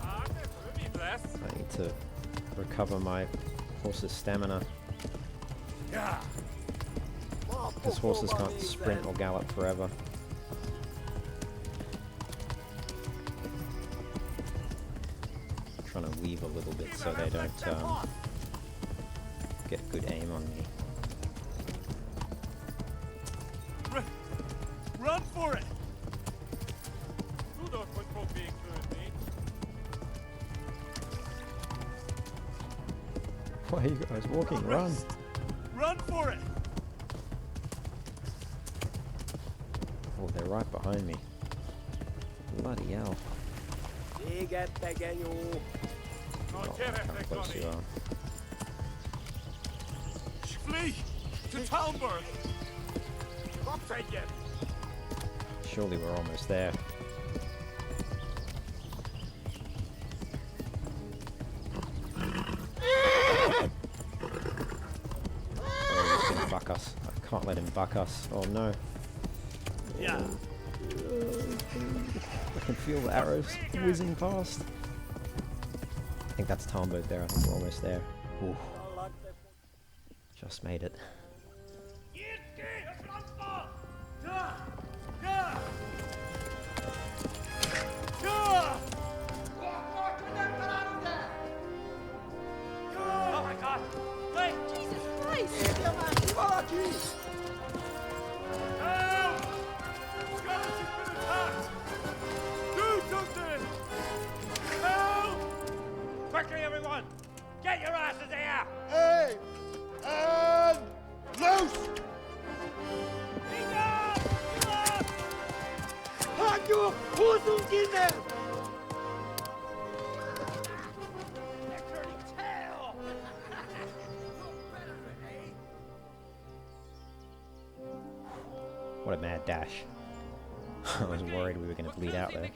I need to recover my horse's stamina. Because horses can't sprint or gallop forever. I'm trying to weave a little bit so they don't get good aim on me. Run for it! Why are you guys walking? Run! Run for it! Oh, they're right behind me. Bloody hell. Oh, look how close you are. Flee! To Talmberg! Surely we're almost there. Oh, he's gonna buck us. I can't let him buck us. Oh no. Yeah. I can feel the arrows whizzing past. I think that's Talmberg there. I think we're almost there. Ooh. Just made it. Oh my God! Wait! Jesus Christ! Quickly, everyone! Get your asses here! Hey! And loose! Halt your Hosen in there! What a mad dash. I was worried we were going to bleed out there.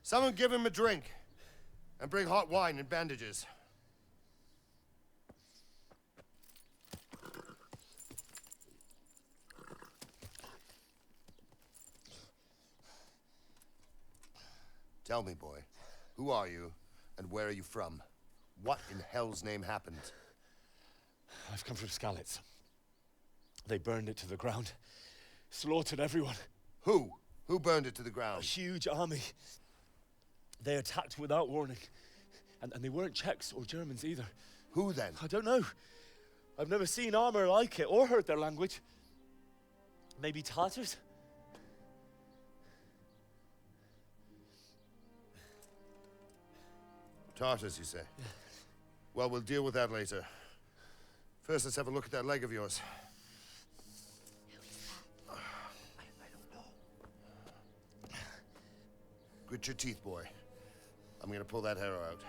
Someone give him a drink. And bring hot wine and bandages. Tell me, boy, who are you and where are you from? What in hell's name happened? I've come from Skalitz. They burned it to the ground. Slaughtered everyone. Who? Who burned it to the ground? A huge army. They attacked without warning. And they weren't Czechs or Germans either. Who then? I don't know. I've never seen armor like it or heard their language. Maybe Tartars? Tartars, you say? Well, we'll deal with that later. First, let's have a look at that leg of yours. Grit your teeth, boy. I'm gonna pull that arrow out.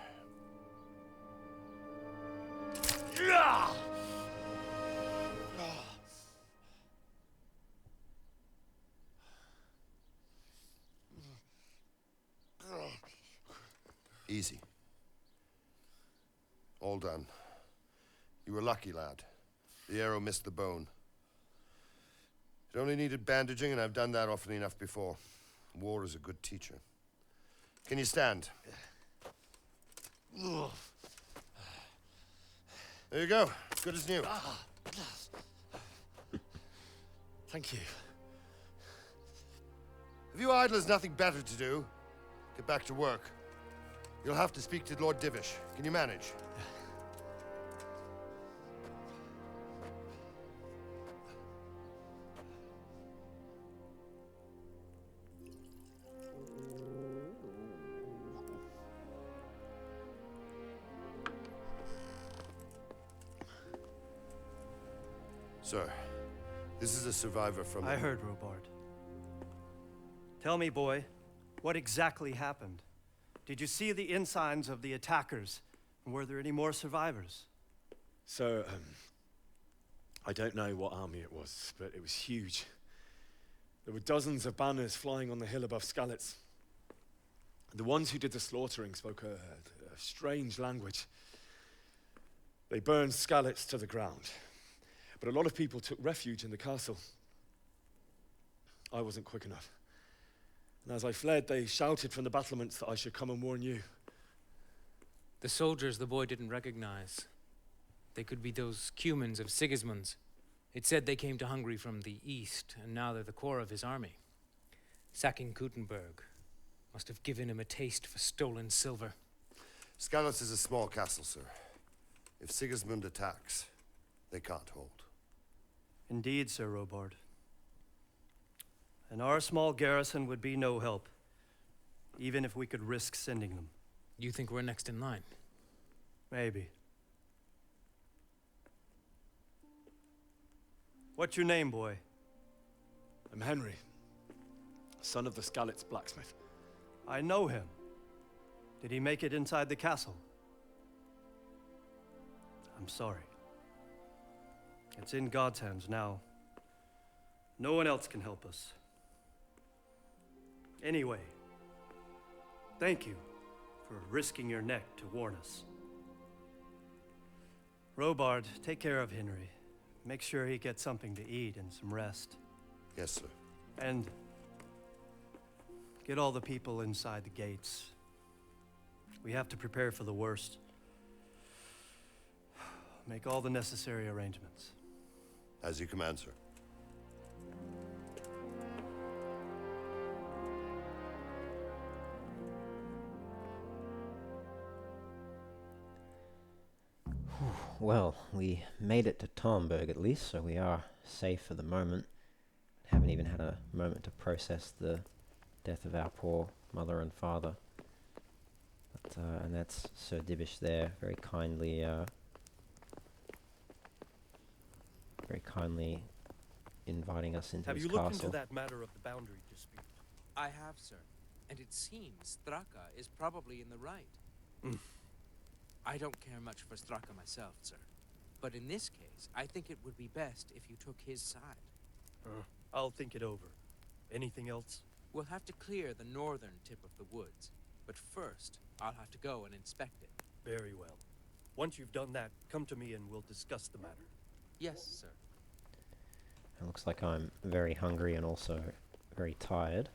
Easy. All done. You were lucky, lad. The arrow missed the bone. It only needed bandaging, and I've done that often enough before. War is a good teacher. Can you stand? There you go. Good as new. Thank you. Have you idlers nothing better to do? Get back to work. You'll have to speak to Lord Divish. Can you manage? Sir, this is a survivor from... I heard, Robard. Tell me, boy, what exactly happened? Did you see the ensigns of the attackers? And were there any more survivors? So, I don't know what army it was, but it was huge. There were dozens of banners flying on the hill above Skalitz. The ones who did the slaughtering spoke a strange language. They burned Skalitz to the ground. But a lot of people took refuge in the castle. I wasn't quick enough. And as I fled, they shouted from the battlements that I should come and warn you. The soldiers the boy didn't recognize. They could be those Cumans of Sigismund's. It said they came to Hungary from the east, and now they're the core of his army. Sacking Kuttenberg must have given him a taste for stolen silver. Skalitz is a small castle, sir. If Sigismund attacks, they can't hold. Indeed, Sir Robard. And our small garrison would be no help, even if we could risk sending them. You think we're next in line? Maybe. What's your name, boy? I'm Henry, son of the Skalitz blacksmith. I know him. Did he make it inside the castle? I'm sorry. It's in God's hands now. No one else can help us. Anyway, thank you for risking your neck to warn us. Robard, take care of Henry. Make sure he gets something to eat and some rest. Yes, sir. And get all the people inside the gates. We have to prepare for the worst. Make all the necessary arrangements. As you command, sir. Well, we made it to Talmberg at least, so we are safe for the moment. Haven't even had a moment to process the death of our poor mother and father. But, and that's Sir Divish there, very kindly inviting us into his castle. Have you looked into that matter of the boundary dispute? I have, sir. And it seems Straka is probably in the right. I don't care much for Straka myself, sir. But in this case, I think it would be best if you took his side. I'll think it over. Anything else? We'll have to clear the northern tip of the woods. But first, I'll have to go and inspect it. Very well. Once you've done that, come to me and we'll discuss the matter. Yes, sir. It looks like I'm very hungry and also very tired.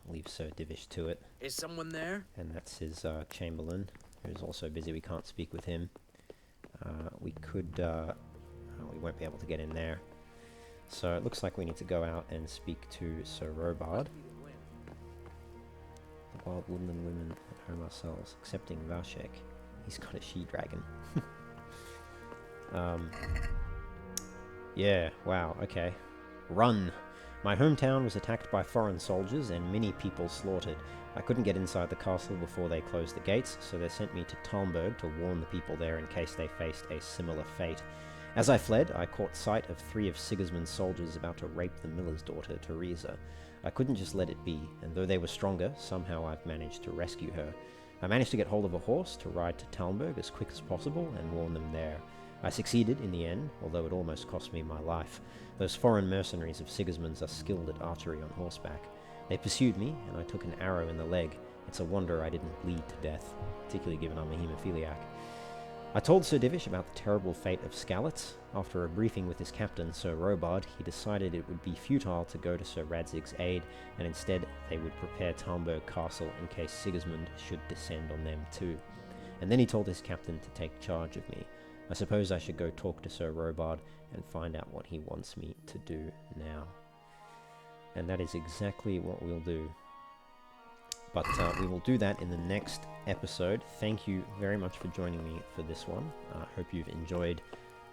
I'll leave Sir Divish to it. Is someone there? And that's his chamberlain, who's also busy. We can't speak with him. We won't be able to get in there. So it looks like we need to go out and speak to Sir Robard. The wild woodland women at home ourselves, excepting Vashek. He's got a she-dragon. Yeah, wow, okay. Run! My hometown was attacked by foreign soldiers and many people slaughtered. I couldn't get inside the castle before they closed the gates, so they sent me to Talmberg to warn the people there in case they faced a similar fate. As I fled, I caught sight of 3 of Sigismund's soldiers about to rape the miller's daughter, Teresa. I couldn't just let it be, and though they were stronger, somehow I've managed to rescue her. I managed to get hold of a horse to ride to Talmberg as quick as possible and warn them there. I succeeded in the end, although it almost cost me my life. Those foreign mercenaries of Sigismund's are skilled at archery on horseback. They pursued me, and I took an arrow in the leg. It's a wonder I didn't bleed to death, particularly given I'm a haemophiliac. I told Sir Divish about the terrible fate of Skalitz. After a briefing with his captain, Sir Robard, he decided it would be futile to go to Sir Radzig's aid, and instead they would prepare Talmberg Castle in case Sigismund should descend on them too. And then he told his captain to take charge of me. I suppose I should go talk to Sir Robard and find out what he wants me to do now. And that is exactly what we'll do. But we will do that in the next episode. Thank you very much for joining me for this one. I hope you've enjoyed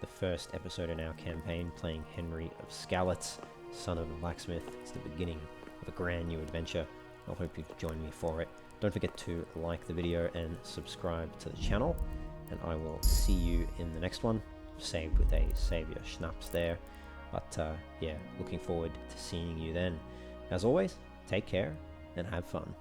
the first episode in our campaign, playing Henry of Skalitz, son of a blacksmith. It's the beginning of a grand new adventure. I hope you join me for it. Don't forget to like the video and subscribe to the channel. And I will see you in the next one, saved with a Saviour Schnapps there. But yeah, looking forward to seeing you then. As always, take care and have fun.